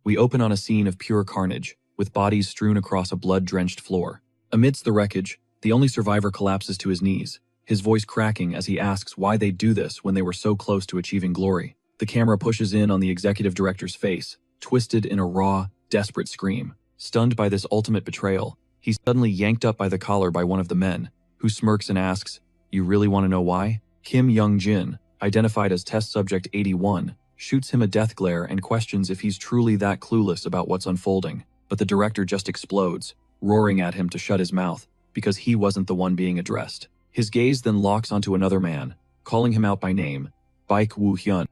We open on a scene of pure carnage, with bodies strewn across a blood-drenched floor. Amidst the wreckage, the only survivor collapses to his knees, his voice cracking as he asks why they do this when they were so close to achieving glory. The camera pushes in on the executive director's face, twisted in a raw, desperate scream. Stunned by this ultimate betrayal, he's suddenly yanked up by the collar by one of the men, who smirks and asks, "You really want to know why?" Kim Young-jin, identified as test subject 81, shoots him a death glare and questions if he's truly that clueless about what's unfolding. But the director just explodes, roaring at him to shut his mouth, because he wasn't the one being addressed. His gaze then locks onto another man, calling him out by name, Baek Woo-hyun.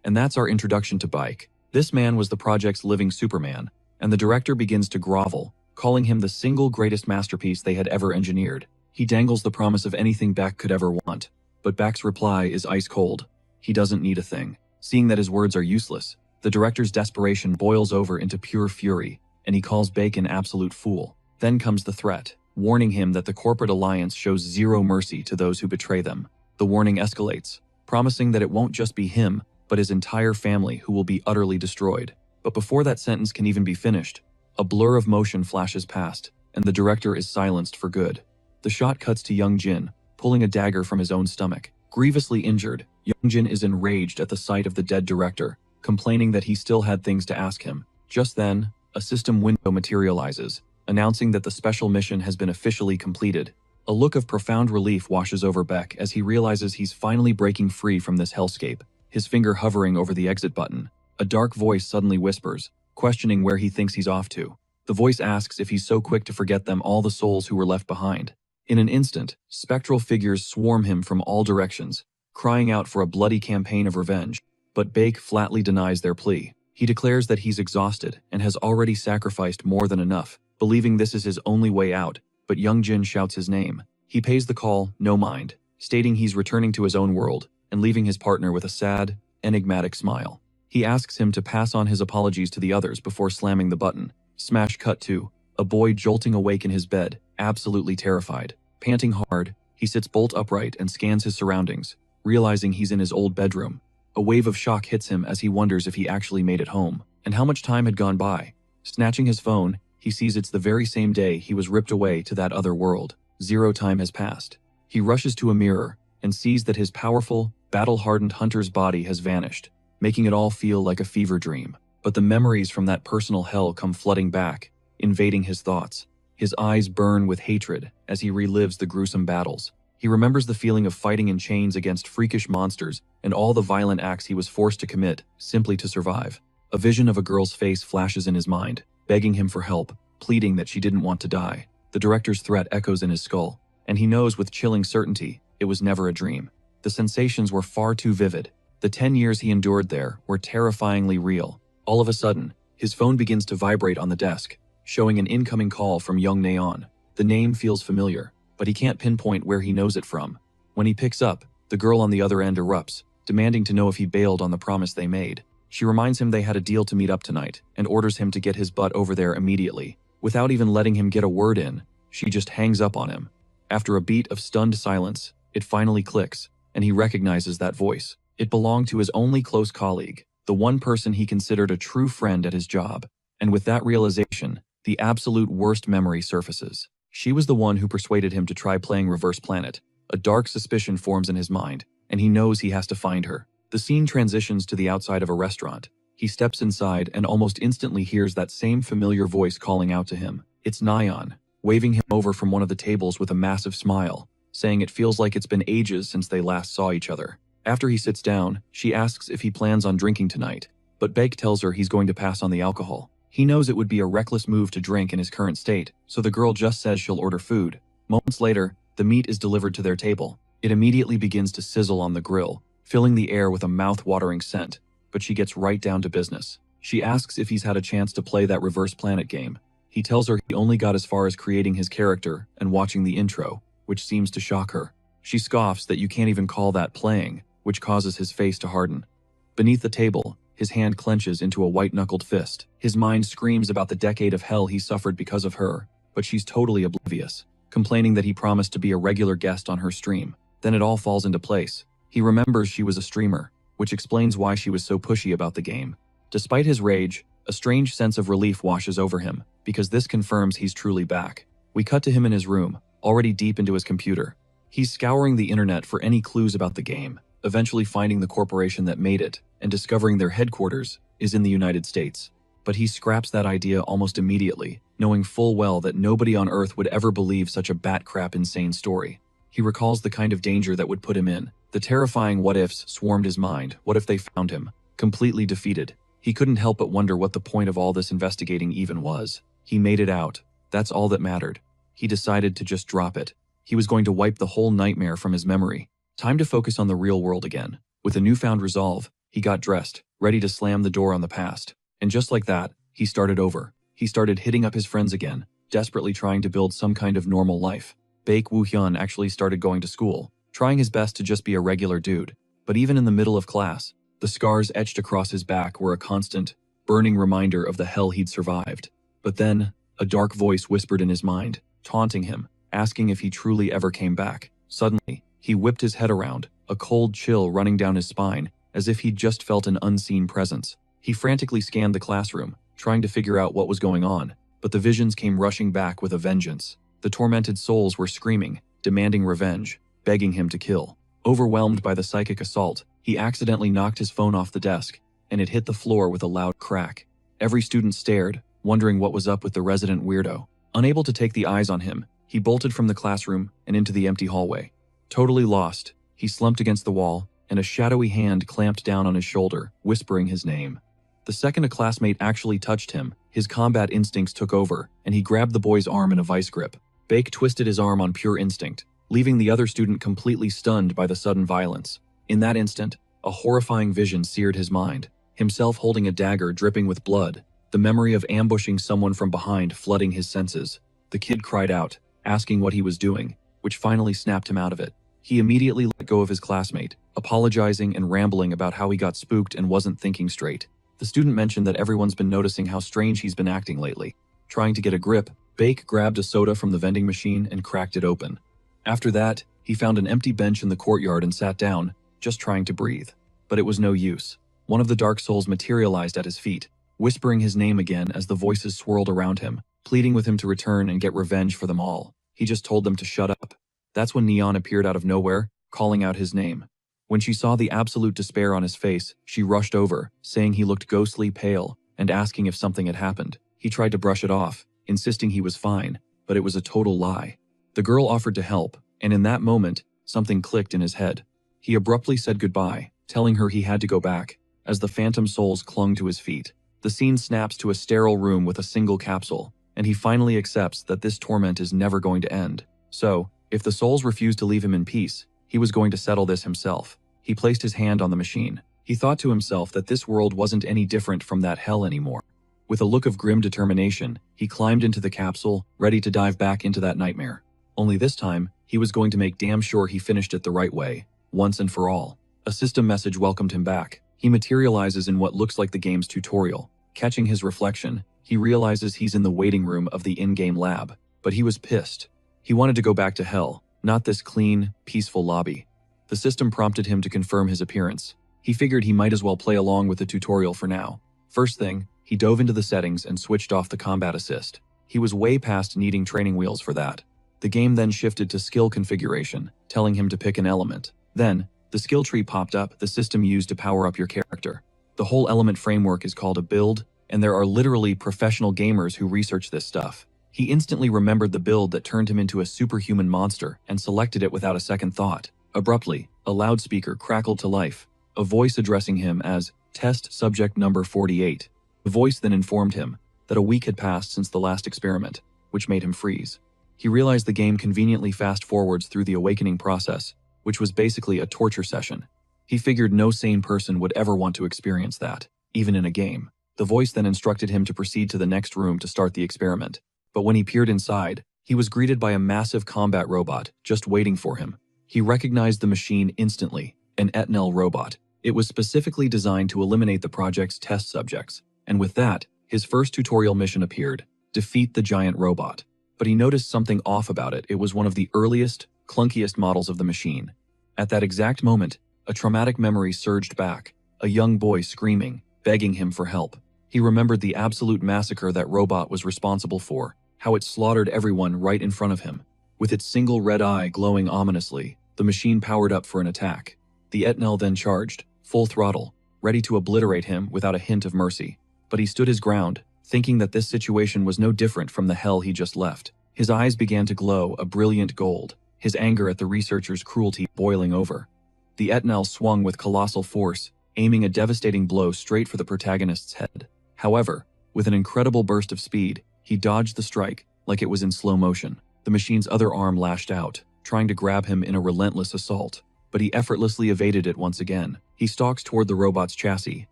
And that's our introduction to Baek. This man was the project's living Superman, and the director begins to grovel, calling him the single greatest masterpiece they had ever engineered. He dangles the promise of anything Baek could ever want, but Baek's reply is ice cold. He doesn't need a thing. Seeing that his words are useless, the director's desperation boils over into pure fury, and he calls Baek an absolute fool. Then comes the threat, warning him that the corporate alliance shows zero mercy to those who betray them. The warning escalates, promising that it won't just be him, but his entire family who will be utterly destroyed. But before that sentence can even be finished, a blur of motion flashes past, and the director is silenced for good. The shot cuts to Young-jin, pulling a dagger from his own stomach. Grievously injured, Young-jin is enraged at the sight of the dead director, complaining that he still had things to ask him. Just then, a system window materializes, announcing that the special mission has been officially completed. A look of profound relief washes over Baek as he realizes he's finally breaking free from this hellscape, his finger hovering over the exit button. A dark voice suddenly whispers, questioning where he thinks he's off to. The voice asks if he's so quick to forget them all the souls who were left behind. In an instant, spectral figures swarm him from all directions, crying out for a bloody campaign of revenge. But Baek flatly denies their plea. He declares that he's exhausted and has already sacrificed more than enough, believing this is his only way out, but Young-jin shouts his name. He pays the call, no mind, stating he's returning to his own world and leaving his partner with a sad, enigmatic smile. He asks him to pass on his apologies to the others before slamming the button. Smash cut to a boy jolting awake in his bed, absolutely terrified. Panting hard, he sits bolt upright and scans his surroundings, realizing he's in his old bedroom. A wave of shock hits him as he wonders if he actually made it home, and how much time had gone by. Snatching his phone, he sees it's the very same day he was ripped away to that other world. Zero time has passed. He rushes to a mirror and sees that his powerful, battle-hardened hunter's body has vanished, making it all feel like a fever dream. But the memories from that personal hell come flooding back, invading his thoughts. His eyes burn with hatred as he relives the gruesome battles. He remembers the feeling of fighting in chains against freakish monsters and all the violent acts he was forced to commit simply to survive. A vision of a girl's face flashes in his mind, begging him for help, pleading that she didn't want to die. The director's threat echoes in his skull, and he knows with chilling certainty it was never a dream. The sensations were far too vivid. The 10 years he endured there were terrifyingly real. All of a sudden, his phone begins to vibrate on the desk, showing an incoming call from Young Naeon. The name feels familiar, but he can't pinpoint where he knows it from. When he picks up, the girl on the other end erupts, demanding to know if he bailed on the promise they made. She reminds him they had a deal to meet up tonight, and orders him to get his butt over there immediately. Without even letting him get a word in, she just hangs up on him. After a beat of stunned silence, it finally clicks, and he recognizes that voice. It belonged to his only close colleague, the one person he considered a true friend at his job. And with that realization, the absolute worst memory surfaces. She was the one who persuaded him to try playing Reverse Planet. A dark suspicion forms in his mind, and he knows he has to find her. The scene transitions to the outside of a restaurant. He steps inside and almost instantly hears that same familiar voice calling out to him. It's Naeon, waving him over from one of the tables with a massive smile, saying it feels like it's been ages since they last saw each other. After he sits down, she asks if he plans on drinking tonight, but Baek tells her he's going to pass on the alcohol. He knows it would be a reckless move to drink in his current state, so the girl just says she'll order food. Moments later, the meat is delivered to their table. It immediately begins to sizzle on the grill, filling the air with a mouth-watering scent, but she gets right down to business. She asks if he's had a chance to play that Reverse Planet game. He tells her he only got as far as creating his character and watching the intro, which seems to shock her. She scoffs that you can't even call that playing, which causes his face to harden. Beneath the table, his hand clenches into a white-knuckled fist. His mind screams about the decade of hell he suffered because of her, but she's totally oblivious, complaining that he promised to be a regular guest on her stream. Then it all falls into place. He remembers she was a streamer, which explains why she was so pushy about the game. Despite his rage, A strange sense of relief washes over him, because this confirms he's truly back. We cut to him in his room, already deep into his computer. He's scouring the internet for any clues about the game, eventually finding the corporation that made it, and discovering their headquarters is in the United States. But he scraps that idea almost immediately, knowing full well that nobody on Earth would ever believe such a bat-crap insane story. He recalls the kind of danger that would put him in. The terrifying what-ifs swarmed his mind. What if they found him, completely defeated? He couldn't help but wonder what the point of all this investigating even was. He made it out. That's all that mattered. He decided to just drop it. He was going to wipe the whole nightmare from his memory. Time to focus on the real world again. With a newfound resolve, he got dressed, ready to slam the door on the past. And just like that, he started over. He started hitting up his friends again, desperately trying to build some kind of normal life. Baek Woo-hyun actually started going to school, trying his best to just be a regular dude. But even in the middle of class, the scars etched across his back were a constant, burning reminder of the hell he'd survived. But then, a dark voice whispered in his mind, taunting him, asking if he truly ever came back. Suddenly, he whipped his head around, a cold chill running down his spine, as if he'd just felt an unseen presence. He frantically scanned the classroom, trying to figure out what was going on, but the visions came rushing back with a vengeance. The tormented souls were screaming, demanding revenge, begging him to kill. Overwhelmed by the psychic assault, he accidentally knocked his phone off the desk, and it hit the floor with a loud crack. Every student stared, wondering what was up with the resident weirdo. Unable to take the eyes on him, he bolted from the classroom and into the empty hallway. Totally lost, he slumped against the wall, and a shadowy hand clamped down on his shoulder, whispering his name. The second a classmate actually touched him, his combat instincts took over, and he grabbed the boy's arm in a vice grip. Baek twisted his arm on pure instinct, leaving the other student completely stunned by the sudden violence. In that instant, a horrifying vision seared his mind, himself holding a dagger dripping with blood, the memory of ambushing someone from behind flooding his senses. The kid cried out, asking what he was doing, which finally snapped him out of it. He immediately let go of his classmate, apologizing and rambling about how he got spooked and wasn't thinking straight. The student mentioned that everyone's been noticing how strange he's been acting lately. Trying to get a grip, Baek grabbed a soda from the vending machine and cracked it open. After that, he found an empty bench in the courtyard and sat down, just trying to breathe. But it was no use. One of the dark souls materialized at his feet, whispering his name again as the voices swirled around him, pleading with him to return and get revenge for them all. He just told them to shut up. That's when Neon appeared out of nowhere, calling out his name. When she saw the absolute despair on his face, she rushed over, saying he looked ghostly pale, and asking if something had happened. He tried to brush it off, insisting he was fine, but it was a total lie. The girl offered to help, and in that moment, something clicked in his head. He abruptly said goodbye, telling her he had to go back, as the phantom souls clung to his feet. The scene snaps to a sterile room with a single capsule, and he finally accepts that this torment is never going to end. So, if the souls refused to leave him in peace, he was going to settle this himself. He placed his hand on the machine. He thought to himself that this world wasn't any different from that hell anymore. With a look of grim determination, he climbed into the capsule, ready to dive back into that nightmare. Only this time, he was going to make damn sure he finished it the right way, once and for all. A system message welcomed him back. He materializes in what looks like the game's tutorial. Catching his reflection, he realizes he's in the waiting room of the in-game lab. But he was pissed. He wanted to go back to hell, not this clean, peaceful lobby. The system prompted him to confirm his appearance. He figured he might as well play along with the tutorial for now. First thing, he dove into the settings and switched off the combat assist. He was way past needing training wheels for that. The game then shifted to skill configuration, telling him to pick an element. Then, the skill tree popped up the system used to power up your character. The whole element framework is called a build, and there are literally professional gamers who research this stuff. He instantly remembered the build that turned him into a superhuman monster and selected it without a second thought. Abruptly, a loudspeaker crackled to life, a voice addressing him as Test Subject Number 48. The voice then informed him that a week had passed since the last experiment, which made him freeze. He realized the game conveniently fast-forwards through the awakening process, which was basically a torture session. He figured no sane person would ever want to experience that, even in a game. The voice then instructed him to proceed to the next room to start the experiment. But when he peered inside, he was greeted by a massive combat robot just waiting for him. He recognized the machine instantly, an Etnel robot. It was specifically designed to eliminate the project's test subjects, and with that, his first tutorial mission appeared: defeat the giant robot. But he noticed something off about it. It was one of the earliest, clunkiest models of the machine. At that exact moment, a traumatic memory surged back, a young boy screaming, begging him for help. He remembered the absolute massacre that robot was responsible for, how it slaughtered everyone right in front of him. With its single red eye glowing ominously, the machine powered up for an attack. The Etnel then charged, full throttle, ready to obliterate him without a hint of mercy. But he stood his ground, thinking that this situation was no different from the hell he just left. His eyes began to glow a brilliant gold, his anger at the researchers' cruelty boiling over. The Etnel swung with colossal force, aiming a devastating blow straight for the protagonist's head. However, with an incredible burst of speed, he dodged the strike like it was in slow motion. The machine's other arm lashed out, trying to grab him in a relentless assault, but he effortlessly evaded it once again. He stalks toward the robot's chassis,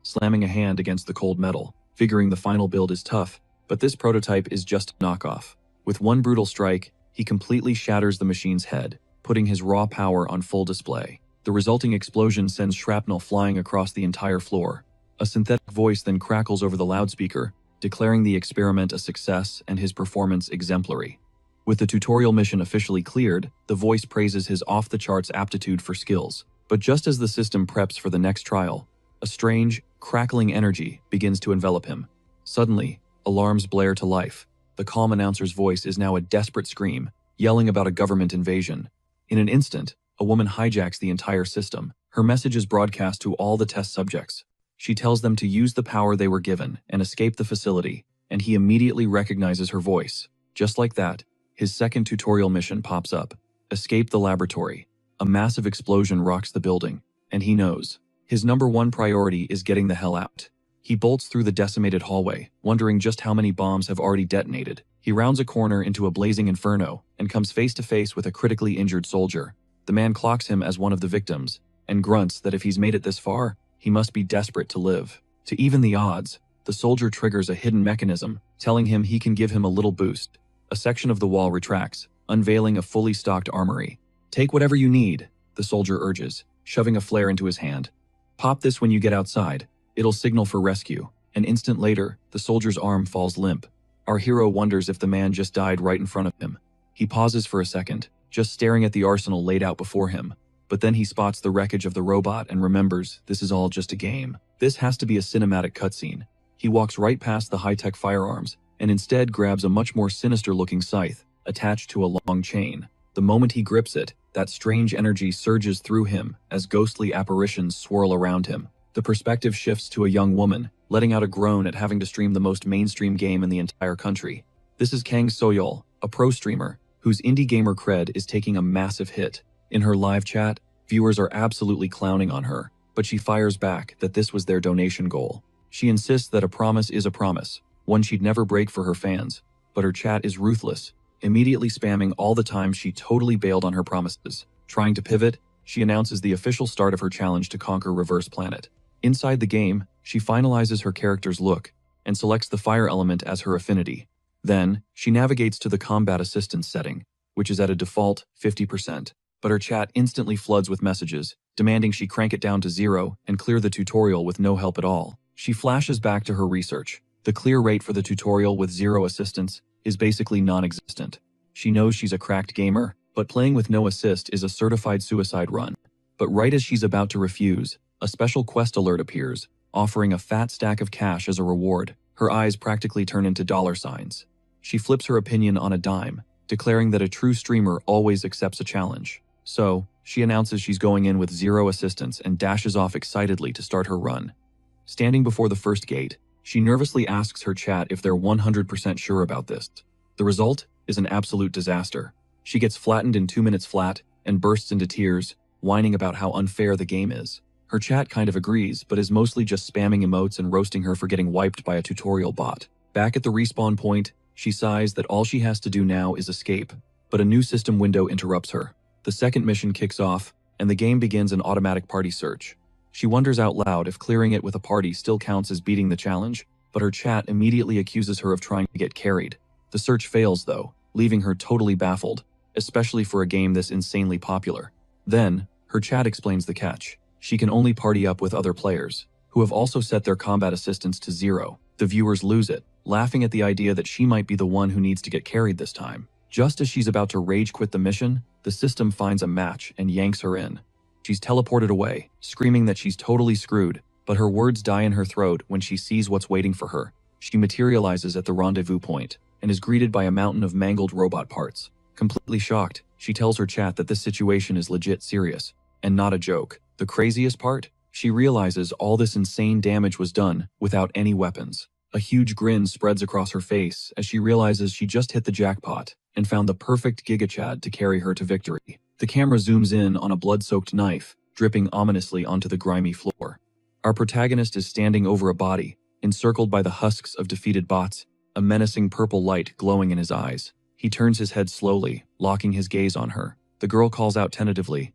slamming a hand against the cold metal, figuring the final build is tough, but this prototype is just a knockoff. With one brutal strike, he completely shatters the machine's head, putting his raw power on full display. The resulting explosion sends shrapnel flying across the entire floor. A synthetic voice then crackles over the loudspeaker, declaring the experiment a success and his performance exemplary. With the tutorial mission officially cleared, the voice praises his off-the-charts aptitude for skills. But just as the system preps for the next trial, a strange, crackling energy begins to envelop him. Suddenly, alarms blare to life. The calm announcer's voice is now a desperate scream, yelling about a government invasion. In an instant, a woman hijacks the entire system. Her message is broadcast to all the test subjects. She tells them to use the power they were given and escape the facility, and he immediately recognizes her voice. Just like that, his second tutorial mission pops up. Escape the laboratory. A massive explosion rocks the building, and he knows. His number one priority is getting the hell out. He bolts through the decimated hallway, wondering just how many bombs have already detonated. He rounds a corner into a blazing inferno and comes face to face with a critically injured soldier. The man clocks him as one of the victims, and grunts that if he's made it this far, he must be desperate to live. To even the odds, the soldier triggers a hidden mechanism, telling him he can give him a little boost. A section of the wall retracts, unveiling a fully stocked armory. Take whatever you need, the soldier urges, shoving a flare into his hand. Pop this when you get outside. It'll signal for rescue. An instant later, the soldier's arm falls limp. Our hero wonders if the man just died right in front of him. He pauses for a second, just staring at the arsenal laid out before him. But then he spots the wreckage of the robot and remembers this is all just a game. This has to be a cinematic cutscene. He walks right past the high-tech firearms and instead grabs a much more sinister-looking scythe attached to a long chain. The moment he grips it, that strange energy surges through him as ghostly apparitions swirl around him. The perspective shifts to a young woman, letting out a groan at having to stream the most mainstream game in the entire country. This is Kang Soyol, a pro streamer, whose indie gamer cred is taking a massive hit. In her live chat, viewers are absolutely clowning on her, but she fires back that this was their donation goal. She insists that a promise is a promise, one she'd never break for her fans, but her chat is ruthless, immediately spamming all the time she totally bailed on her promises. Trying to pivot, she announces the official start of her challenge to conquer Reverse Planet. Inside the game, she finalizes her character's look and selects the fire element as her affinity. Then, she navigates to the combat assistance setting, which is at a default 50%. But her chat instantly floods with messages, demanding she crank it down to 0 and clear the tutorial with no help at all. She flashes back to her research. The clear rate for the tutorial with 0 assistance is basically non-existent. She knows she's a cracked gamer, but playing with no assist is a certified suicide run. But right as she's about to refuse, a special quest alert appears, offering a fat stack of cash as a reward. Her eyes practically turn into dollar signs. She flips her opinion on a dime, declaring that a true streamer always accepts a challenge. So, she announces she's going in with 0 assistance and dashes off excitedly to start her run. Standing before the first gate, she nervously asks her chat if they're 100% sure about this. The result is an absolute disaster. She gets flattened in 2 minutes flat and bursts into tears, whining about how unfair the game is. Her chat kind of agrees, but is mostly just spamming emotes and roasting her for getting wiped by a tutorial bot. Back at the respawn point, she sighs that all she has to do now is escape, but a new system window interrupts her. The second mission kicks off, and the game begins an automatic party search. She wonders out loud if clearing it with a party still counts as beating the challenge, but her chat immediately accuses her of trying to get carried. The search fails, though, leaving her totally baffled, especially for a game this insanely popular. Then, her chat explains the catch. She can only party up with other players, who have also set their combat assistance to 0. The viewers lose it, laughing at the idea that she might be the one who needs to get carried this time. Just as she's about to rage quit the mission, the system finds a match and yanks her in. She's teleported away, screaming that she's totally screwed, but her words die in her throat when she sees what's waiting for her. She materializes at the rendezvous point and is greeted by a mountain of mangled robot parts. Completely shocked, she tells her chat that this situation is legit serious and not a joke. The craziest part? She realizes all this insane damage was done without any weapons. A huge grin spreads across her face as she realizes she just hit the jackpot and found the perfect gigachad to carry her to victory. The camera zooms in on a blood-soaked knife, dripping ominously onto the grimy floor. Our protagonist is standing over a body, encircled by the husks of defeated bots, a menacing purple light glowing in his eyes. He turns his head slowly, locking his gaze on her. The girl calls out tentatively,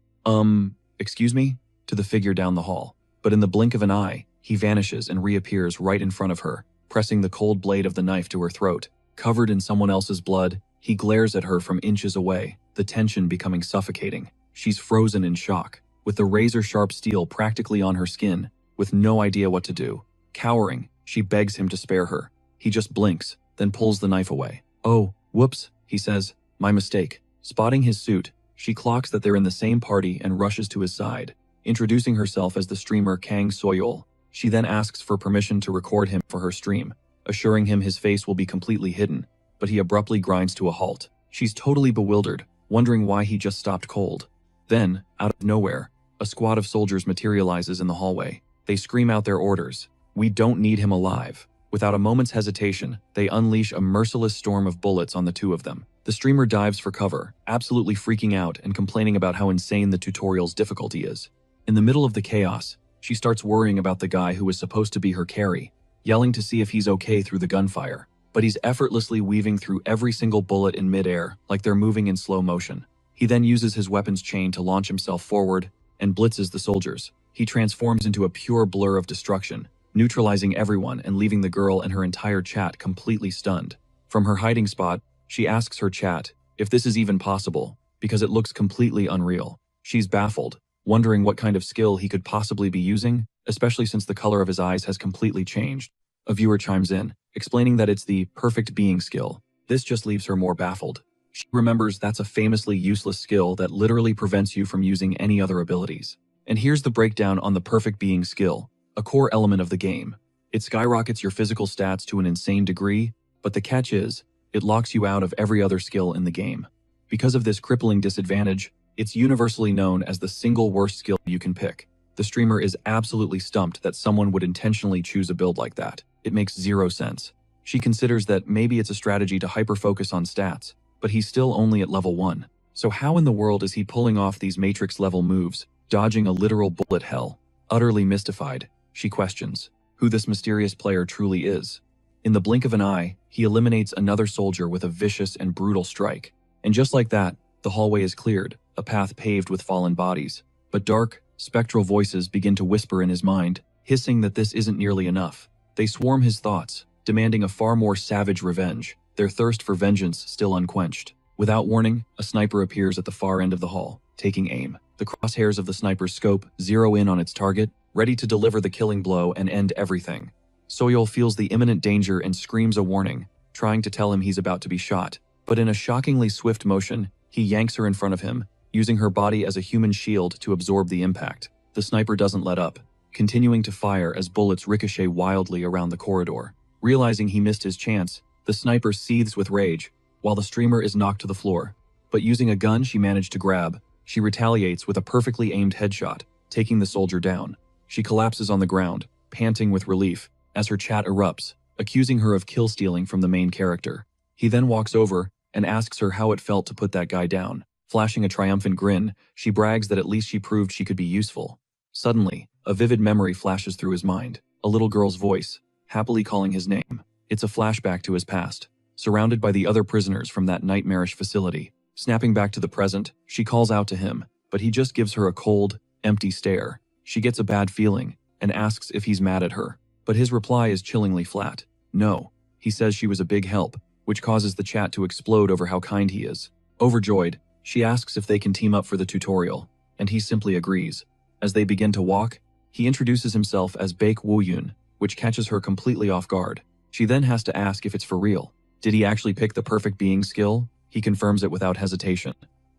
excuse me?" to the figure down the hall. But in the blink of an eye, he vanishes and reappears right in front of her, pressing the cold blade of the knife to her throat. Covered in someone else's blood, he glares at her from inches away, the tension becoming suffocating. She's frozen in shock, with the razor-sharp steel practically on her skin, with no idea what to do. Cowering, she begs him to spare her. He just blinks, then pulls the knife away. "Oh, whoops," he says. "My mistake." Spotting his suit, she clocks that they're in the same party and rushes to his side, introducing herself as the streamer Kang Soyol. She then asks for permission to record him for her stream, assuring him his face will be completely hidden, but he abruptly grinds to a halt. She's totally bewildered, wondering why he just stopped cold. Then, out of nowhere, a squad of soldiers materializes in the hallway. They scream out their orders. "We don't need him alive." Without a moment's hesitation, they unleash a merciless storm of bullets on the two of them. The streamer dives for cover, absolutely freaking out and complaining about how insane the tutorial's difficulty is. In the middle of the chaos, she starts worrying about the guy who was supposed to be her carry, yelling to see if he's okay through the gunfire. But he's effortlessly weaving through every single bullet in midair, like they're moving in slow motion. He then uses his weapons chain to launch himself forward and blitzes the soldiers. He transforms into a pure blur of destruction, neutralizing everyone and leaving the girl and her entire chat completely stunned. From her hiding spot, she asks her chat if this is even possible, because it looks completely unreal. She's baffled, wondering what kind of skill he could possibly be using, especially since the color of his eyes has completely changed. A viewer chimes in, explaining that it's the perfect being skill. This just leaves her more baffled. She remembers that's a famously useless skill that literally prevents you from using any other abilities. And here's the breakdown on the perfect being skill, a core element of the game. It skyrockets your physical stats to an insane degree, but the catch is, it locks you out of every other skill in the game. Because of this crippling disadvantage, it's universally known as the single worst skill you can pick. The streamer is absolutely stumped that someone would intentionally choose a build like that. It makes zero sense. She considers that maybe it's a strategy to hyper-focus on stats, but he's still only at level 1. So how in the world is he pulling off these Matrix-level moves, dodging a literal bullet hell? Utterly mystified, she questions who this mysterious player truly is. In the blink of an eye, he eliminates another soldier with a vicious and brutal strike. And just like that, the hallway is cleared, a path paved with fallen bodies. But dark, spectral voices begin to whisper in his mind, hissing that this isn't nearly enough. They swarm his thoughts, demanding a far more savage revenge, their thirst for vengeance still unquenched. Without warning, a sniper appears at the far end of the hall, taking aim. The crosshairs of the sniper's scope zero in on its target, ready to deliver the killing blow and end everything. Soyol feels the imminent danger and screams a warning, trying to tell him he's about to be shot. But in a shockingly swift motion, he yanks her in front of him, using her body as a human shield to absorb the impact. The sniper doesn't let up, continuing to fire as bullets ricochet wildly around the corridor. Realizing he missed his chance, the sniper seethes with rage, while the streamer is knocked to the floor. But using a gun she managed to grab, she retaliates with a perfectly aimed headshot, taking the soldier down. She collapses on the ground, panting with relief, as her chat erupts, accusing her of kill-stealing from the main character. He then walks over and asks her how it felt to put that guy down. Flashing a triumphant grin, she brags that at least she proved she could be useful. Suddenly, a vivid memory flashes through his mind, a little girl's voice, happily calling his name. It's a flashback to his past, surrounded by the other prisoners from that nightmarish facility. Snapping back to the present, she calls out to him, but he just gives her a cold, empty stare. She gets a bad feeling and asks if he's mad at her, but his reply is chillingly flat. No, he says she was a big help, which causes the chat to explode over how kind he is. Overjoyed, she asks if they can team up for the tutorial, and he simply agrees. As they begin to walk, he introduces himself as Baek Woo-yoon, which catches her completely off guard. She then has to ask if it's for real. Did he actually pick the perfect being skill? He confirms it without hesitation.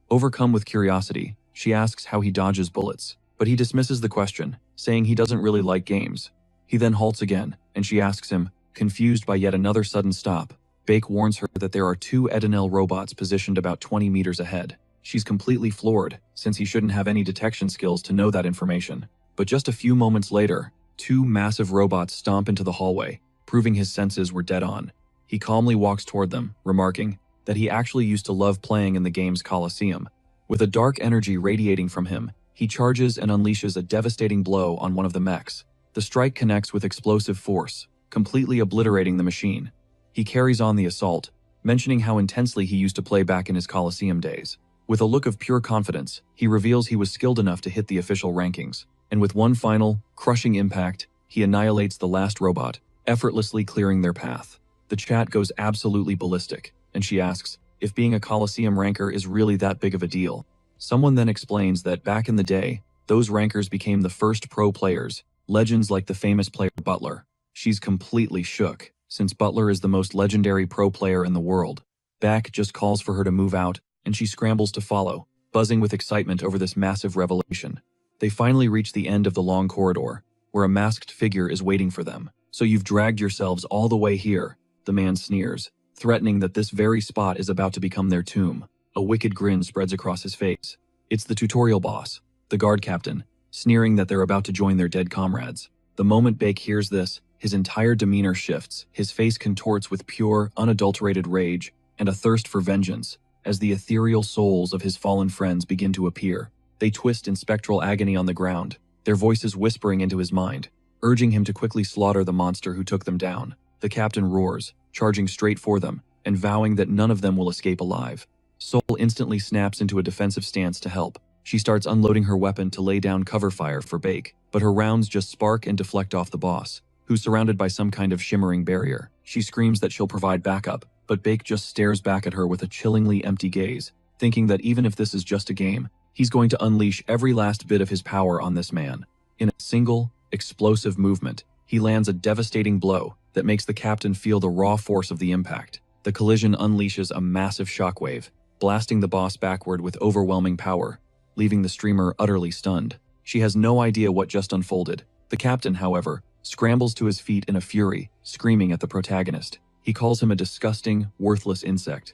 Overcome with curiosity, she asks how he dodges bullets, but he dismisses the question, saying he doesn't really like games. He then halts again, and she asks him, confused by yet another sudden stop. Bake warns her that there are two Edenel robots positioned about 20 meters ahead. She's completely floored, since he shouldn't have any detection skills to know that information. But just a few moments later, two massive robots stomp into the hallway, proving his senses were dead on. He calmly walks toward them, remarking that he actually used to love playing in the game's Coliseum. With a dark energy radiating from him, he charges and unleashes a devastating blow on one of the mechs. The strike connects with explosive force, completely obliterating the machine. He carries on the assault, mentioning how intensely he used to play back in his Coliseum days. With a look of pure confidence, he reveals he was skilled enough to hit the official rankings. And with one final, crushing impact, he annihilates the last robot, effortlessly clearing their path. The chat goes absolutely ballistic, and she asks if being a Coliseum ranker is really that big of a deal. Someone then explains that back in the day, those rankers became the first pro players, legends like the famous player Butler. She's completely shook, since Butler is the most legendary pro player in the world. Back just calls for her to move out, and she scrambles to follow, buzzing with excitement over this massive revelation. They finally reach the end of the long corridor, where a masked figure is waiting for them. So you've dragged yourselves all the way here, the man sneers, threatening that this very spot is about to become their tomb. A wicked grin spreads across his face. It's the tutorial boss, the guard captain, sneering that they're about to join their dead comrades. The moment Bake hears this, his entire demeanor shifts, his face contorts with pure, unadulterated rage and a thirst for vengeance, as the ethereal souls of his fallen friends begin to appear. They twist in spectral agony on the ground, their voices whispering into his mind, urging him to quickly slaughter the monster who took them down. The captain roars, charging straight for them, and vowing that none of them will escape alive. Soul instantly snaps into a defensive stance to help. She starts unloading her weapon to lay down cover fire for Bake, but her rounds just spark and deflect off the boss, who's surrounded by some kind of shimmering barrier. She screams that she'll provide backup, but Bake just stares back at her with a chillingly empty gaze, thinking that even if this is just a game, he's going to unleash every last bit of his power on this man. In a single, explosive movement, he lands a devastating blow that makes the captain feel the raw force of the impact. The collision unleashes a massive shockwave, blasting the boss backward with overwhelming power, leaving the streamer utterly stunned. She has no idea what just unfolded. The captain, however, scrambles to his feet in a fury, screaming at the protagonist. He calls him a disgusting, worthless insect.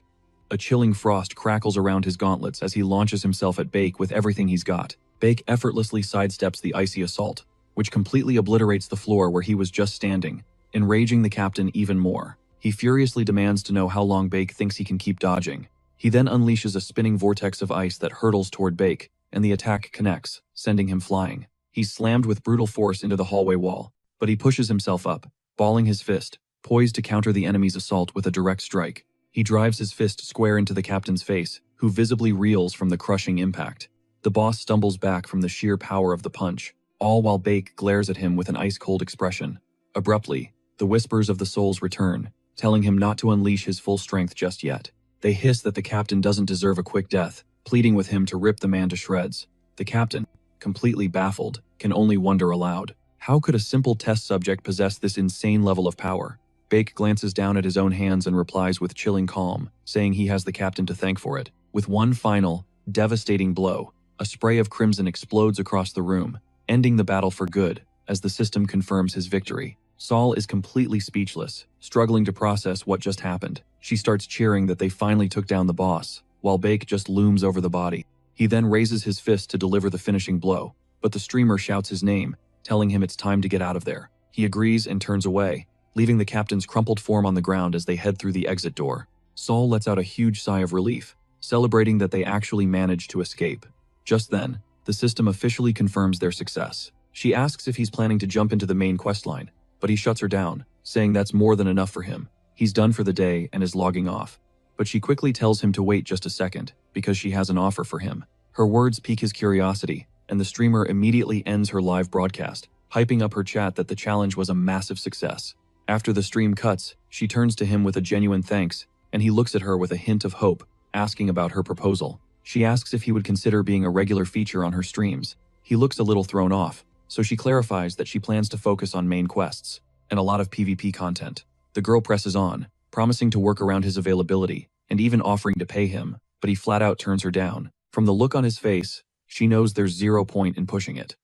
A chilling frost crackles around his gauntlets as he launches himself at Bake with everything he's got. Bake effortlessly sidesteps the icy assault, which completely obliterates the floor where he was just standing, enraging the captain even more. He furiously demands to know how long Bake thinks he can keep dodging. He then unleashes a spinning vortex of ice that hurtles toward Bake, and the attack connects, sending him flying. He's slammed with brutal force into the hallway wall, but he pushes himself up, balling his fist, poised to counter the enemy's assault with a direct strike. He drives his fist square into the captain's face, who visibly reels from the crushing impact. The boss stumbles back from the sheer power of the punch, all while Bake glares at him with an ice-cold expression. Abruptly, the whispers of the souls return, telling him not to unleash his full strength just yet. They hiss that the captain doesn't deserve a quick death, pleading with him to rip the man to shreds. The captain, completely baffled, can only wonder aloud. How could a simple test subject possess this insane level of power? Bake glances down at his own hands and replies with chilling calm, saying he has the captain to thank for it. With one final, devastating blow, a spray of crimson explodes across the room, ending the battle for good, as the system confirms his victory. Saul is completely speechless, struggling to process what just happened. She starts cheering that they finally took down the boss, while Bake just looms over the body. He then raises his fist to deliver the finishing blow, but the streamer shouts his name, telling him it's time to get out of there. He agrees and turns away, leaving the captain's crumpled form on the ground as they head through the exit door. Saul lets out a huge sigh of relief, celebrating that they actually managed to escape. Just then, the system officially confirms their success. She asks if he's planning to jump into the main questline, but he shuts her down, saying that's more than enough for him. He's done for the day and is logging off. But she quickly tells him to wait just a second, because she has an offer for him. Her words pique his curiosity, and the streamer immediately ends her live broadcast, hyping up her chat that the challenge was a massive success. After the stream cuts, she turns to him with a genuine thanks, and he looks at her with a hint of hope, asking about her proposal. She asks if he would consider being a regular feature on her streams. He looks a little thrown off, so she clarifies that she plans to focus on main quests, and a lot of PvP content. The girl presses on, promising to work around his availability, and even offering to pay him, but he flat out turns her down. From the look on his face, she knows there's zero point in pushing it.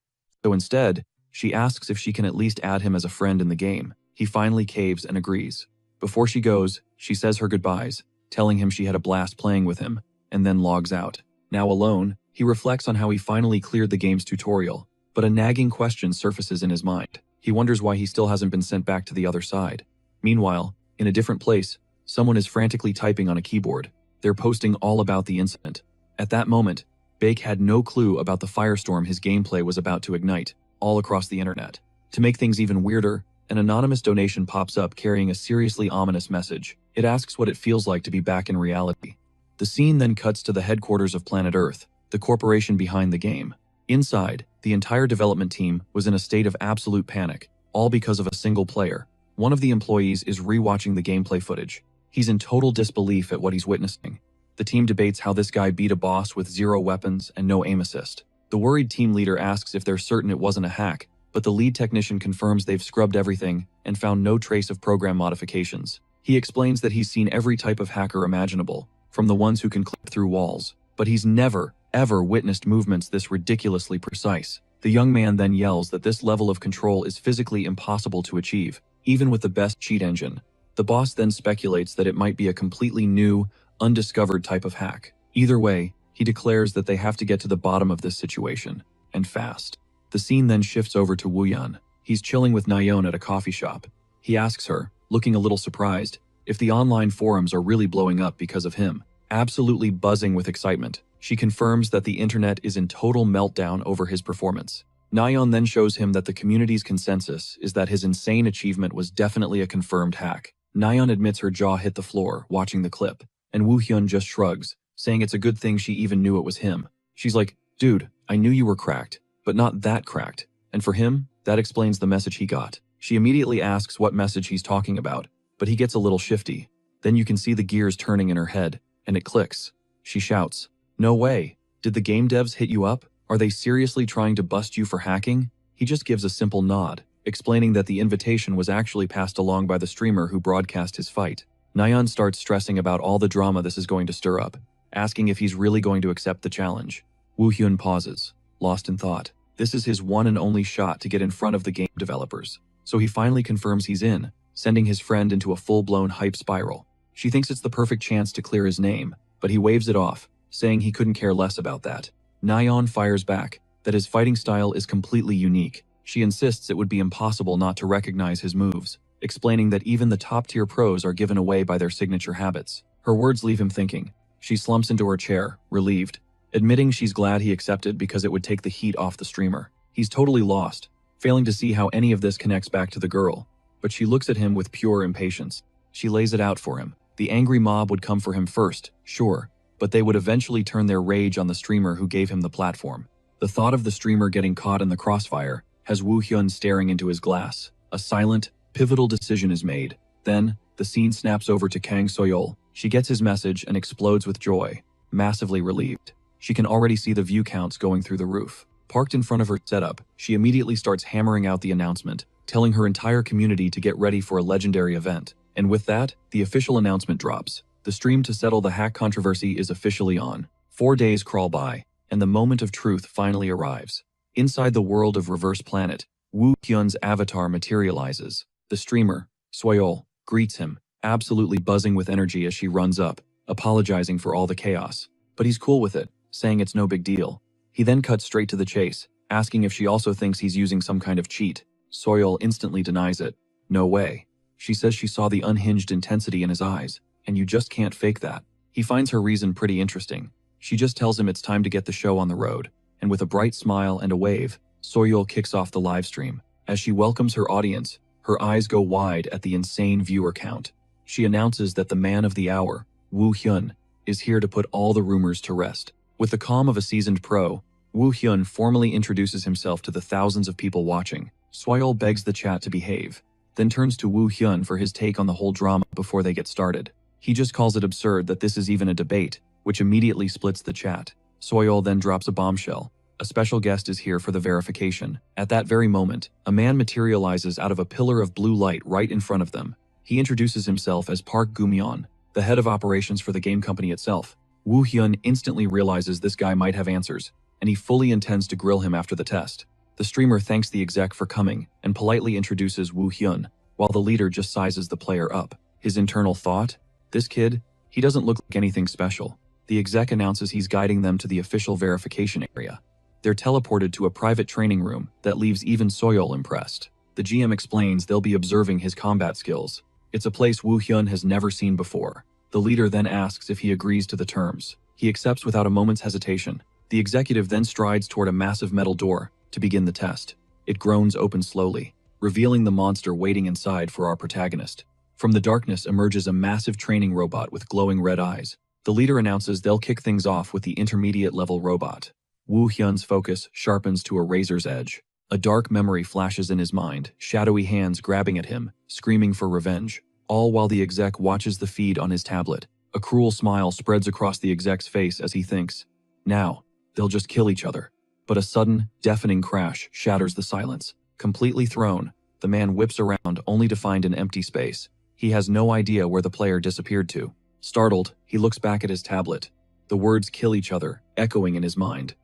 So instead, She asks if she can at least add him as a friend in the game. He finally caves and agrees. Before she goes, she says her goodbyes, telling him she had a blast playing with him, and then logs out. Now alone, he reflects on how he finally cleared the game's tutorial, but a nagging question surfaces in his mind. He wonders why he still hasn't been sent back to the other side. Meanwhile, in a different place, someone is frantically typing on a keyboard. They're posting all about the incident. At that moment, Bake had no clue about the firestorm his gameplay was about to ignite, all across the internet. To make things even weirder, an anonymous donation pops up carrying a seriously ominous message. It asks what it feels like to be back in reality. The scene then cuts to the headquarters of Planet Earth, the corporation behind the game. Inside, the entire development team was in a state of absolute panic, all because of a single player. One of the employees is rewatching the gameplay footage. He's in total disbelief at what he's witnessing. The team debates how this guy beat a boss with 0 weapons and no aim assist. The worried team leader asks if they're certain it wasn't a hack, but the lead technician confirms they've scrubbed everything and found no trace of program modifications. He explains that he's seen every type of hacker imaginable, from the ones who can clip through walls, but he's never, ever witnessed movements this ridiculously precise. The young man then yells that this level of control is physically impossible to achieve, even with the best cheat engine. The boss then speculates that it might be a completely new, undiscovered type of hack. Either way, he declares that they have to get to the bottom of this situation, and fast. The scene then shifts over to Woohyun. He's chilling with Nayeon at a coffee shop. He asks her, looking a little surprised, if the online forums are really blowing up because of him. Absolutely buzzing with excitement, she confirms that the internet is in total meltdown over his performance. Nayeon then shows him that the community's consensus is that his insane achievement was definitely a confirmed hack. Nayeon admits her jaw hit the floor watching the clip, and Woohyun just shrugs, saying it's a good thing she even knew it was him. She's like, dude, I knew you were cracked, but not that cracked. And for him, that explains the message he got. She immediately asks what message he's talking about, but he gets a little shifty. Then you can see the gears turning in her head, and it clicks. She shouts, no way. Did the game devs hit you up? Are they seriously trying to bust you for hacking? He just gives a simple nod, explaining that the invitation was actually passed along by the streamer who broadcast his fight. Nayeon starts stressing about all the drama this is going to stir up, asking if he's really going to accept the challenge. Woohyun pauses, lost in thought. This is his one and only shot to get in front of the game developers, so he finally confirms he's in, sending his friend into a full-blown hype spiral. She thinks it's the perfect chance to clear his name, but he waves it off, saying he couldn't care less about that. Nayeon fires back that his fighting style is completely unique. She insists it would be impossible not to recognize his moves, explaining that even the top-tier pros are given away by their signature habits. Her words leave him thinking. She slumps into her chair, relieved, admitting she's glad he accepted because it would take the heat off the streamer. He's totally lost, failing to see how any of this connects back to the girl, but she looks at him with pure impatience. She lays it out for him. The angry mob would come for him first, sure, but they would eventually turn their rage on the streamer who gave him the platform. The thought of the streamer getting caught in the crossfire has Woohyun staring into his glass. A silent, pivotal decision is made. Then, the scene snaps over to Kang Soyeol. She gets his message and explodes with joy, massively relieved. She can already see the view counts going through the roof. Parked in front of her setup, she immediately starts hammering out the announcement, telling her entire community to get ready for a legendary event. And with that, the official announcement drops. The stream to settle the hack controversy is officially on. 4 days crawl by, and the moment of truth finally arrives. Inside the world of Reverse Planet, Woohyun's avatar materializes. The streamer, Soyeol, greets him, absolutely buzzing with energy as she runs up, apologizing for all the chaos. But he's cool with it, saying it's no big deal. He then cuts straight to the chase, asking if she also thinks he's using some kind of cheat. Soyeol instantly denies it. No way. She says she saw the unhinged intensity in his eyes, and you just can't fake that. He finds her reason pretty interesting. She just tells him it's time to get the show on the road, and with a bright smile and a wave, Soyeol kicks off the live stream. As she welcomes her audience, her eyes go wide at the insane viewer count. She announces that the man of the hour, Woohyun, is here to put all the rumors to rest. With the calm of a seasoned pro, Woohyun formally introduces himself to the thousands of people watching. Soyeol begs the chat to behave, then turns to Woohyun for his take on the whole drama before they get started. He just calls it absurd that this is even a debate, which immediately splits the chat. Soyeol then drops a bombshell. A special guest is here for the verification. At that very moment, a man materializes out of a pillar of blue light right in front of them. He introduces himself as Park Gumyeon, the head of operations for the game company itself. Woohyun instantly realizes this guy might have answers, and he fully intends to grill him after the test. The streamer thanks the exec for coming and politely introduces Woo Hyun, while the leader just sizes the player up. His internal thought? This kid? He doesn't look like anything special. The exec announces he's guiding them to the official verification area. They're teleported to a private training room that leaves even Soyeol impressed. The GM explains they'll be observing his combat skills. It's a place Woo Hyun has never seen before. The leader then asks if he agrees to the terms. He accepts without a moment's hesitation. The executive then strides toward a massive metal door to begin the test. It groans open slowly, revealing the monster waiting inside for our protagonist. From the darkness emerges a massive training robot with glowing red eyes. The leader announces they'll kick things off with the intermediate-level robot. Woo Hyun's focus sharpens to a razor's edge. A dark memory flashes in his mind, shadowy hands grabbing at him, screaming for revenge. All while the exec watches the feed on his tablet. A cruel smile spreads across the exec's face as he thinks, now, they'll just kill each other. But a sudden, deafening crash shatters the silence. Completely thrown, the man whips around only to find an empty space. He has no idea where the player disappeared to. Startled, he looks back at his tablet. The words kill each other, echoing in his mind.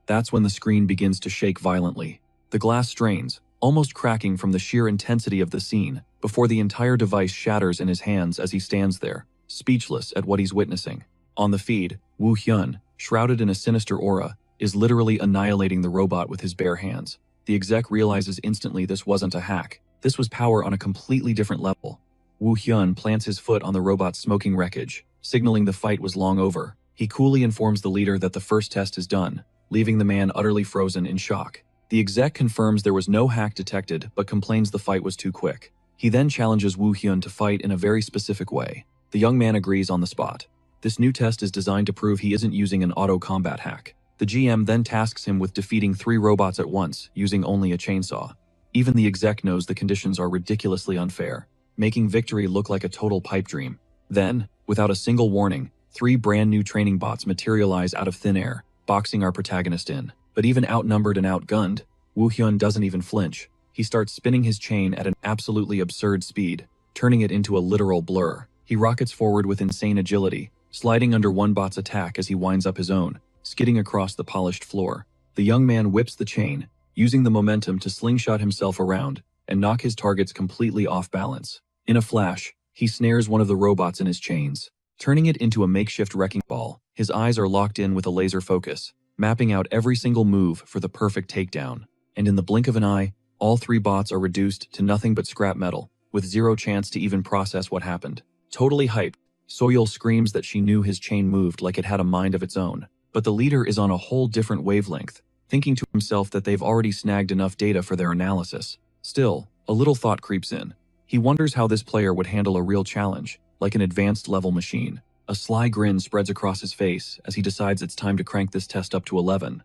That's when the screen begins to shake violently. The glass strains, almost cracking from the sheer intensity of the scene, before the entire device shatters in his hands as he stands there, speechless at what he's witnessing. On the feed, Woo Hyun, shrouded in a sinister aura, is literally annihilating the robot with his bare hands. The exec realizes instantly this wasn't a hack. This was power on a completely different level. Woo Hyun plants his foot on the robot's smoking wreckage, signaling the fight was long over. He coolly informs the leader that the first test is done, leaving the man utterly frozen in shock. The exec confirms there was no hack detected but complains the fight was too quick. He then challenges Woo Hyun to fight in a very specific way. The young man agrees on the spot. This new test is designed to prove he isn't using an auto-combat hack. The GM then tasks him with defeating 3 robots at once, using only a chainsaw. Even the exec knows the conditions are ridiculously unfair, making victory look like a total pipe dream. Then, without a single warning, 3 brand new training bots materialize out of thin air, boxing our protagonist in. But even outnumbered and outgunned, Woo Hyun doesn't even flinch. He starts spinning his chain at an absolutely absurd speed, turning it into a literal blur. He rockets forward with insane agility, sliding under one bot's attack as he winds up his own, skidding across the polished floor. The young man whips the chain, using the momentum to slingshot himself around and knock his targets completely off balance. In a flash, he snares one of the robots in his chains, turning it into a makeshift wrecking ball. His eyes are locked in with a laser focus, mapping out every single move for the perfect takedown. And in the blink of an eye, all 3 bots are reduced to nothing but scrap metal, with zero chance to even process what happened. Totally hyped, Soyeol screams that she knew his chain moved like it had a mind of its own. But the leader is on a whole different wavelength, thinking to himself that they've already snagged enough data for their analysis. Still, a little thought creeps in. He wonders how this player would handle a real challenge, like an advanced level machine. A sly grin spreads across his face as he decides it's time to crank this test up to 11.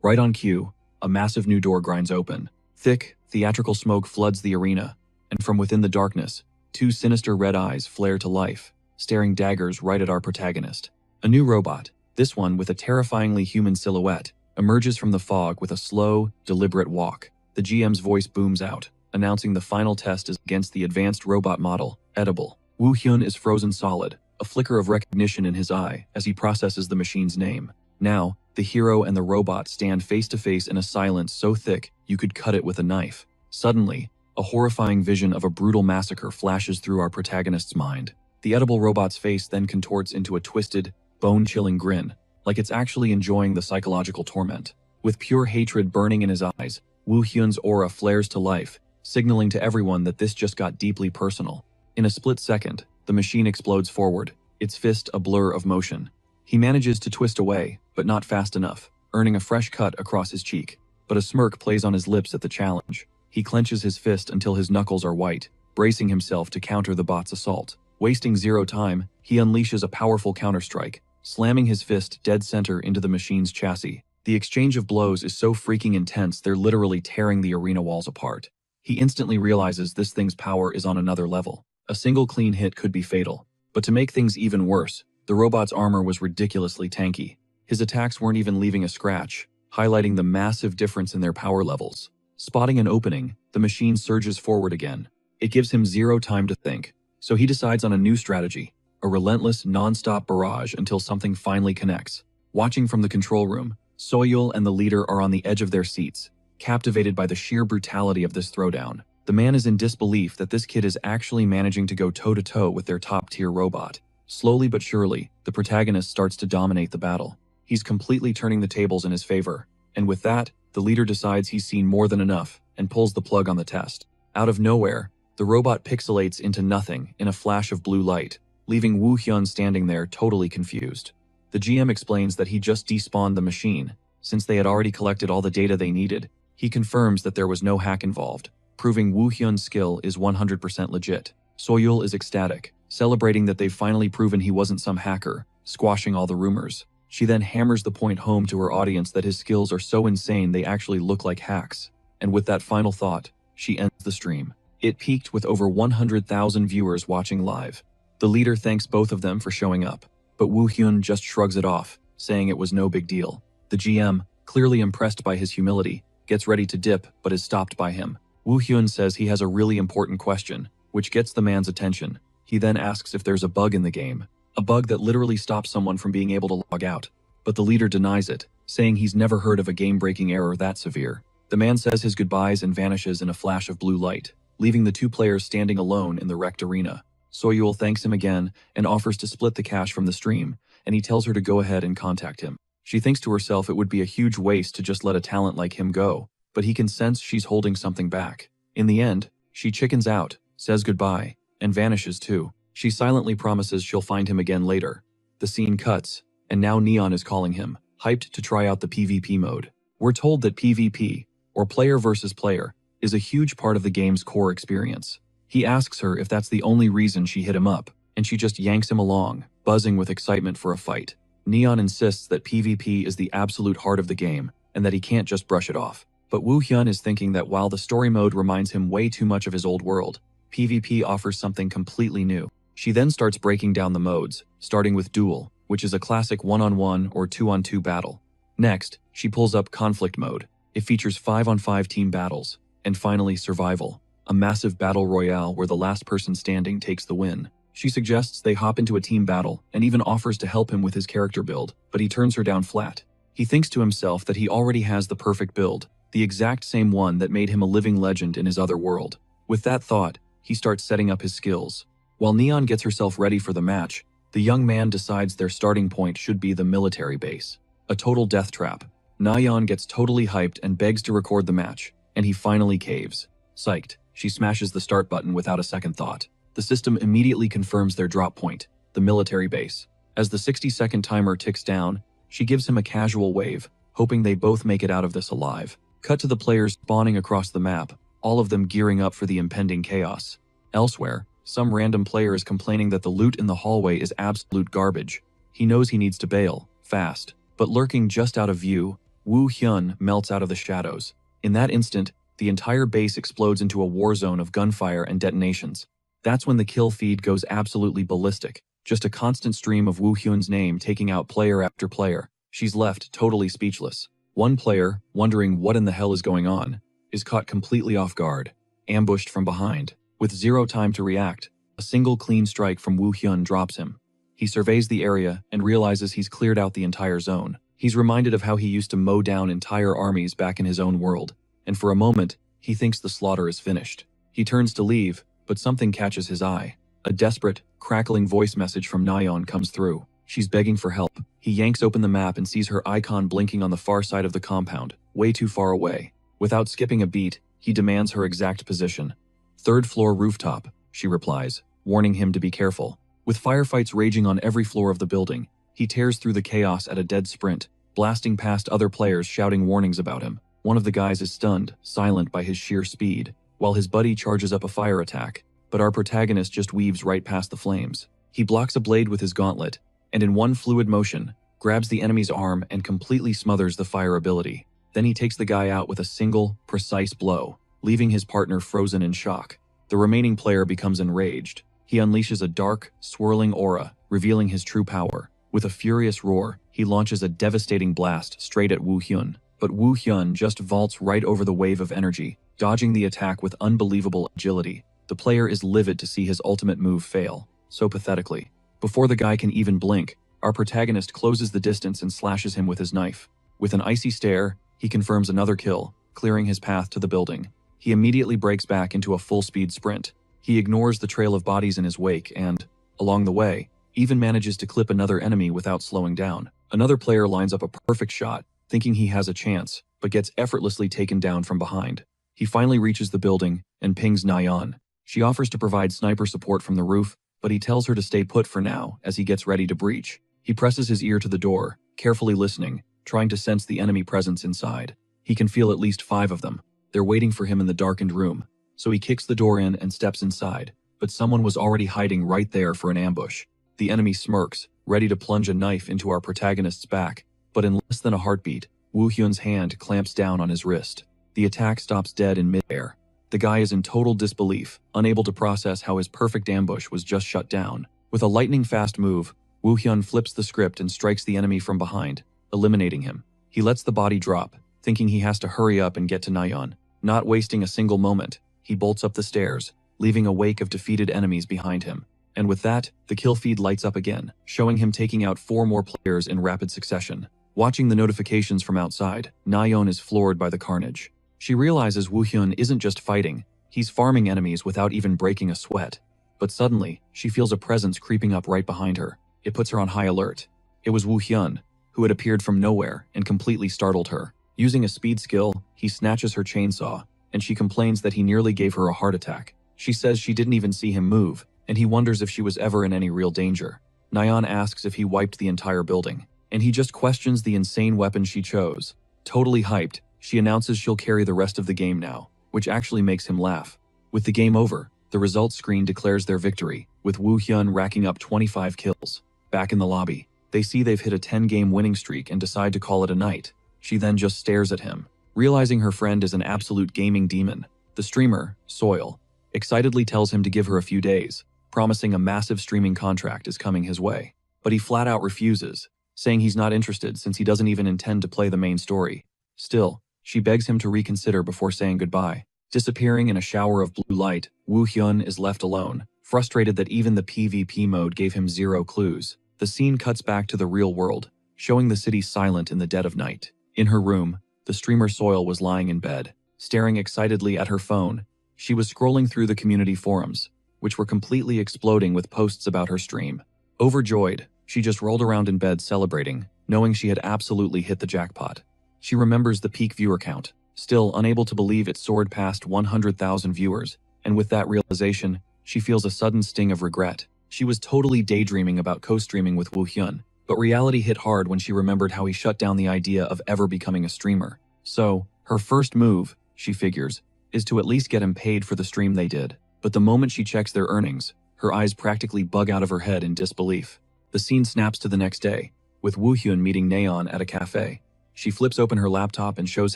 Right on cue, a massive new door grinds open. Thick, theatrical smoke floods the arena, and from within the darkness, 2 sinister red eyes flare to life, staring daggers right at our protagonist. A new robot, this one with a terrifyingly human silhouette, emerges from the fog with a slow, deliberate walk. The GM's voice booms out, announcing the final test is against the advanced robot model, Edible. Woo Hyun is frozen solid, a flicker of recognition in his eye as he processes the machine's name. Now, the hero and the robot stand face to face in a silence so thick you could cut it with a knife. Suddenly, a horrifying vision of a brutal massacre flashes through our protagonist's mind. The edible robot's face then contorts into a twisted, bone-chilling grin, like it's actually enjoying the psychological torment. With pure hatred burning in his eyes, Woo Hyun's aura flares to life, signaling to everyone that this just got deeply personal. In a split second, the machine explodes forward, its fist a blur of motion. He manages to twist away, but not fast enough, earning a fresh cut across his cheek. But a smirk plays on his lips at the challenge. He clenches his fist until his knuckles are white, bracing himself to counter the bot's assault. Wasting zero time, he unleashes a powerful counterstrike, slamming his fist dead center into the machine's chassis. The exchange of blows is so freaking intense they're literally tearing the arena walls apart. He instantly realizes this thing's power is on another level. A single clean hit could be fatal. But to make things even worse, the robot's armor was ridiculously tanky. His attacks weren't even leaving a scratch, highlighting the massive difference in their power levels. Spotting an opening, the machine surges forward again. It gives him zero time to think, so he decides on a new strategy, a relentless, non-stop barrage until something finally connects. Watching from the control room, Soyeol and the leader are on the edge of their seats, captivated by the sheer brutality of this throwdown. The man is in disbelief that this kid is actually managing to go toe-to-toe with their top-tier robot. Slowly but surely, the protagonist starts to dominate the battle. He's completely turning the tables in his favor, and with that, the leader decides he's seen more than enough and pulls the plug on the test. Out of nowhere, the robot pixelates into nothing in a flash of blue light, leaving Woo Hyun standing there totally confused. The GM explains that he just despawned the machine, since they had already collected all the data they needed. He confirms that there was no hack involved, proving Woo Hyun's skill is 100% legit. Soyul is ecstatic, celebrating that they've finally proven he wasn't some hacker, squashing all the rumors. She then hammers the point home to her audience that his skills are so insane they actually look like hacks. And with that final thought, she ends the stream. It peaked with over 100,000 viewers watching live. The leader thanks both of them for showing up, but Woo Hyun just shrugs it off, saying it was no big deal. The GM, clearly impressed by his humility, gets ready to dip but is stopped by him. Woo Hyun says he has a really important question, which gets the man's attention. He then asks if there's a bug in the game, a bug that literally stops someone from being able to log out. But the leader denies it, saying he's never heard of a game-breaking error that severe. The man says his goodbyes and vanishes in a flash of blue light, leaving the two players standing alone in the wrecked arena. Soyul thanks him again and offers to split the cash from the stream, and he tells her to go ahead and contact him. She thinks to herself it would be a huge waste to just let a talent like him go, but he can sense she's holding something back. In the end, she chickens out, says goodbye, and vanishes too. She silently promises she'll find him again later. The scene cuts, and now Neon is calling him, hyped to try out the PvP mode. We're told that PvP, or player versus player, is a huge part of the game's core experience. He asks her if that's the only reason she hit him up, and she just yanks him along, buzzing with excitement for a fight. Neon insists that PvP is the absolute heart of the game, and that he can't just brush it off. But Woo Hyun is thinking that while the story mode reminds him way too much of his old world, PvP offers something completely new. She then starts breaking down the modes, starting with Duel, which is a classic one-on-one or two-on-two battle. Next, she pulls up Conflict mode. It features 5-on-5 team battles. And finally, Survival, a massive battle royale where the last person standing takes the win. She suggests they hop into a team battle and even offers to help him with his character build, but he turns her down flat. He thinks to himself that he already has the perfect build, the exact same one that made him a living legend in his other world. With that thought, he starts setting up his skills. While Neon gets herself ready for the match, the young man decides their starting point should be the military base. A total death trap. Nayeon gets totally hyped and begs to record the match, and he finally caves. Psyched, she smashes the start button without a second thought. The system immediately confirms their drop point, the military base. As the 60-second timer ticks down, she gives him a casual wave, hoping they both make it out of this alive. Cut to the players spawning across the map, all of them gearing up for the impending chaos. Elsewhere, some random player is complaining that the loot in the hallway is absolute garbage. He knows he needs to bail, fast. But lurking just out of view, Woo Hyun melts out of the shadows. In that instant, the entire base explodes into a war zone of gunfire and detonations. That's when the kill feed goes absolutely ballistic. Just a constant stream of Woo Hyun's name taking out player after player. She's left totally speechless. One player, wondering what in the hell is going on, is caught completely off guard, ambushed from behind. With zero time to react, a single clean strike from Woo Hyun drops him. He surveys the area and realizes he's cleared out the entire zone. He's reminded of how he used to mow down entire armies back in his own world, and for a moment, he thinks the slaughter is finished. He turns to leave, but something catches his eye. A desperate, crackling voice message from Nayeon comes through. She's begging for help. He yanks open the map and sees her icon blinking on the far side of the compound, way too far away. Without skipping a beat, he demands her exact position. "Third floor rooftop," she replies, warning him to be careful. With firefights raging on every floor of the building, he tears through the chaos at a dead sprint, blasting past other players shouting warnings about him. One of the guys is stunned, silent by his sheer speed, while his buddy charges up a fire attack, but our protagonist just weaves right past the flames. He blocks a blade with his gauntlet, and in one fluid motion, grabs the enemy's arm and completely smothers the fire ability. Then he takes the guy out with a single, precise blow, leaving his partner frozen in shock. The remaining player becomes enraged. He unleashes a dark, swirling aura, revealing his true power. With a furious roar, he launches a devastating blast straight at Woo Hyun. But Woo Hyun just vaults right over the wave of energy, dodging the attack with unbelievable agility. The player is livid to see his ultimate move fail, so pathetically. Before the guy can even blink, our protagonist closes the distance and slashes him with his knife. With an icy stare, he confirms another kill, clearing his path to the building. He immediately breaks back into a full-speed sprint. He ignores the trail of bodies in his wake and, along the way, even manages to clip another enemy without slowing down. Another player lines up a perfect shot, thinking he has a chance, but gets effortlessly taken down from behind. He finally reaches the building and pings Nayeon. She offers to provide sniper support from the roof, but he tells her to stay put for now as he gets ready to breach. He presses his ear to the door, carefully listening, trying to sense the enemy presence inside. He can feel at least 5 of them. They're waiting for him in the darkened room, so he kicks the door in and steps inside, but someone was already hiding right there for an ambush. The enemy smirks, ready to plunge a knife into our protagonist's back, but in less than a heartbeat, Woo Hyun's hand clamps down on his wrist. The attack stops dead in midair. The guy is in total disbelief, unable to process how his perfect ambush was just shut down. With a lightning-fast move, Woo Hyun flips the script and strikes the enemy from behind, eliminating him. He lets the body drop, thinking he has to hurry up and get to Nayeon. Not wasting a single moment, he bolts up the stairs, leaving a wake of defeated enemies behind him. And with that, the kill feed lights up again, showing him taking out 4 more players in rapid succession. Watching the notifications from outside, Nayeon is floored by the carnage. She realizes Woo Hyun isn't just fighting, he's farming enemies without even breaking a sweat. But suddenly, she feels a presence creeping up right behind her. It puts her on high alert. It was Woo Hyun, who had appeared from nowhere and completely startled her. Using a speed skill, he snatches her chainsaw, and she complains that he nearly gave her a heart attack. She says she didn't even see him move, and he wonders if she was ever in any real danger. Nayeon asks if he wiped the entire building, and he just questions the insane weapon she chose. Totally hyped, she announces she'll carry the rest of the game now, which actually makes him laugh. With the game over, the results screen declares their victory, with Woo Hyun racking up 25 kills. Back in the lobby, they see they've hit a 10-game winning streak and decide to call it a night. She then just stares at him. Realizing her friend is an absolute gaming demon, the streamer, Soil, excitedly tells him to give her a few days, promising a massive streaming contract is coming his way. But he flat out refuses, saying he's not interested since he doesn't even intend to play the main story. Still, she begs him to reconsider before saying goodbye. Disappearing in a shower of blue light, Woo Hyun is left alone, frustrated that even the PvP mode gave him 0 clues. The scene cuts back to the real world, showing the city silent in the dead of night. In her room, the streamer Soil was lying in bed, staring excitedly at her phone. She was scrolling through the community forums, which were completely exploding with posts about her stream. Overjoyed, she just rolled around in bed celebrating, knowing she had absolutely hit the jackpot. She remembers the peak viewer count, still unable to believe it soared past 100,000 viewers, and with that realization, she feels a sudden sting of regret. She was totally daydreaming about co-streaming with Woo Hyun, but reality hit hard when she remembered how he shut down the idea of ever becoming a streamer. So, her first move, she figures, is to at least get him paid for the stream they did. But the moment she checks their earnings, her eyes practically bug out of her head in disbelief. The scene snaps to the next day, with Woo Hyun meeting Nayeon at a cafe. She flips open her laptop and shows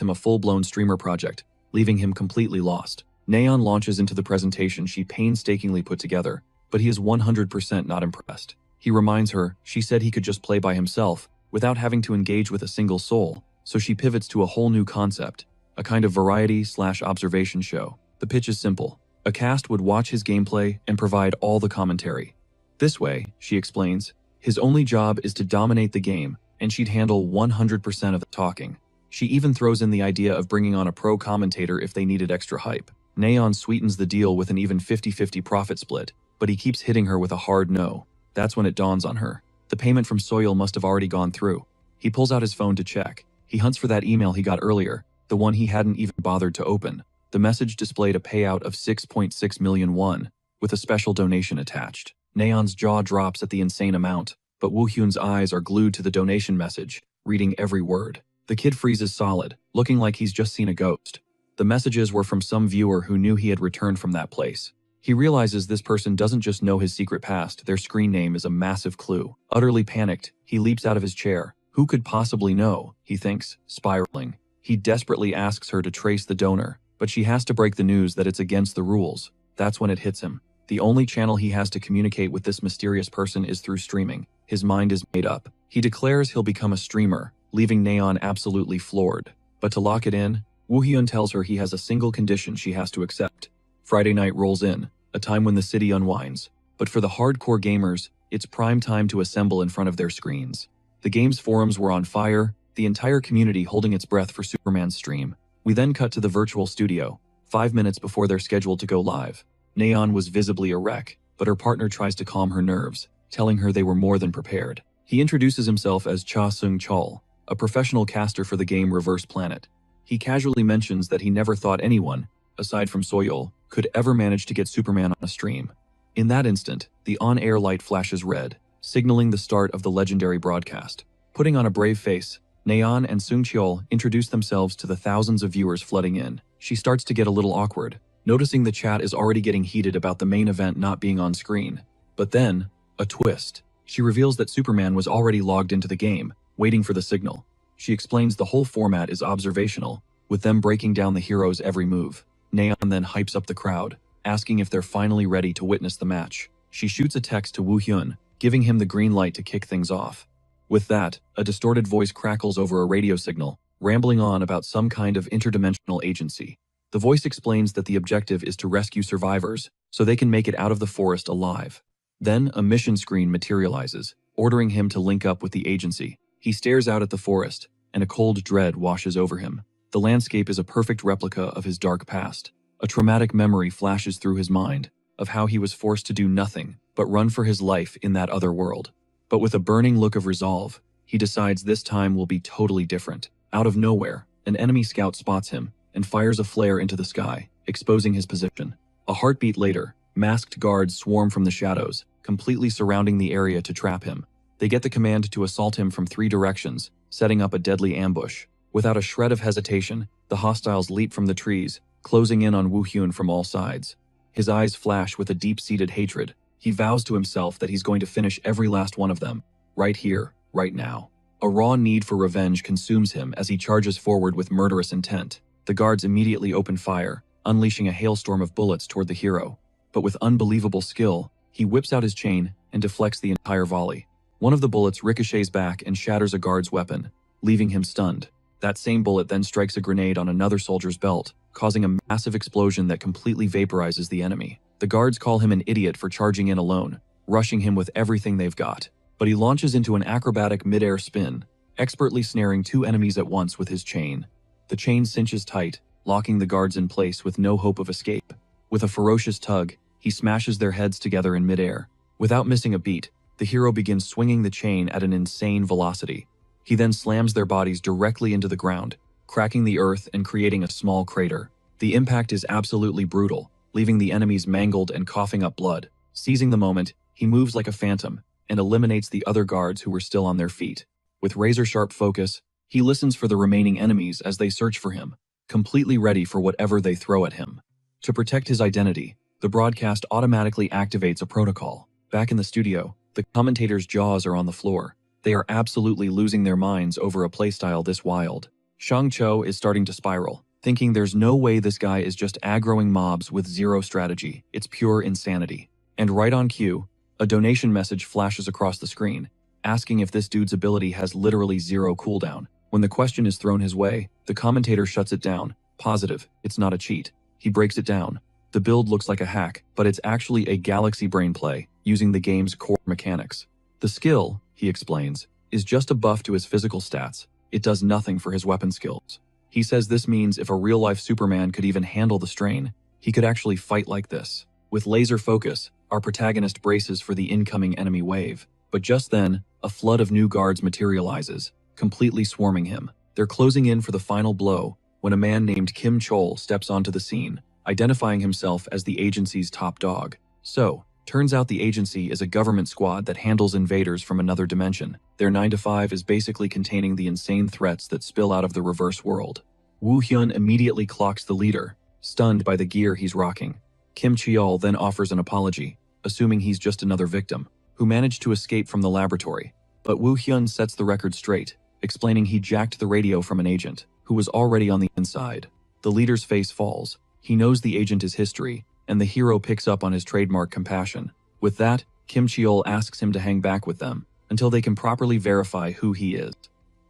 him a full-blown streamer project, leaving him completely lost. Nayeon launches into the presentation she painstakingly put together, but he is 100% not impressed. He reminds her she said he could just play by himself, without having to engage with a single soul, so she pivots to a whole new concept, a kind of variety/observation show. The pitch is simple. A cast would watch his gameplay and provide all the commentary. This way, she explains, his only job is to dominate the game, and she'd handle 100% of the talking. She even throws in the idea of bringing on a pro commentator if they needed extra hype. Nayeon sweetens the deal with an even 50-50 profit split, but he keeps hitting her with a hard no. That's when it dawns on her. The payment from Soil must have already gone through. He pulls out his phone to check. He hunts for that email he got earlier, the one he hadn't even bothered to open. The message displayed a payout of 6.6 million won, with a special donation attached. Nayeon's jaw drops at the insane amount, but Woo Hyun's eyes are glued to the donation message, reading every word. The kid freezes solid, looking like he's just seen a ghost. The messages were from some viewer who knew he had returned from that place. He realizes this person doesn't just know his secret past, their screen name is a massive clue. Utterly panicked, he leaps out of his chair. Who could possibly know, he thinks, spiraling. He desperately asks her to trace the donor, but she has to break the news that it's against the rules. That's when it hits him. The only channel he has to communicate with this mysterious person is through streaming. His mind is made up. He declares he'll become a streamer, leaving Nayeon absolutely floored. But to lock it in, Woo Hyun tells her he has a single condition she has to accept. Friday night rolls in, a time when the city unwinds. But for the hardcore gamers, it's prime time to assemble in front of their screens. The game's forums were on fire, the entire community holding its breath for Superman's stream. We then cut to the virtual studio, 5 minutes before they're scheduled to go live. Nayeon was visibly a wreck, but her partner tries to calm her nerves, telling her they were more than prepared. He introduces himself as Cha Sung-chol, a professional caster for the game Reverse Planet. He casually mentions that he never thought anyone, aside from Soyeol, could ever manage to get Superman on a stream. In that instant, the on-air light flashes red, signaling the start of the legendary broadcast. Putting on a brave face, Nayeon and Sung-cheol introduce themselves to the thousands of viewers flooding in. She starts to get a little awkward, noticing the chat is already getting heated about the main event not being on screen. But then, a twist. She reveals that Superman was already logged into the game, waiting for the signal. She explains the whole format is observational, with them breaking down the hero's every move. Nayeon then hypes up the crowd, asking if they're finally ready to witness the match. She shoots a text to Woo-hyun, giving him the green light to kick things off. With that, a distorted voice crackles over a radio signal, rambling on about some kind of interdimensional agency. The voice explains that the objective is to rescue survivors, so they can make it out of the forest alive. Then, a mission screen materializes, ordering him to link up with the agency. He stares out at the forest, and a cold dread washes over him. The landscape is a perfect replica of his dark past. A traumatic memory flashes through his mind, of how he was forced to do nothing but run for his life in that other world. But with a burning look of resolve, he decides this time will be totally different. Out of nowhere, an enemy scout spots him and fires a flare into the sky, exposing his position. A heartbeat later, masked guards swarm from the shadows, completely surrounding the area to trap him. They get the command to assault him from 3 directions, setting up a deadly ambush. Without a shred of hesitation, the hostiles leap from the trees, closing in on Woo-hyun from all sides. His eyes flash with a deep-seated hatred. He vows to himself that he's going to finish every last one of them, right here, right now. A raw need for revenge consumes him as he charges forward with murderous intent. The guards immediately open fire, unleashing a hailstorm of bullets toward the hero. But with unbelievable skill, he whips out his chain and deflects the entire volley. One of the bullets ricochets back and shatters a guard's weapon, leaving him stunned. That same bullet then strikes a grenade on another soldier's belt, causing a massive explosion that completely vaporizes the enemy. The guards call him an idiot for charging in alone, rushing him with everything they've got. But he launches into an acrobatic mid-air spin, expertly snaring 2 enemies at once with his chain. The chain cinches tight, locking the guards in place with no hope of escape. With a ferocious tug, he smashes their heads together in mid-air. Without missing a beat, the hero begins swinging the chain at an insane velocity. He then slams their bodies directly into the ground, cracking the earth and creating a small crater. The impact is absolutely brutal, leaving the enemies mangled and coughing up blood. Seizing the moment, he moves like a phantom and eliminates the other guards who were still on their feet. With razor-sharp focus, he listens for the remaining enemies as they search for him, completely ready for whatever they throw at him. To protect his identity, the broadcast automatically activates a protocol. Back in the studio, the commentators' jaws are on the floor. They are absolutely losing their minds over a playstyle this wild. Shang Cho is starting to spiral, thinking there's no way this guy is just aggroing mobs with zero strategy. It's pure insanity. And right on cue, a donation message flashes across the screen, asking if this dude's ability has literally 0 cooldown. When the question is thrown his way, the commentator shuts it down. Positive, it's not a cheat. He breaks it down. The build looks like a hack, but it's actually a galaxy brain play, using the game's core mechanics. The skill, he explains, is just a buff to his physical stats. It does nothing for his weapon skills. He says this means if a real-life Superman could even handle the strain, he could actually fight like this. With laser focus, our protagonist braces for the incoming enemy wave. But just then, a flood of new guards materializes, completely swarming him. They're closing in for the final blow when a man named Kim Chol steps onto the scene, identifying himself as the agency's top dog. So, turns out the agency is a government squad that handles invaders from another dimension. Their 9-to-5 is basically containing the insane threats that spill out of the reverse world. Woo-hyun immediately clocks the leader, stunned by the gear he's rocking. Kim Cheol then offers an apology, assuming he's just another victim, who managed to escape from the laboratory. But Woo-hyun sets the record straight, explaining he jacked the radio from an agent, who was already on the inside. The leader's face falls. He knows the agent is history, and the hero picks up on his trademark compassion. With that, Kim Cheol asks him to hang back with them, until they can properly verify who he is.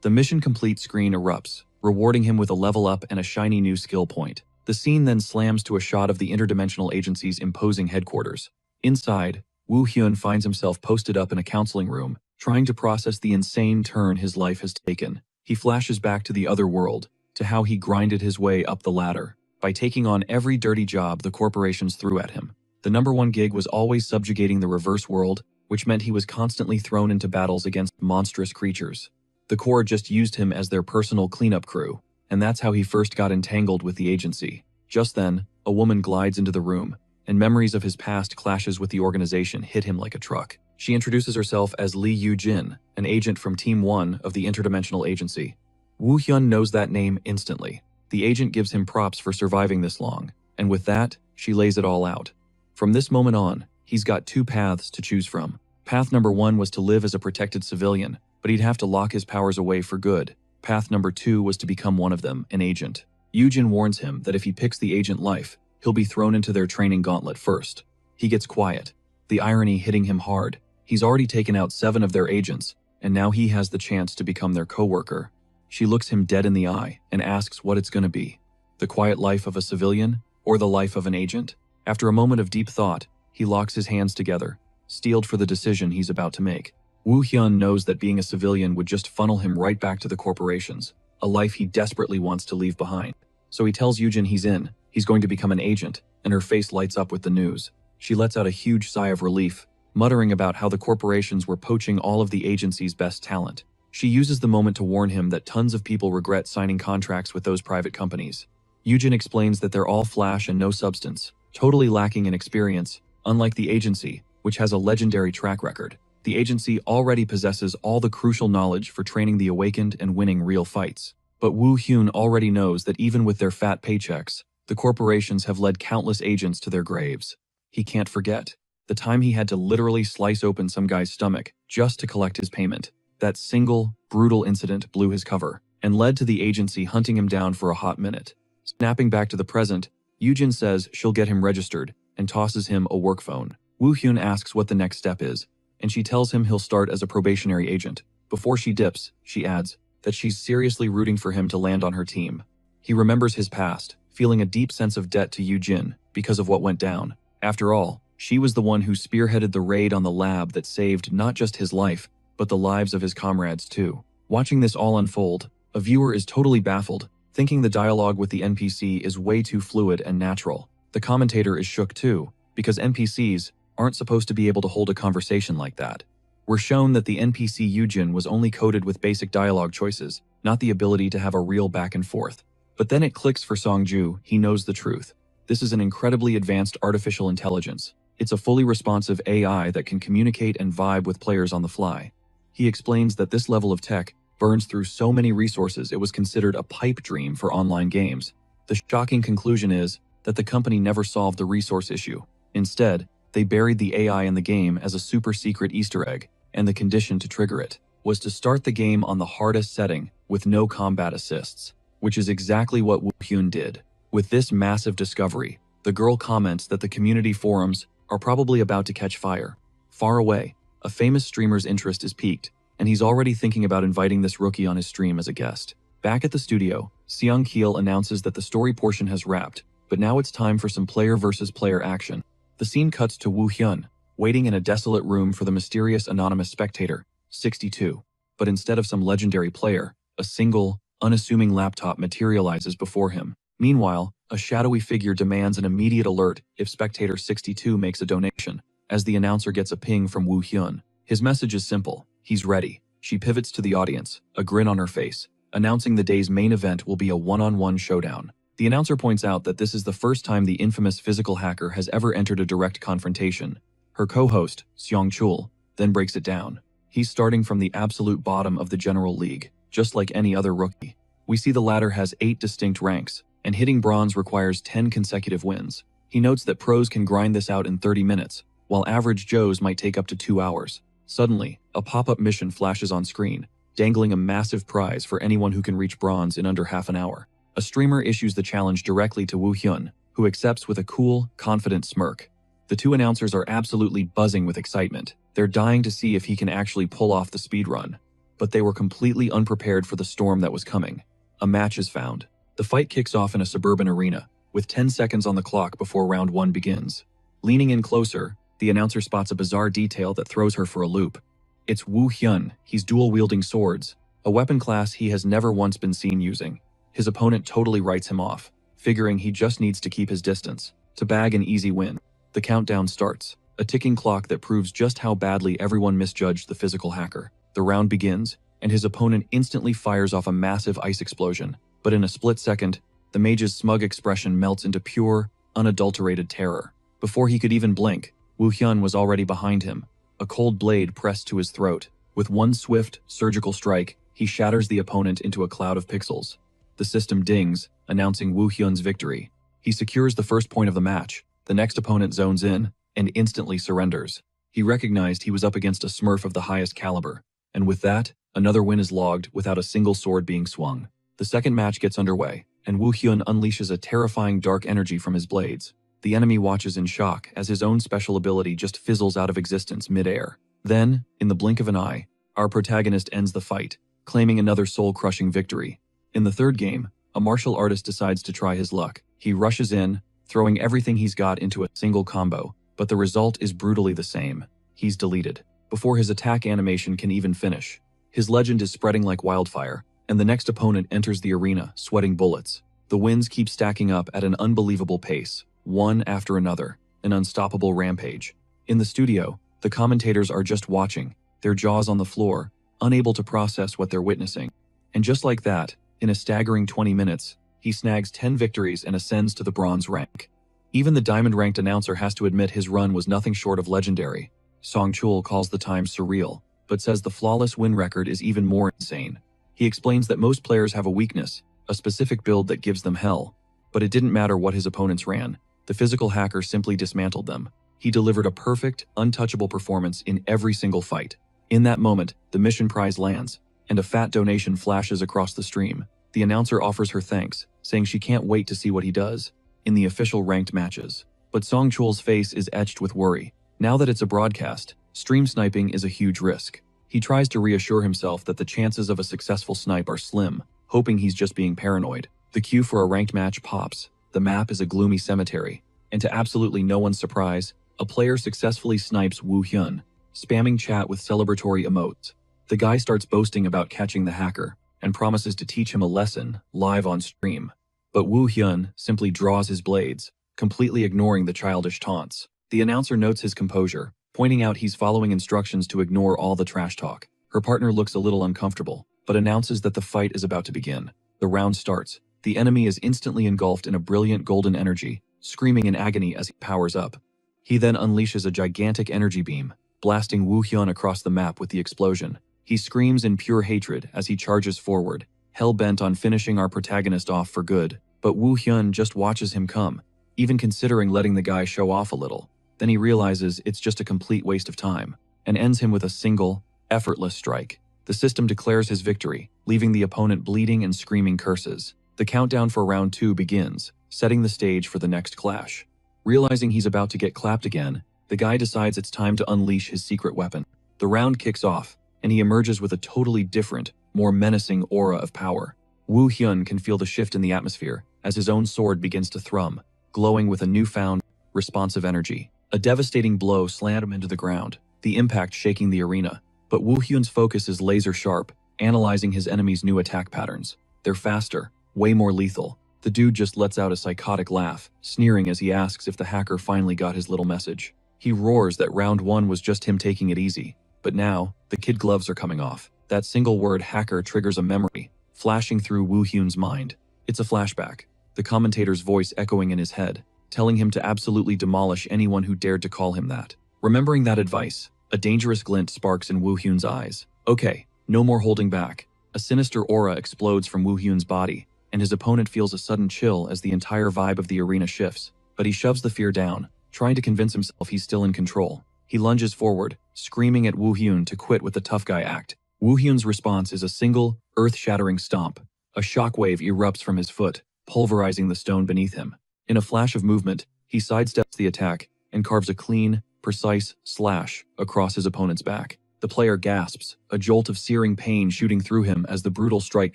The mission complete screen erupts, rewarding him with a level up and a shiny new skill point. The scene then slams to a shot of the interdimensional agency's imposing headquarters. Inside, Woo-hyun finds himself posted up in a counseling room, trying to process the insane turn his life has taken. He flashes back to the other world, to how he grinded his way up the ladder by taking on every dirty job the corporations threw at him. The #1 gig was always subjugating the reverse world, which meant he was constantly thrown into battles against monstrous creatures. The Corps just used him as their personal cleanup crew, and that's how he first got entangled with the agency. Just then, a woman glides into the room, and memories of his past clashes with the organization hit him like a truck. She introduces herself as Lee Yu-jin, an agent from Team 1 of the Interdimensional Agency. Woo Hyun knows that name instantly. The agent gives him props for surviving this long, and with that, she lays it all out. From this moment on, he's got two paths to choose from. Path number 1 was to live as a protected civilian, but he'd have to lock his powers away for good. Path number 2 was to become one of them, an agent. Yu-jin warns him that if he picks the agent life, he'll be thrown into their training gauntlet first. He gets quiet, the irony hitting him hard. He's already taken out 7 of their agents, and now he has the chance to become their co-worker. She looks him dead in the eye and asks what it's gonna be. The quiet life of a civilian, or the life of an agent? After a moment of deep thought, he locks his hands together, steeled for the decision he's about to make. Woo Hyun knows that being a civilian would just funnel him right back to the corporations, a life he desperately wants to leave behind. So he tells Yu-jin he's going to become an agent, and her face lights up with the news. She lets out a huge sigh of relief, muttering about how the corporations were poaching all of the agency's best talent. She uses the moment to warn him that tons of people regret signing contracts with those private companies. Yu-jin explains that they're all flash and no substance, totally lacking in experience, unlike the agency, which has a legendary track record. The agency already possesses all the crucial knowledge for training the awakened and winning real fights. But Woo Hyun already knows that even with their fat paychecks, the corporations have led countless agents to their graves. He can't forget the time he had to literally slice open some guy's stomach just to collect his payment. That single, brutal incident blew his cover and led to the agency hunting him down for a hot minute. Snapping back to the present, Yu-jin says she'll get him registered and tosses him a work phone. Woo Hyun asks what the next step is, and she tells him he'll start as a probationary agent. Before she dips, she adds that she's seriously rooting for him to land on her team. He remembers his past, feeling a deep sense of debt to Yu-jin because of what went down. After all, she was the one who spearheaded the raid on the lab that saved not just his life, but the lives of his comrades too. Watching this all unfold, a viewer is totally baffled, thinking the dialogue with the NPC is way too fluid and natural. The commentator is shook too, because NPCs aren't supposed to be able to hold a conversation like that. We're shown that the NPC Yu-jin was only coded with basic dialogue choices, not the ability to have a real back and forth. But then it clicks for Songju, he knows the truth. This is an incredibly advanced artificial intelligence. It's a fully responsive AI that can communicate and vibe with players on the fly. He explains that this level of tech burns through so many resources it was considered a pipe dream for online games. The shocking conclusion is that the company never solved the resource issue. Instead, they buried the AI in the game as a super secret Easter egg, and the condition to trigger it was to start the game on the hardest setting with no combat assists, which is exactly what Woo Hyun did. With this massive discovery, the girl comments that the community forums are probably about to catch fire. Far away, a famous streamer's interest is piqued, and he's already thinking about inviting this rookie on his stream as a guest. Back at the studio, Seong Keel announces that the story portion has wrapped, but now it's time for some player versus player action. The scene cuts to Woo Hyun, waiting in a desolate room for the mysterious anonymous spectator, 62. But instead of some legendary player, a single, unassuming laptop materializes before him. Meanwhile, a shadowy figure demands an immediate alert if spectator 62 makes a donation. As the announcer gets a ping from Woo Hyun, his message is simple: he's ready. She pivots to the audience, a grin on her face, announcing the day's main event will be a one-on-one showdown. The announcer points out that this is the first time the infamous physical hacker has ever entered a direct confrontation. Her co-host, Seong Chul, then breaks it down. He's starting from the absolute bottom of the general league, just like any other rookie. We see the ladder has 8 distinct ranks, and hitting bronze requires 10 consecutive wins. He notes that pros can grind this out in 30 minutes, while average Joes might take up to 2 hours. Suddenly, a pop-up mission flashes on screen, dangling a massive prize for anyone who can reach bronze in under half an hour. A streamer issues the challenge directly to Woo Hyun, who accepts with a cool, confident smirk. The two announcers are absolutely buzzing with excitement. They're dying to see if he can actually pull off the speedrun. But they were completely unprepared for the storm that was coming. A match is found. The fight kicks off in a suburban arena, with 10 seconds on the clock before round 1 begins. Leaning in closer, the announcer spots a bizarre detail that throws her for a loop. It's Woo Hyun. He's dual-wielding swords, a weapon class he has never once been seen using. His opponent totally writes him off, figuring he just needs to keep his distance to bag an easy win. The countdown starts, a ticking clock that proves just how badly everyone misjudged the physical hacker. The round begins, and his opponent instantly fires off a massive ice explosion. But in a split second, the mage's smug expression melts into pure, unadulterated terror. Before he could even blink, Woo Hyun was already behind him, a cold blade pressed to his throat. With one swift, surgical strike, he shatters the opponent into a cloud of pixels. The system dings, announcing Woo Hyun's victory. He secures the first point of the match. The next opponent zones in and instantly surrenders. He recognized he was up against a smurf of the highest caliber, and with that, another win is logged without a single sword being swung. The second match gets underway, and Woo Hyun unleashes a terrifying dark energy from his blades. The enemy watches in shock as his own special ability just fizzles out of existence mid-air. Then, in the blink of an eye, our protagonist ends the fight, claiming another soul-crushing victory. In the third game, a martial artist decides to try his luck. He rushes in, throwing everything he's got into a single combo, but the result is brutally the same. He's deleted before his attack animation can even finish. His legend is spreading like wildfire, and the next opponent enters the arena, sweating bullets. The wins keep stacking up at an unbelievable pace, one after another, an unstoppable rampage. In the studio, the commentators are just watching, their jaws on the floor, unable to process what they're witnessing. And just like that, in a staggering 20 minutes, he snags 10 victories and ascends to the bronze rank. Even the diamond-ranked announcer has to admit his run was nothing short of legendary. Song Chul calls the time surreal, but says the flawless win record is even more insane. He explains that most players have a weakness, a specific build that gives them hell. But it didn't matter what his opponents ran. The physical hacker simply dismantled them. He delivered a perfect, untouchable performance in every single fight. In that moment, the mission prize lands, and a fat donation flashes across the stream. The announcer offers her thanks, saying she can't wait to see what he does in the official ranked matches. But Song Chul's face is etched with worry. Now that it's a broadcast, stream sniping is a huge risk. He tries to reassure himself that the chances of a successful snipe are slim, hoping he's just being paranoid. The cue for a ranked match pops. The map is a gloomy cemetery, and to absolutely no one's surprise, a player successfully snipes Woo Hyun, spamming chat with celebratory emotes. The guy starts boasting about catching the hacker, and promises to teach him a lesson live on stream. But Woo Hyun simply draws his blades, completely ignoring the childish taunts. The announcer notes his composure, pointing out he's following instructions to ignore all the trash talk. Her partner looks a little uncomfortable, but announces that the fight is about to begin. The round starts. The enemy is instantly engulfed in a brilliant golden energy, screaming in agony as he powers up. He then unleashes a gigantic energy beam, blasting Woo Hyun across the map with the explosion. He screams in pure hatred as he charges forward, hell-bent on finishing our protagonist off for good. But Woo Hyun just watches him come, even considering letting the guy show off a little. Then he realizes it's just a complete waste of time, and ends him with a single, effortless strike. The system declares his victory, leaving the opponent bleeding and screaming curses. The countdown for round 2 begins, setting the stage for the next clash. Realizing he's about to get clapped again, the guy decides it's time to unleash his secret weapon. The round kicks off, and he emerges with a totally different, more menacing aura of power. Woo Hyun can feel the shift in the atmosphere as his own sword begins to thrum, glowing with a newfound, responsive energy. A devastating blow slammed him into the ground, the impact shaking the arena. But Woo Hyun's focus is laser sharp, analyzing his enemy's new attack patterns. They're faster, way more lethal. The dude just lets out a psychotic laugh, sneering as he asks if the hacker finally got his little message. He roars that round 1 was just him taking it easy. But now, the kid gloves are coming off. That single word hacker triggers a memory, flashing through Woo Hyun's mind. It's a flashback, the commentator's voice echoing in his head, telling him to absolutely demolish anyone who dared to call him that. Remembering that advice, a dangerous glint sparks in Woo Hyun's eyes. Okay, no more holding back. A sinister aura explodes from Woo Hyun's body, and his opponent feels a sudden chill as the entire vibe of the arena shifts. But he shoves the fear down, trying to convince himself he's still in control. He lunges forward, screaming at Woo Hyun to quit with the tough guy act. Woo Hyun's response is a single, earth-shattering stomp. A shockwave erupts from his foot, pulverizing the stone beneath him. In a flash of movement, he sidesteps the attack and carves a clean, precise slash across his opponent's back. The player gasps, a jolt of searing pain shooting through him as the brutal strike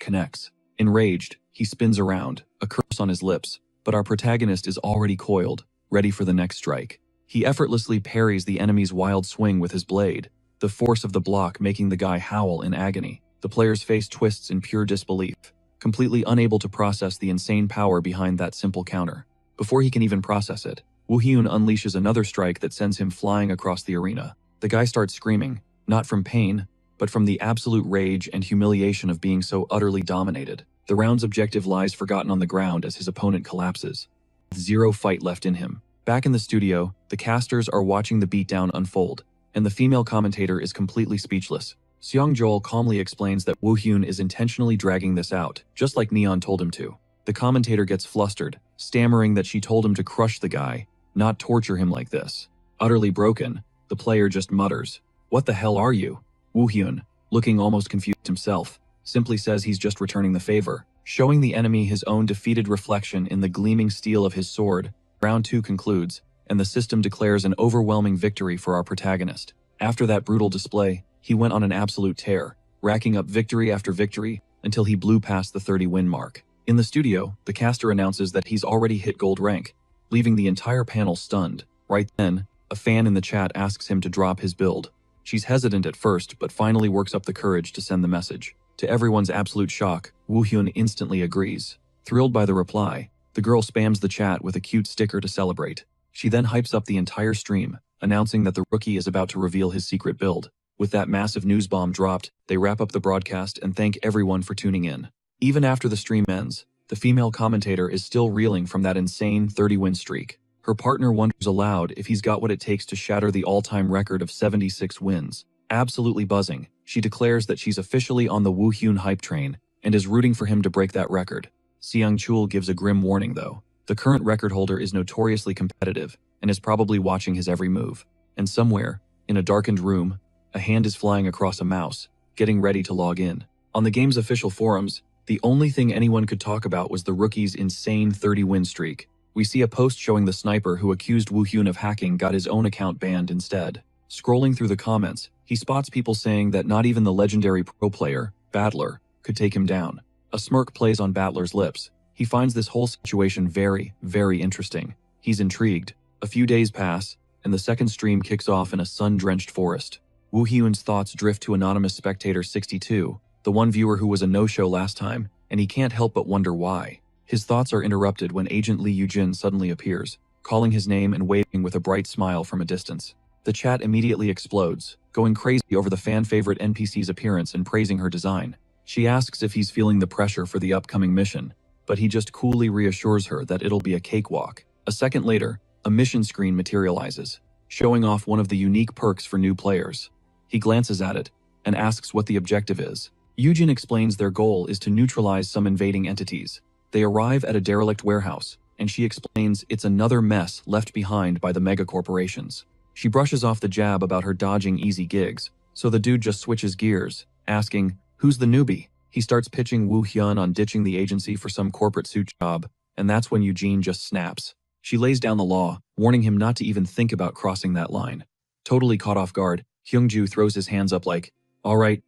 connects. Enraged, he spins around, a curse on his lips, but our protagonist is already coiled, ready for the next strike. He effortlessly parries the enemy's wild swing with his blade, the force of the block making the guy howl in agony. The player's face twists in pure disbelief. completely unable to process the insane power behind that simple counter. Before he can even process it, Woo Hyun unleashes another strike that sends him flying across the arena. The guy starts screaming, not from pain, but from the absolute rage and humiliation of being so utterly dominated. The round's objective lies forgotten on the ground as his opponent collapses, with zero fight left in him. Back in the studio, the casters are watching the beatdown unfold, and the female commentator is completely speechless. Seong-jool calmly explains that Woo Hyun is intentionally dragging this out, just like Neon told him to. The commentator gets flustered, stammering that she told him to crush the guy, not torture him like this. Utterly broken, the player just mutters, "What the hell are you?" Woo Hyun, looking almost confused himself, simply says he's just returning the favor, showing the enemy his own defeated reflection in the gleaming steel of his sword. Round 2 concludes, and the system declares an overwhelming victory for our protagonist. After that brutal display, he went on an absolute tear, racking up victory after victory until he blew past the 30-win mark. In the studio, the caster announces that he's already hit gold rank, leaving the entire panel stunned. Right then, a fan in the chat asks him to drop his build. She's hesitant at first, but finally works up the courage to send the message. To everyone's absolute shock, Woo Hyun instantly agrees. Thrilled by the reply, the girl spams the chat with a cute sticker to celebrate. She then hypes up the entire stream, announcing that the rookie is about to reveal his secret build. With that massive news bomb dropped, they wrap up the broadcast and thank everyone for tuning in. Even after the stream ends, the female commentator is still reeling from that insane 30-win streak. Her partner wonders aloud if he's got what it takes to shatter the all-time record of 76 wins. Absolutely buzzing, she declares that she's officially on the Woo Hyun hype train and is rooting for him to break that record. Seong-chul gives a grim warning though. The current record holder is notoriously competitive and is probably watching his every move. And somewhere, in a darkened room, a hand is flying across a mouse, getting ready to log in. On the game's official forums, the only thing anyone could talk about was the rookie's insane 30-win streak. We see a post showing the sniper who accused Woo Hyun of hacking got his own account banned instead. Scrolling through the comments, he spots people saying that not even the legendary pro player, Battler, could take him down. A smirk plays on Battler's lips. He finds this whole situation very, very interesting. He's intrigued. A few days pass, and the second stream kicks off in a sun-drenched forest. Woo Hyun's thoughts drift to Anonymous Spectator 62, the one viewer who was a no-show last time, and he can't help but wonder why. His thoughts are interrupted when Agent Lee Yujin suddenly appears, calling his name and waving with a bright smile from a distance. The chat immediately explodes, going crazy over the fan-favorite NPC's appearance and praising her design. She asks if he's feeling the pressure for the upcoming mission, but he just coolly reassures her that it'll be a cakewalk. A second later, a mission screen materializes, showing off one of the unique perks for new players. He glances at it and asks what the objective is. Yujin explains their goal is to neutralize some invading entities. They arrive at a derelict warehouse, and she explains it's another mess left behind by the mega corporations. She brushes off the jab about her dodging easy gigs, so the dude just switches gears, asking, "Who's the newbie?" He starts pitching Woo Hyun on ditching the agency for some corporate suit job, and that's when Eugene just snaps. She lays down the law, warning him not to even think about crossing that line. Totally caught off guard, Hyungju throws his hands up like, all right,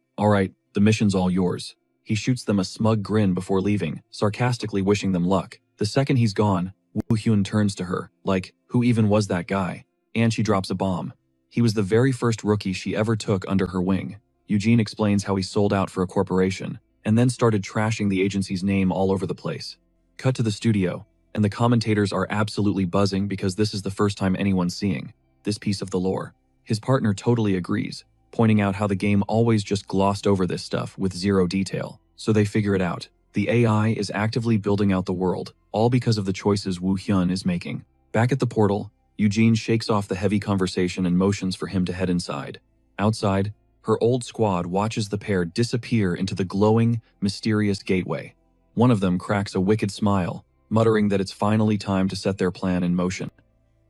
the mission's all yours." He shoots them a smug grin before leaving, sarcastically wishing them luck. The second he's gone, Woo Hyun turns to her, like, who even was that guy? And she drops a bomb. He was the very first rookie she ever took under her wing. Eugene explains how he sold out for a corporation, and then started trashing the agency's name all over the place. Cut to the studio, and the commentators are absolutely buzzing because this is the first time anyone's seeing this piece of the lore. His partner totally agrees, pointing out how the game always just glossed over this stuff with zero detail. So they figure it out. The AI is actively building out the world, all because of the choices Woo Hyun is making. Back at the portal, Eugene shakes off the heavy conversation and motions for him to head inside. Outside, her old squad watches the pair disappear into the glowing, mysterious gateway. One of them cracks a wicked smile, muttering that it's finally time to set their plan in motion.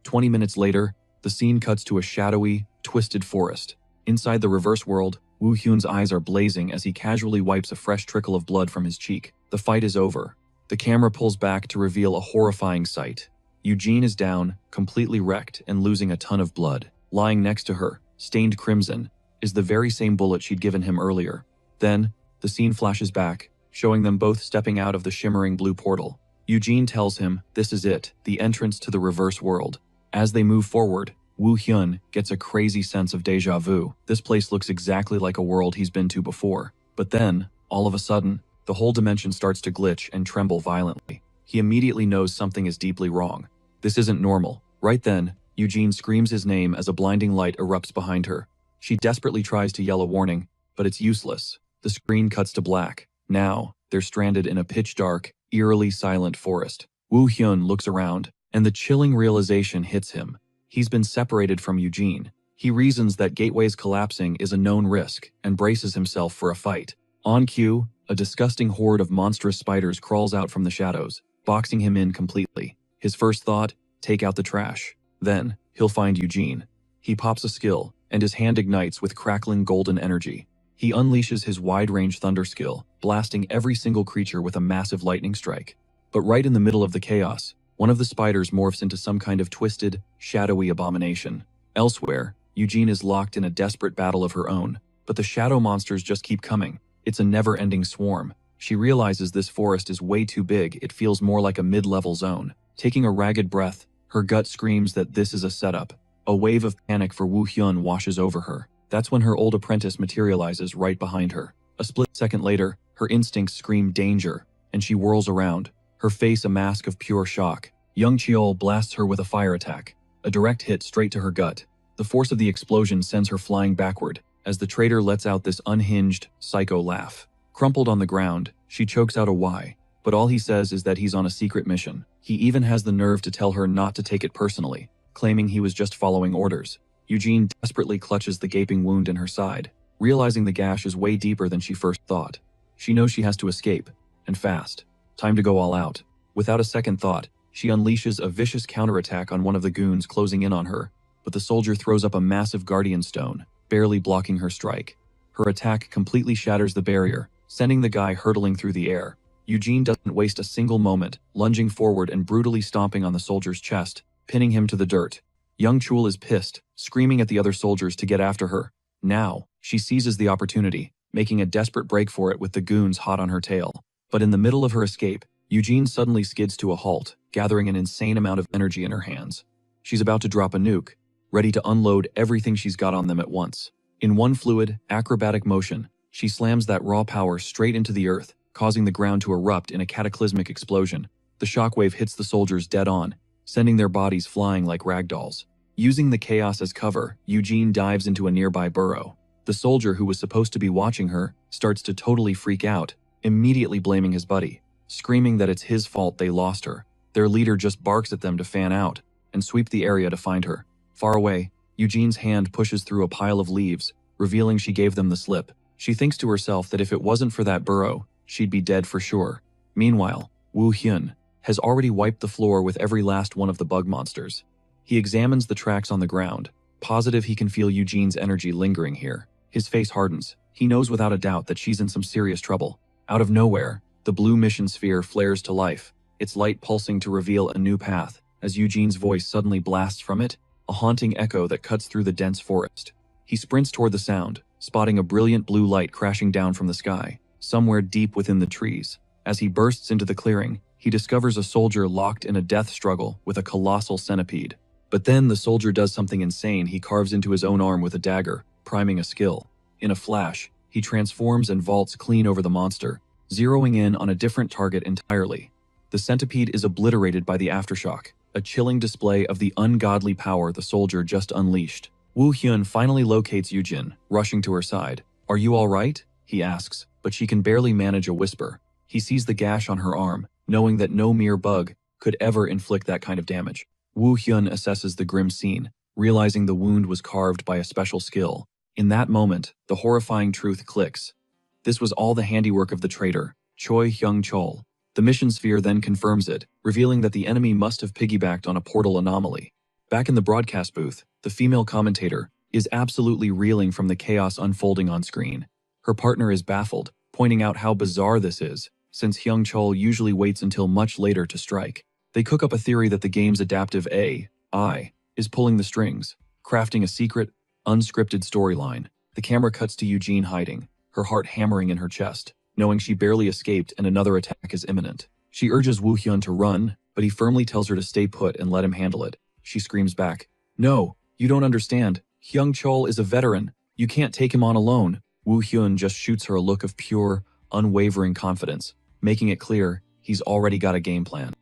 20 minutes later, the scene cuts to a shadowy, twisted forest. Inside the reverse world, Woo Hyun's eyes are blazing as he casually wipes a fresh trickle of blood from his cheek. The fight is over. The camera pulls back to reveal a horrifying sight. Eugene is down, completely wrecked and losing a ton of blood. Lying next to her, stained crimson, is the very same bullet she'd given him earlier. Then, the scene flashes back, showing them both stepping out of the shimmering blue portal. Eugene tells him this is it, the entrance to the reverse world. As they move forward, Woo Hyun gets a crazy sense of deja vu. This place looks exactly like a world he's been to before. But then, all of a sudden, The whole dimension starts to glitch and tremble violently. He immediately knows something is deeply wrong. This isn't normal. Right then, Eugene screams his name as a blinding light erupts behind her. She desperately tries to yell a warning, but it's useless. The screen cuts to black. Now, they're stranded in a pitch-dark, eerily silent forest. Woo Hyun looks around, and the chilling realization hits him. He's been separated from Eugene. He reasons that Gateway's collapsing is a known risk and braces himself for a fight. On cue, a disgusting horde of monstrous spiders crawls out from the shadows, boxing him in completely. His first thought, take out the trash. Then, he'll find Eugene. He pops a skill, and his hand ignites with crackling golden energy. He unleashes his wide-range thunder skill, blasting every single creature with a massive lightning strike. But right in the middle of the chaos, one of the spiders morphs into some kind of twisted, shadowy abomination. Elsewhere, Eugene is locked in a desperate battle of her own, but the shadow monsters just keep coming. It's a never-ending swarm. She realizes this forest is way too big, it feels more like a mid-level zone. Taking a ragged breath, her gut screams that this is a setup. A wave of panic for Woo Hyun washes over her. That's when her old apprentice materializes right behind her. A split second later, her instincts scream danger, and she whirls around, her face a mask of pure shock. Young Cheol blasts her with a fire attack, a direct hit straight to her gut. The force of the explosion sends her flying backward, as the traitor lets out this unhinged, psycho laugh. Crumpled on the ground, she chokes out a "why," but all he says is that he's on a secret mission. He even has the nerve to tell her not to take it personally, claiming he was just following orders. Eugene desperately clutches the gaping wound in her side, realizing the gash is way deeper than she first thought. She knows she has to escape, and fast. Time to go all out. Without a second thought, she unleashes a vicious counterattack on one of the goons closing in on her, but the soldier throws up a massive guardian stone, barely blocking her strike. Her attack completely shatters the barrier, sending the guy hurtling through the air. Eugene doesn't waste a single moment, lunging forward and brutally stomping on the soldier's chest, pinning him to the dirt. Young Chul is pissed, screaming at the other soldiers to get after her. Now, she seizes the opportunity, making a desperate break for it with the goons hot on her tail. But in the middle of her escape, Eugene suddenly skids to a halt, gathering an insane amount of energy in her hands. She's about to drop a nuke, ready to unload everything she's got on them at once. In one fluid, acrobatic motion, she slams that raw power straight into the earth, causing the ground to erupt in a cataclysmic explosion. The shockwave hits the soldiers dead on, sending their bodies flying like ragdolls. Using the chaos as cover, Eugene dives into a nearby burrow. The soldier who was supposed to be watching her starts to totally freak out, immediately blaming his buddy, screaming that it's his fault they lost her. Their leader just barks at them to fan out and sweep the area to find her. Far away, Eugene's hand pushes through a pile of leaves, revealing she gave them the slip. She thinks to herself that if it wasn't for that burrow, she'd be dead for sure. Meanwhile, Woo Hyun has already wiped the floor with every last one of the bug monsters. He examines the tracks on the ground, positive he can feel Eugene's energy lingering here. His face hardens. He knows without a doubt that she's in some serious trouble. Out of nowhere, the blue mission sphere flares to life, its light pulsing to reveal a new path, as Eugene's voice suddenly blasts from it, a haunting echo that cuts through the dense forest. He sprints toward the sound, spotting a brilliant blue light crashing down from the sky, somewhere deep within the trees. As he bursts into the clearing, he discovers a soldier locked in a death struggle with a colossal centipede. But then the soldier does something insane. He carves into his own arm with a dagger, priming a skill. In a flash, he transforms and vaults clean over the monster, zeroing in on a different target entirely. The centipede is obliterated by the aftershock, a chilling display of the ungodly power the soldier just unleashed. Woo Hyun finally locates Eugene, rushing to her side. "Are you all right?" he asks, but she can barely manage a whisper. He sees the gash on her arm, knowing that no mere bug could ever inflict that kind of damage. Woo Hyun assesses the grim scene, realizing the wound was carved by a special skill. In that moment, the horrifying truth clicks. This was all the handiwork of the traitor, Choi Hyung-chol. The mission sphere then confirms it, revealing that the enemy must have piggybacked on a portal anomaly. Back in the broadcast booth, the female commentator is absolutely reeling from the chaos unfolding on screen. Her partner is baffled, pointing out how bizarre this is, since Hyung-chol usually waits until much later to strike. They cook up a theory that the game's adaptive AI is pulling the strings, crafting a secret, unscripted storyline. The camera cuts to Eugene hiding, her heart hammering in her chest, knowing she barely escaped and another attack is imminent. She urges Woo Hyun to run, but he firmly tells her to stay put and let him handle it. She screams back, "No, you don't understand. Hyung-chol is a veteran. You can't take him on alone." Woo Hyun just shoots her a look of pure, unwavering confidence, making it clear he's already got a game plan.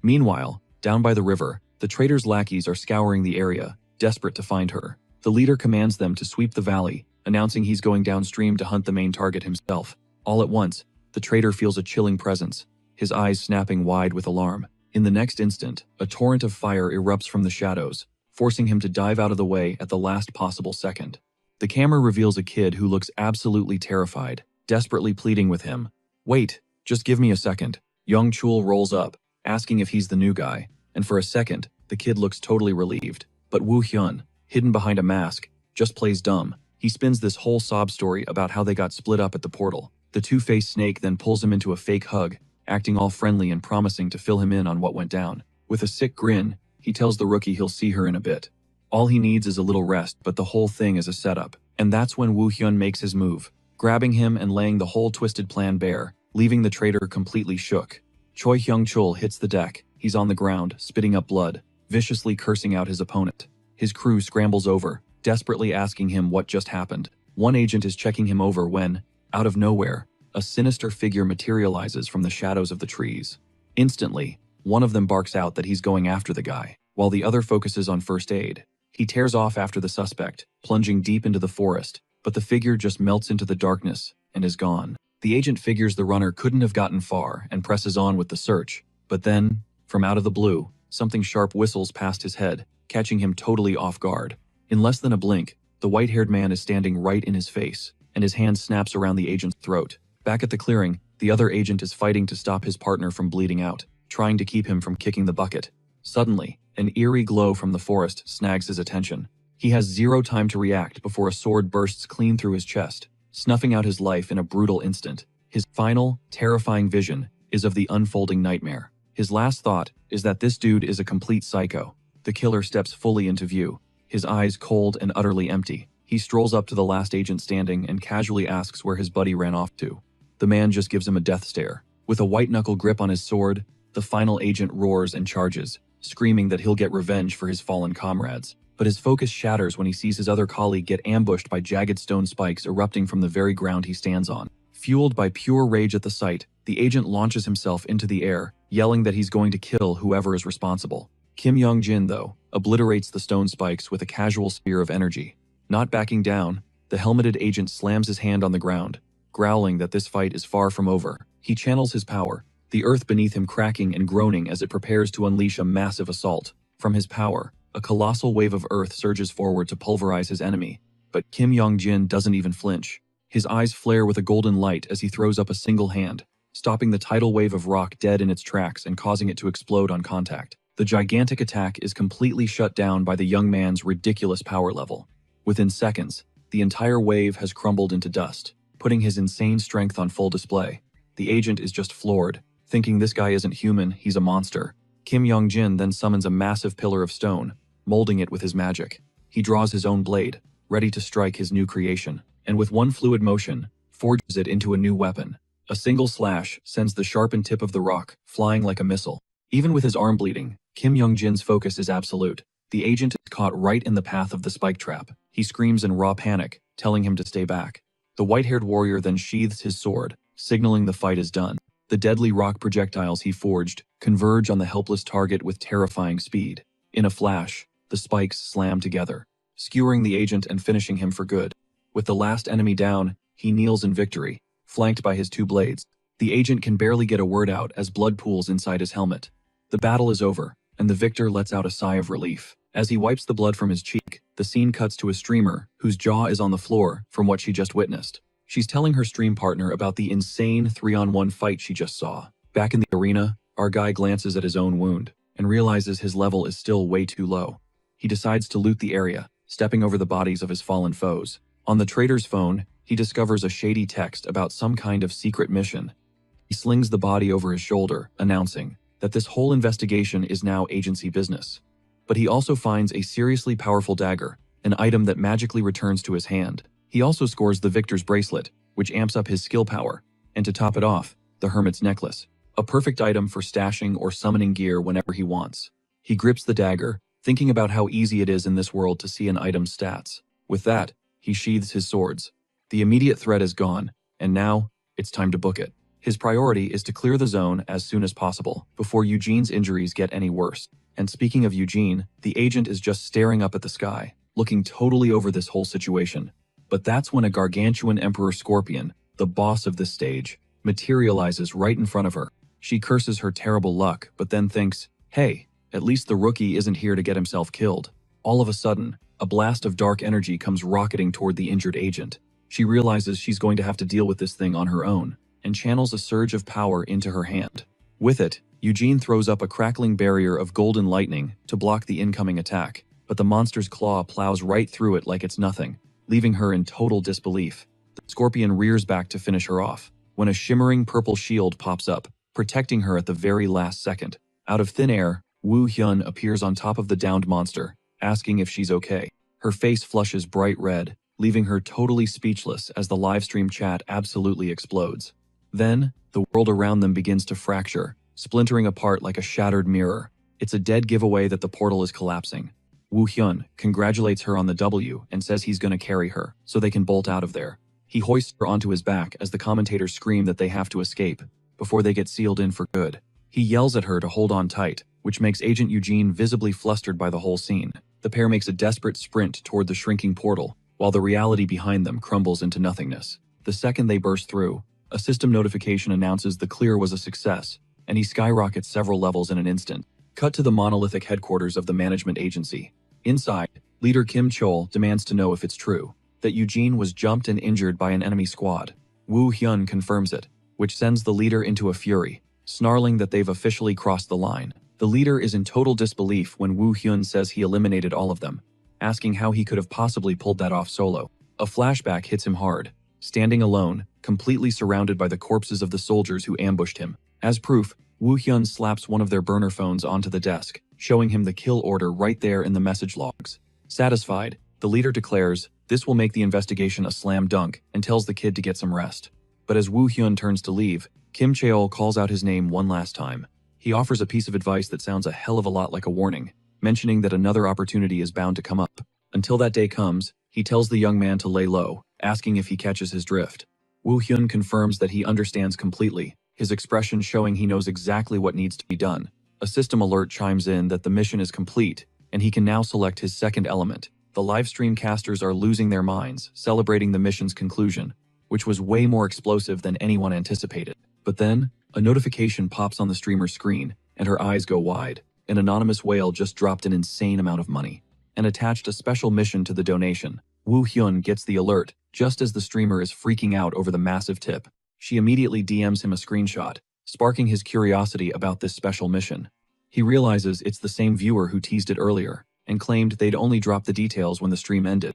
Meanwhile, down by the river, the trader's lackeys are scouring the area, desperate to find her. The leader commands them to sweep the valley, announcing he's going downstream to hunt the main target himself. All at once, the trader feels a chilling presence, his eyes snapping wide with alarm. In the next instant, a torrent of fire erupts from the shadows, forcing him to dive out of the way at the last possible second. The camera reveals a kid who looks absolutely terrified, desperately pleading with him. "Wait, just give me a second." Young Chul rolls up, asking if he's the new guy, and for a second, the kid looks totally relieved. But Woo Hyun, hidden behind a mask, just plays dumb. He spins this whole sob story about how they got split up at the portal. The two-faced snake then pulls him into a fake hug, acting all friendly and promising to fill him in on what went down. With a sick grin, he tells the rookie he'll see her in a bit. All he needs is a little rest, but the whole thing is a setup. And that's when Woo Hyun makes his move, grabbing him and laying the whole twisted plan bare, leaving the traitor completely shook. Choi Hyung-chul hits the deck. He's on the ground, spitting up blood, viciously cursing out his opponent. His crew scrambles over, desperately asking him what just happened. One agent is checking him over when, out of nowhere, a sinister figure materializes from the shadows of the trees. Instantly, one of them barks out that he's going after the guy, while the other focuses on first aid. He tears off after the suspect, plunging deep into the forest, but the figure just melts into the darkness and is gone. The agent figures the runner couldn't have gotten far and presses on with the search, but then, from out of the blue, something sharp whistles past his head, catching him totally off guard. In less than a blink, the white-haired man is standing right in his face, and his hand snaps around the agent's throat. Back at the clearing, the other agent is fighting to stop his partner from bleeding out, trying to keep him from kicking the bucket. Suddenly, an eerie glow from the forest snags his attention. He has zero time to react before a sword bursts clean through his chest, snuffing out his life in a brutal instant. His final, terrifying vision is of the unfolding nightmare. His last thought is that this dude is a complete psycho. The killer steps fully into view, his eyes cold and utterly empty. He strolls up to the last agent standing and casually asks where his buddy ran off to. The man just gives him a death stare. With a white-knuckle grip on his sword, the final agent roars and charges, screaming that he'll get revenge for his fallen comrades. But his focus shatters when he sees his other colleague get ambushed by jagged stone spikes erupting from the very ground he stands on. Fueled by pure rage at the sight, the agent launches himself into the air, yelling that he's going to kill whoever is responsible. Kim Young-jin, though, obliterates the stone spikes with a casual spear of energy. Not backing down, the helmeted agent slams his hand on the ground, growling that this fight is far from over. He channels his power, the earth beneath him cracking and groaning as it prepares to unleash a massive assault. From his power, a colossal wave of earth surges forward to pulverize his enemy. But Kim Young-jin doesn't even flinch. His eyes flare with a golden light as he throws up a single hand, stopping the tidal wave of rock dead in its tracks and causing it to explode on contact. The gigantic attack is completely shut down by the young man's ridiculous power level. Within seconds, the entire wave has crumbled into dust, putting his insane strength on full display. The agent is just floored, thinking this guy isn't human, he's a monster. Kim Young-jin then summons a massive pillar of stone, molding it with his magic. He draws his own blade, ready to strike his new creation, and with one fluid motion, forges it into a new weapon. A single slash sends the sharpened tip of the rock flying like a missile. Even with his arm bleeding, Kim Young-jin's focus is absolute. The agent is caught right in the path of the spike trap. He screams in raw panic, telling him to stay back. The white-haired warrior then sheathes his sword, signaling the fight is done. The deadly rock projectiles he forged converge on the helpless target with terrifying speed. In a flash, the spikes slam together, skewering the agent and finishing him for good. With the last enemy down, he kneels in victory, flanked by his two blades. The agent can barely get a word out as blood pools inside his helmet. The battle is over, and the victor lets out a sigh of relief. As he wipes the blood from his cheek, the scene cuts to a streamer whose jaw is on the floor from what she just witnessed. She's telling her stream partner about the insane 3-on-1 fight she just saw. Back in the arena, our guy glances at his own wound and realizes his level is still way too low. He decides to loot the area, stepping over the bodies of his fallen foes. On the trader's phone, he discovers a shady text about some kind of secret mission. He slings the body over his shoulder, announcing that this whole investigation is now agency business. But he also finds a seriously powerful dagger, an item that magically returns to his hand. He also scores the victor's bracelet, which amps up his skill power, and to top it off, the hermit's necklace, a perfect item for stashing or summoning gear whenever he wants. He grips the dagger, thinking about how easy it is in this world to see an item's stats. With that, he sheathes his swords. The immediate threat is gone, and now, it's time to book it. His priority is to clear the zone as soon as possible, before Eugene's injuries get any worse. And speaking of Eugene, the agent is just staring up at the sky, looking totally over this whole situation. But that's when a gargantuan Emperor Scorpion, the boss of this stage, materializes right in front of her. She curses her terrible luck, but then thinks, hey, at least the rookie isn't here to get himself killed. All of a sudden, a blast of dark energy comes rocketing toward the injured agent. She realizes she's going to have to deal with this thing on her own, and channels a surge of power into her hand. With it, Eugene throws up a crackling barrier of golden lightning to block the incoming attack, but the monster's claw plows right through it like it's nothing, leaving her in total disbelief. The scorpion rears back to finish her off, when a shimmering purple shield pops up, protecting her at the very last second. Out of thin air, Woo Hyun appears on top of the downed monster, asking if she's okay. Her face flushes bright red, leaving her totally speechless as the livestream chat absolutely explodes. Then, the world around them begins to fracture, splintering apart like a shattered mirror. It's a dead giveaway that the portal is collapsing. Woo Hyun congratulates her on the W and says he's gonna carry her, so they can bolt out of there. He hoists her onto his back as the commentators scream that they have to escape, before they get sealed in for good. He yells at her to hold on tight, which makes Agent Eugene visibly flustered by the whole scene. The pair makes a desperate sprint toward the shrinking portal, while the reality behind them crumbles into nothingness. The second they burst through, a system notification announces the clear was a success, and he skyrockets several levels in an instant. Cut to the monolithic headquarters of the management agency. Inside, leader Kim Chol demands to know if it's true that Eugene was jumped and injured by an enemy squad. Woo Hyun confirms it, which sends the leader into a fury, snarling that they've officially crossed the line. The leader is in total disbelief when Woo Hyun says he eliminated all of them, asking how he could have possibly pulled that off solo. A flashback hits him hard, standing alone, completely surrounded by the corpses of the soldiers who ambushed him. As proof, Woo Hyun slaps one of their burner phones onto the desk, showing him the kill order right there in the message logs. Satisfied, the leader declares this will make the investigation a slam dunk and tells the kid to get some rest. But as Woo Hyun turns to leave, Kim Cheol calls out his name one last time. He offers a piece of advice that sounds a hell of a lot like a warning, mentioning that another opportunity is bound to come up. Until that day comes, he tells the young man to lay low, asking if he catches his drift. Woo Hyun confirms that he understands completely, his expression showing he knows exactly what needs to be done. A system alert chimes in that the mission is complete, and he can now select his second element. The livestream casters are losing their minds, celebrating the mission's conclusion, which was way more explosive than anyone anticipated. But then, a notification pops on the streamer's screen, and her eyes go wide. An anonymous whale just dropped an insane amount of money, and attached a special mission to the donation. Woo Hyun gets the alert, just as the streamer is freaking out over the massive tip. She immediately DMs him a screenshot, sparking his curiosity about this special mission. He realizes it's the same viewer who teased it earlier, and claimed they'd only drop the details when the stream ended.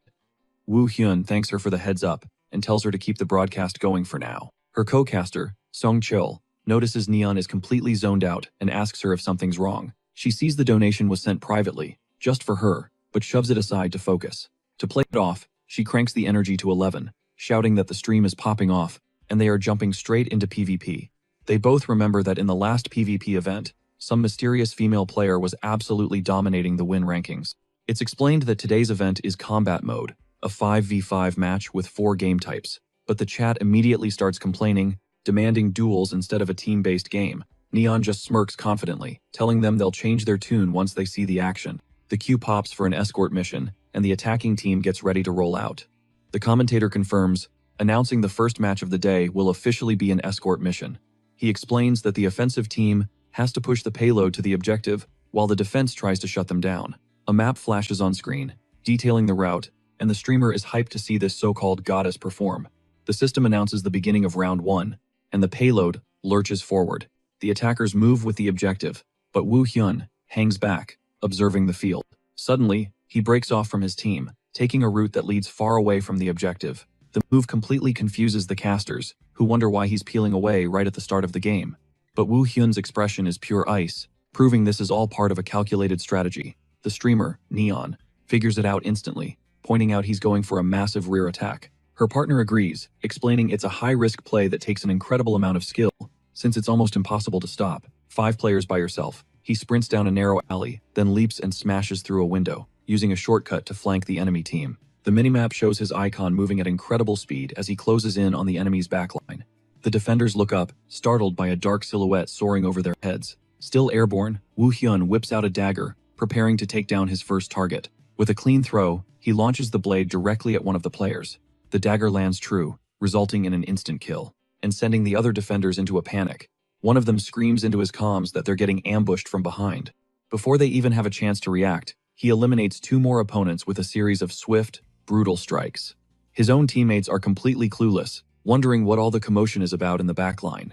Woo Hyun thanks her for the heads up, and tells her to keep the broadcast going for now. Her co-caster, Song Chil, notices Neon is completely zoned out and asks her if something's wrong. She sees the donation was sent privately, just for her, but shoves it aside to focus. To play it off, she cranks the energy to 11, shouting that the stream is popping off, and they are jumping straight into PvP. They both remember that in the last PvP event, some mysterious female player was absolutely dominating the win rankings. It's explained that today's event is combat mode, a 5v5 match with 4 game types, but the chat immediately starts complaining, demanding duels instead of a team-based game. Neon just smirks confidently, telling them they'll change their tune once they see the action. The queue pops for an escort mission, and the attacking team gets ready to roll out. The commentator confirms, announcing the first match of the day will officially be an escort mission. He explains that the offensive team has to push the payload to the objective, while the defense tries to shut them down. A map flashes on screen, detailing the route, and the streamer is hyped to see this so-called goddess perform. The system announces the beginning of round 1, and the payload lurches forward. The attackers move with the objective, but Woo Hyun hangs back, observing the field. Suddenly, he breaks off from his team, taking a route that leads far away from the objective. The move completely confuses the casters, who wonder why he's peeling away right at the start of the game. But Woo Hyun's expression is pure ice, proving this is all part of a calculated strategy. The streamer, Neon, figures it out instantly, pointing out he's going for a massive rear attack. Her partner agrees, explaining it's a high-risk play that takes an incredible amount of skill, since it's almost impossible to stop. 5 players by yourself. He sprints down a narrow alley, then leaps and smashes through a window, using a shortcut to flank the enemy team. The minimap shows his icon moving at incredible speed as he closes in on the enemy's backline. The defenders look up, startled by a dark silhouette soaring over their heads. Still airborne, Woo Hyun whips out a dagger, preparing to take down his first target. With a clean throw, he launches the blade directly at one of the players. The dagger lands true, resulting in an instant kill, and sending the other defenders into a panic. One of them screams into his comms that they're getting ambushed from behind. Before they even have a chance to react, he eliminates 2 more opponents with a series of swift, brutal strikes. His own teammates are completely clueless, wondering what all the commotion is about in the backline.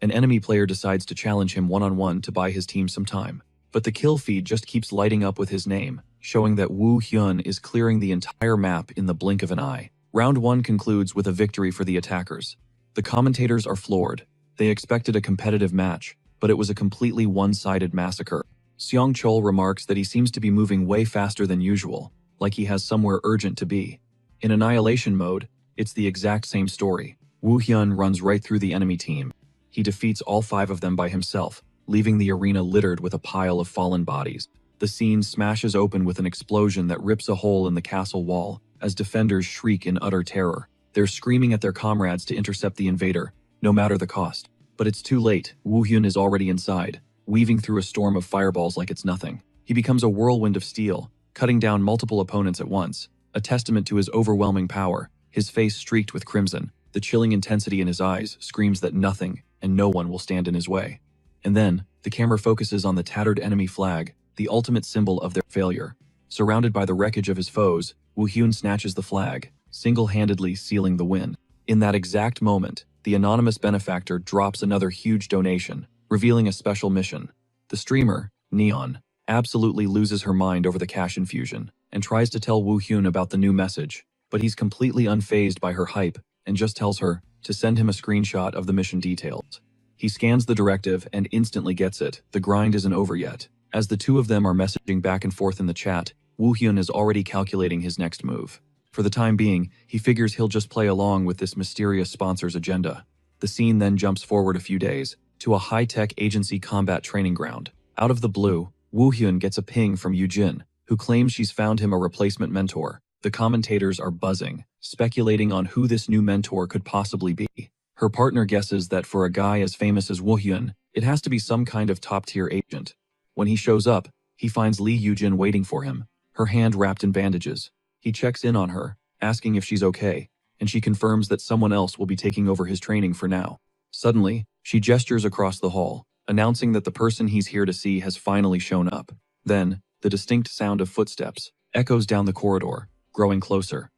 An enemy player decides to challenge him one-on-one to buy his team some time. But the kill feed just keeps lighting up with his name, showing that Woo Hyun is clearing the entire map in the blink of an eye. Round 1 concludes with a victory for the attackers. The commentators are floored. They expected a competitive match, but it was a completely one-sided massacre. Seong Chol remarks that he seems to be moving way faster than usual, like he has somewhere urgent to be. In annihilation mode, it's the exact same story. Woo Hyun runs right through the enemy team. He defeats all 5 of them by himself, leaving the arena littered with a pile of fallen bodies. The scene smashes open with an explosion that rips a hole in the castle wall, as defenders shriek in utter terror. They're screaming at their comrades to intercept the invader, no matter the cost. But it's too late. Woo Hyun is already inside, weaving through a storm of fireballs like it's nothing. He becomes a whirlwind of steel, cutting down multiple opponents at once, a testament to his overwhelming power. His face streaked with crimson, the chilling intensity in his eyes screams that nothing and no one will stand in his way. And then, the camera focuses on the tattered enemy flag, the ultimate symbol of their failure. Surrounded by the wreckage of his foes, Woo Hyun snatches the flag, single-handedly sealing the win. In that exact moment, the anonymous benefactor drops another huge donation, revealing a special mission. The streamer, Neon, absolutely loses her mind over the cash infusion, and tries to tell Woo Hyun about the new message, but he's completely unfazed by her hype and just tells her to send him a screenshot of the mission details. He scans the directive and instantly gets it. The grind isn't over yet. As the 2 of them are messaging back and forth in the chat, Woo Hyun is already calculating his next move. For the time being, he figures he'll just play along with this mysterious sponsor's agenda. The scene then jumps forward a few days, to a high-tech agency combat training ground. Out of the blue, Woo Hyun gets a ping from Yoojin, who claims she's found him a replacement mentor. The commentators are buzzing, speculating on who this new mentor could possibly be. Her partner guesses that for a guy as famous as Woo Hyun, it has to be some kind of top-tier agent. When he shows up, he finds Lee Yoojin waiting for him, her hand wrapped in bandages. He checks in on her, asking if she's okay, and she confirms that someone else will be taking over his training for now. Suddenly, she gestures across the hall, announcing that the person he's here to see has finally shown up. Then, the distinct sound of footsteps echoes down the corridor, growing closer.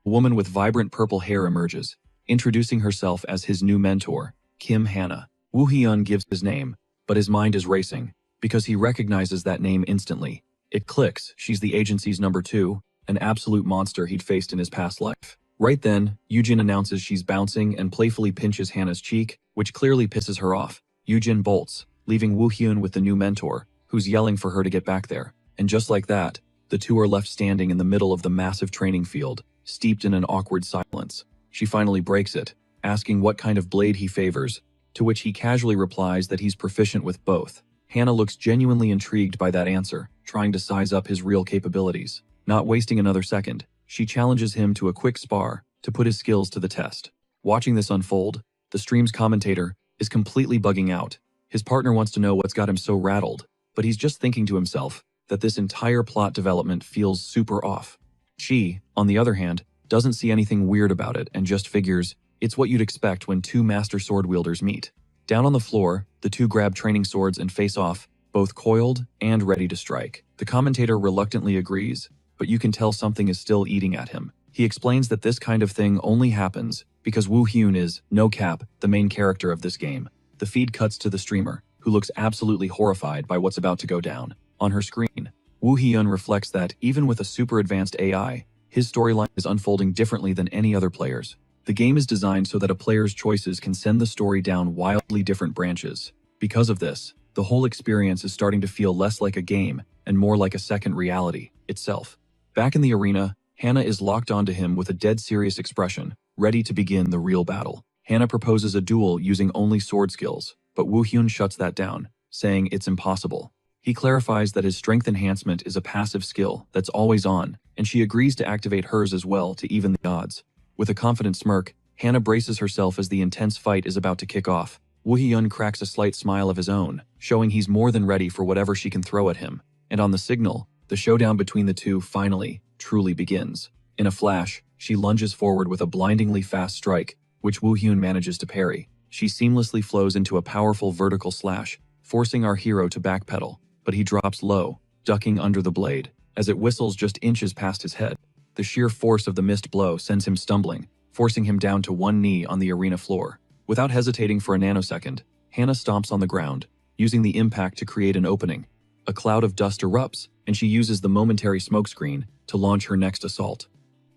A woman with vibrant purple hair emerges, introducing herself as his new mentor, Kim Hana. Woo Hyun gives his name, but his mind is racing, because he recognizes that name instantly. It clicks, she's the agency's number 2, an absolute monster he'd faced in his past life. Right then, Yoojin announces she's bouncing and playfully pinches Hana's cheek, which clearly pisses her off. Yoojin bolts, leaving Woo Hyun with the new mentor, who's yelling for her to get back there. And just like that, the 2 are left standing in the middle of the massive training field, steeped in an awkward silence. She finally breaks it, asking what kind of blade he favors, to which he casually replies that he's proficient with both. Hana looks genuinely intrigued by that answer, trying to size up his real capabilities. Not wasting another second, she challenges him to a quick spar to put his skills to the test. Watching this unfold, the stream's commentator is completely bugging out. His partner wants to know what's got him so rattled, but he's just thinking to himself that this entire plot development feels super off. She, on the other hand, doesn't see anything weird about it and just figures it's what you'd expect when 2 master sword wielders meet. Down on the floor, the 2 grab training swords and face off, both coiled and ready to strike. The commentator reluctantly agrees, but you can tell something is still eating at him. He explains that this kind of thing only happens because Woo Hyun is, no cap, the main character of this game. The feed cuts to the streamer, who looks absolutely horrified by what's about to go down. On her screen, Woo Hyun reflects that, even with a super advanced AI, his storyline is unfolding differently than any other player's. The game is designed so that a player's choices can send the story down wildly different branches. Because of this, the whole experience is starting to feel less like a game and more like a second reality itself. Back in the arena, Hana is locked onto him with a dead serious expression, ready to begin the real battle. Hana proposes a duel using only sword skills, but Woo Hyun shuts that down, saying it's impossible. He clarifies that his strength enhancement is a passive skill that's always on, and she agrees to activate hers as well to even the odds. With a confident smirk, Hannah braces herself as the intense fight is about to kick off. Woo Hyun cracks a slight smile of his own, showing he's more than ready for whatever she can throw at him. And on the signal, the showdown between the two finally, truly begins. In a flash, she lunges forward with a blindingly fast strike, which Woo Hyun manages to parry. She seamlessly flows into a powerful vertical slash, forcing our hero to backpedal, but he drops low, ducking under the blade, as it whistles just inches past his head. The sheer force of the missed blow sends him stumbling, forcing him down to one knee on the arena floor. Without hesitating for a nanosecond, Hannah stomps on the ground, using the impact to create an opening. A cloud of dust erupts, and she uses the momentary smokescreen to launch her next assault.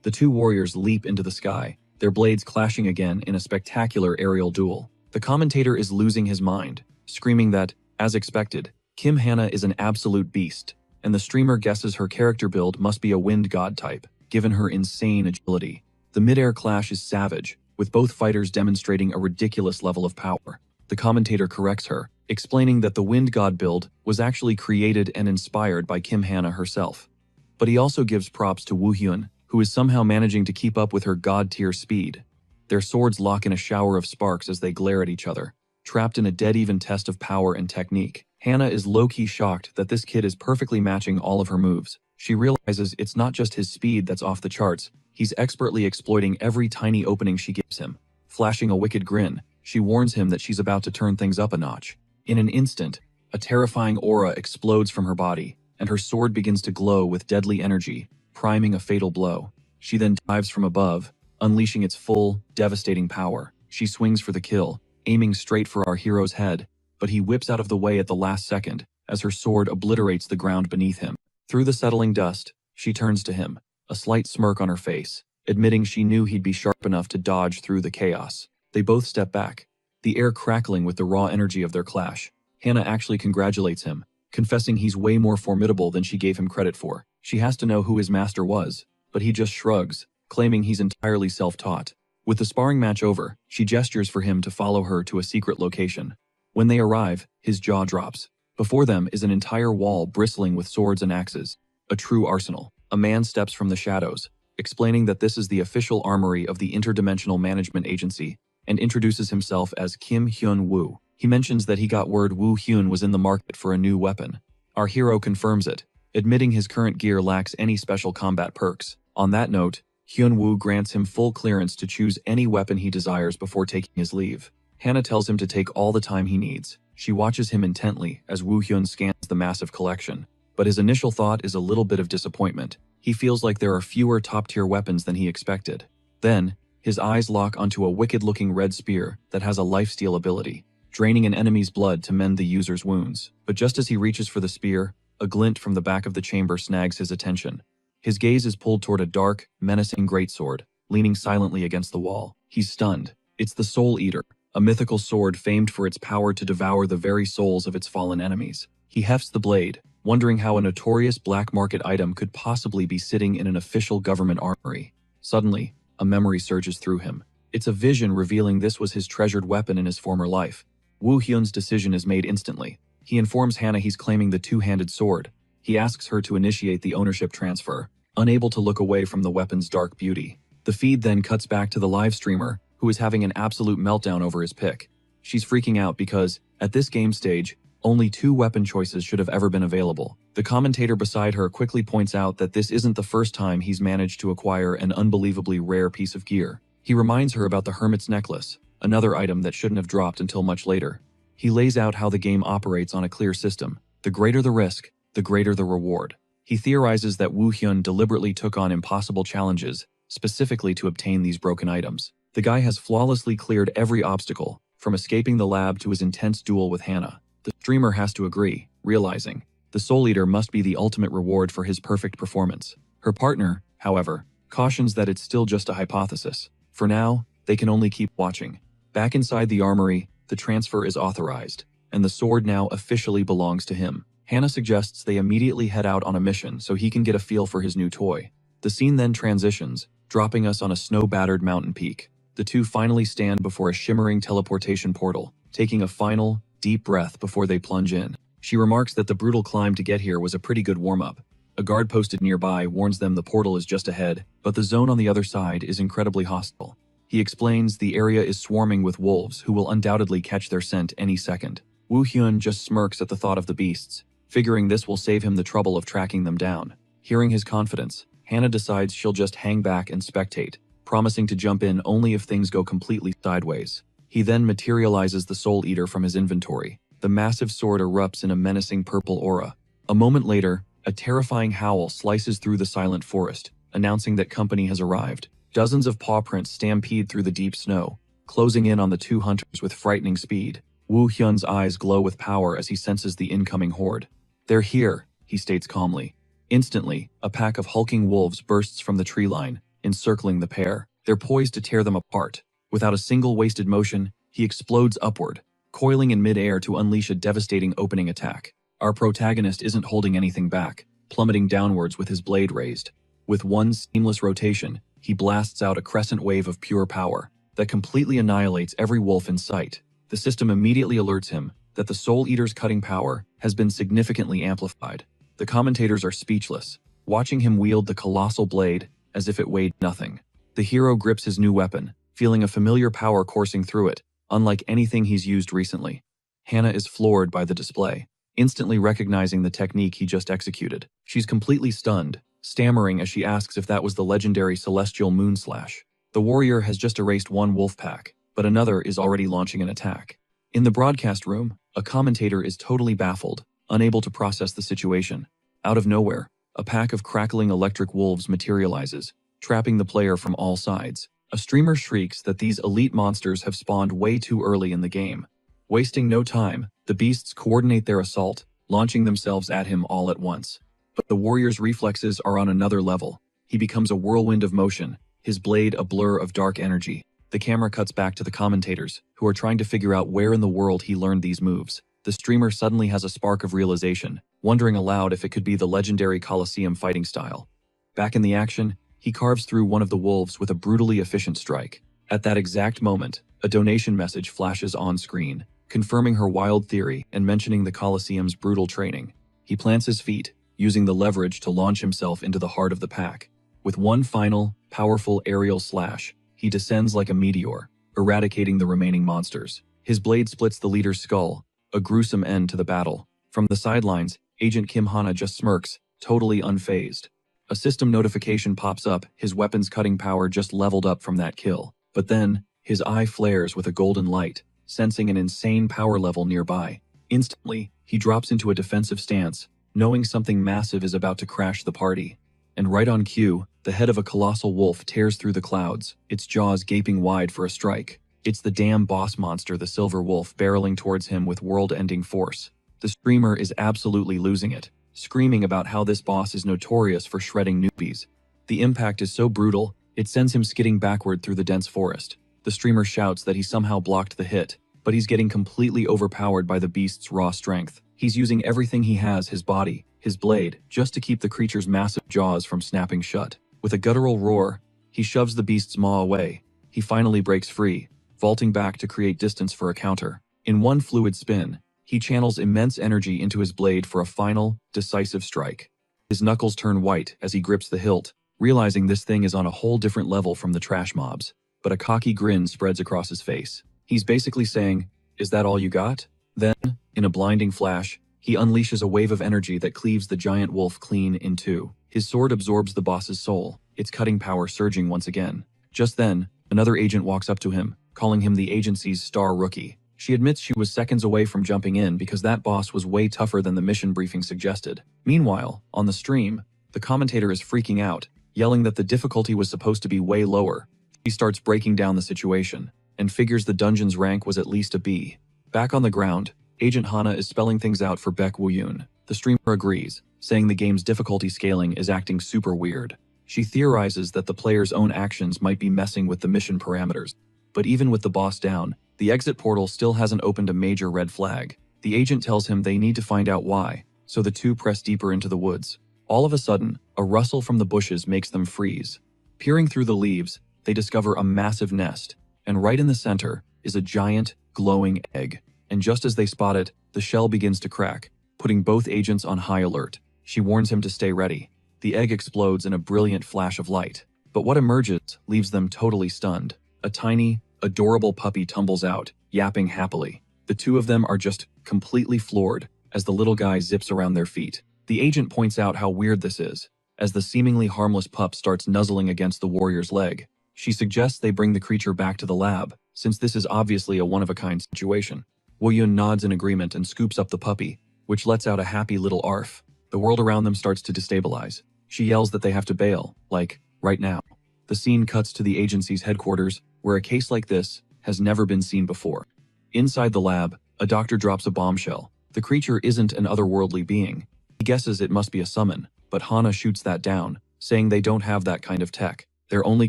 The two warriors leap into the sky, their blades clashing again in a spectacular aerial duel. The commentator is losing his mind, screaming that, as expected, Kim Hannah is an absolute beast, and the streamer guesses her character build must be a wind god type, given her insane agility. The mid-air clash is savage, with both fighters demonstrating a ridiculous level of power. The commentator corrects her, explaining that the wind god build was actually created and inspired by Kim Hannah herself. But he also gives props to Woo Hyun, who is somehow managing to keep up with her god-tier speed. Their swords lock in a shower of sparks as they glare at each other, trapped in a dead-even test of power and technique. Hannah is low-key shocked that this kid is perfectly matching all of her moves. She realizes it's not just his speed that's off the charts, he's expertly exploiting every tiny opening she gives him. Flashing a wicked grin, she warns him that she's about to turn things up a notch. In an instant, a terrifying aura explodes from her body, and her sword begins to glow with deadly energy, priming a fatal blow. She then dives from above, unleashing its full, devastating power. She swings for the kill, aiming straight for our hero's head, but he whips out of the way at the last second, as her sword obliterates the ground beneath him. Through the settling dust, she turns to him, a slight smirk on her face, admitting she knew he'd be sharp enough to dodge through the chaos. They both step back, the air crackling with the raw energy of their clash. Hannah actually congratulates him, confessing he's way more formidable than she gave him credit for. She has to know who his master was, but he just shrugs, claiming he's entirely self-taught. With the sparring match over, she gestures for him to follow her to a secret location. When they arrive, his jaw drops. Before them is an entire wall bristling with swords and axes, a true arsenal. A man steps from the shadows, explaining that this is the official armory of the Interdimensional Management Agency, and introduces himself as Kim Hyun Woo. He mentions that he got word Woo Hyun was in the market for a new weapon. Our hero confirms it, admitting his current gear lacks any special combat perks. On that note, Hyun Woo grants him full clearance to choose any weapon he desires before taking his leave. Hannah tells him to take all the time he needs. She watches him intently as Woo Hyun scans the massive collection, but his initial thought is a little bit of disappointment. He feels like there are fewer top-tier weapons than he expected. Then, his eyes lock onto a wicked-looking red spear that has a lifesteal ability, draining an enemy's blood to mend the user's wounds. But just as he reaches for the spear, a glint from the back of the chamber snags his attention. His gaze is pulled toward a dark, menacing greatsword, leaning silently against the wall. He's stunned. It's the Soul Eater, a mythical sword famed for its power to devour the very souls of its fallen enemies. He hefts the blade, wondering how a notorious black market item could possibly be sitting in an official government armory. Suddenly, a memory surges through him. It's a vision revealing this was his treasured weapon in his former life. Woo Hyun's decision is made instantly. He informs Hannah he's claiming the two-handed sword. He asks her to initiate the ownership transfer, unable to look away from the weapon's dark beauty. The feed then cuts back to the live streamer, who is having an absolute meltdown over his pick. She's freaking out because, at this game stage, only 2 weapon choices should have ever been available. The commentator beside her quickly points out that this isn't the first time he's managed to acquire an unbelievably rare piece of gear. He reminds her about the Hermit's Necklace, another item that shouldn't have dropped until much later. He lays out how the game operates on a clear system. The greater the risk, the greater the reward. He theorizes that Woo Hyun deliberately took on impossible challenges, specifically to obtain these broken items. The guy has flawlessly cleared every obstacle, from escaping the lab to his intense duel with Hannah. The streamer has to agree, realizing the Soul Eater must be the ultimate reward for his perfect performance. Her partner, however, cautions that it's still just a hypothesis. For now, they can only keep watching. Back inside the armory, the transfer is authorized, and the sword now officially belongs to him. Hannah suggests they immediately head out on a mission so he can get a feel for his new toy. The scene then transitions, dropping us on a snow-battered mountain peak. The two finally stand before a shimmering teleportation portal, taking a final, deep breath before they plunge in. She remarks that the brutal climb to get here was a pretty good warm-up. A guard posted nearby warns them the portal is just ahead, but the zone on the other side is incredibly hostile. He explains the area is swarming with wolves who will undoubtedly catch their scent any second. Woo Hyun just smirks at the thought of the beasts, figuring this will save him the trouble of tracking them down. Hearing his confidence, Hannah decides she'll just hang back and spectate, promising to jump in only if things go completely sideways. He then materializes the Soul Eater from his inventory. The massive sword erupts in a menacing purple aura. A moment later, a terrifying howl slices through the silent forest, announcing that company has arrived. Dozens of paw prints stampede through the deep snow, closing in on the two hunters with frightening speed. Woo Hyun's eyes glow with power as he senses the incoming horde. "They're here," he states calmly. Instantly, a pack of hulking wolves bursts from the tree line, encircling the pair. They're poised to tear them apart. Without a single wasted motion, he explodes upward, coiling in mid-air to unleash a devastating opening attack. Our protagonist isn't holding anything back, plummeting downwards with his blade raised. With one seamless rotation, he blasts out a crescent wave of pure power that completely annihilates every wolf in sight. The system immediately alerts him that the Soul Eater's cutting power has been significantly amplified. The commentators are speechless, watching him wield the colossal blade as if it weighed nothing. The hero grips his new weapon, feeling a familiar power coursing through it, unlike anything he's used recently. Hannah is floored by the display, instantly recognizing the technique he just executed. She's completely stunned, stammering as she asks if that was the legendary Celestial Moonslash. The warrior has just erased one wolf pack, but another is already launching an attack. In the broadcast room, a commentator is totally baffled, unable to process the situation. Out of nowhere, a pack of crackling electric wolves materializes, trapping the player from all sides. A streamer shrieks that these elite monsters have spawned way too early in the game. Wasting no time, the beasts coordinate their assault, launching themselves at him all at once. But the warrior's reflexes are on another level. He becomes a whirlwind of motion, his blade a blur of dark energy. The camera cuts back to the commentators, who are trying to figure out where in the world he learned these moves. The streamer suddenly has a spark of realization, wondering aloud if it could be the legendary Colosseum fighting style. Back in the action, he carves through one of the wolves with a brutally efficient strike. At that exact moment, a donation message flashes on screen, confirming her wild theory and mentioning the Colosseum's brutal training. He plants his feet, using the leverage to launch himself into the heart of the pack. With one final, powerful aerial slash, he descends like a meteor, eradicating the remaining monsters. His blade splits the leader's skull, a gruesome end to the battle. From the sidelines, Agent Kim Hana just smirks, totally unfazed. A system notification pops up, his weapon's cutting power just leveled up from that kill. But then, his eye flares with a golden light, sensing an insane power level nearby. Instantly, he drops into a defensive stance, knowing something massive is about to crash the party. And right on cue, the head of a colossal wolf tears through the clouds, its jaws gaping wide for a strike. It's the damn boss monster, the Silver Wolf, barreling towards him with world-ending force. The streamer is absolutely losing it, screaming about how this boss is notorious for shredding newbies. The impact is so brutal, it sends him skidding backward through the dense forest. The streamer shouts that he somehow blocked the hit, but he's getting completely overpowered by the beast's raw strength. He's using everything he has, his body, his blade, just to keep the creature's massive jaws from snapping shut. With a guttural roar, he shoves the beast's maw away. He finally breaks free, vaulting back to create distance for a counter. In one fluid spin, he channels immense energy into his blade for a final, decisive strike. His knuckles turn white as he grips the hilt, realizing this thing is on a whole different level from the trash mobs. But a cocky grin spreads across his face. He's basically saying, "Is that all you got?" Then, in a blinding flash, he unleashes a wave of energy that cleaves the giant wolf clean in two. His sword absorbs the boss's soul, its cutting power surging once again. Just then, another agent walks up to him, calling him the agency's star rookie. She admits she was seconds away from jumping in because that boss was way tougher than the mission briefing suggested. Meanwhile, on the stream, the commentator is freaking out, yelling that the difficulty was supposed to be way lower. He starts breaking down the situation, and figures the dungeon's rank was at least a B. Back on the ground, Agent Hana is spelling things out for Baek Woo-yoon. The streamer agrees, saying the game's difficulty scaling is acting super weird. She theorizes that the player's own actions might be messing with the mission parameters. But even with the boss down, the exit portal still hasn't opened a major red flag. The agent tells him they need to find out why, so the two press deeper into the woods. All of a sudden, a rustle from the bushes makes them freeze. Peering through the leaves, they discover a massive nest, and right in the center is a giant, glowing egg. And just as they spot it, the shell begins to crack, putting both agents on high alert. She warns him to stay ready. The egg explodes in a brilliant flash of light. But what emerges leaves them totally stunned. A tiny, adorable puppy tumbles out, yapping happily. The two of them are just completely floored as the little guy zips around their feet. The agent points out how weird this is, as the seemingly harmless pup starts nuzzling against the warrior's leg. She suggests they bring the creature back to the lab, since this is obviously a one-of-a-kind situation. Woo-Yun nods in agreement and scoops up the puppy, which lets out a happy little arf. The world around them starts to destabilize. She yells that they have to bail, like, right now. The scene cuts to the agency's headquarters, where a case like this has never been seen before. Inside the lab, a doctor drops a bombshell. The creature isn't an otherworldly being. He guesses it must be a summon, but Hana shoots that down, saying they don't have that kind of tech. Their only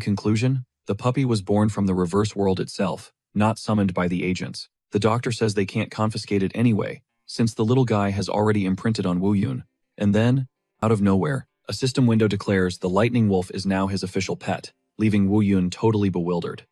conclusion? The puppy was born from the reverse world itself, not summoned by the agents. The doctor says they can't confiscate it anyway, since the little guy has already imprinted on Woo-Yun. And then, out of nowhere, a system window declares the lightning wolf is now his official pet, leaving Woo-Yun totally bewildered.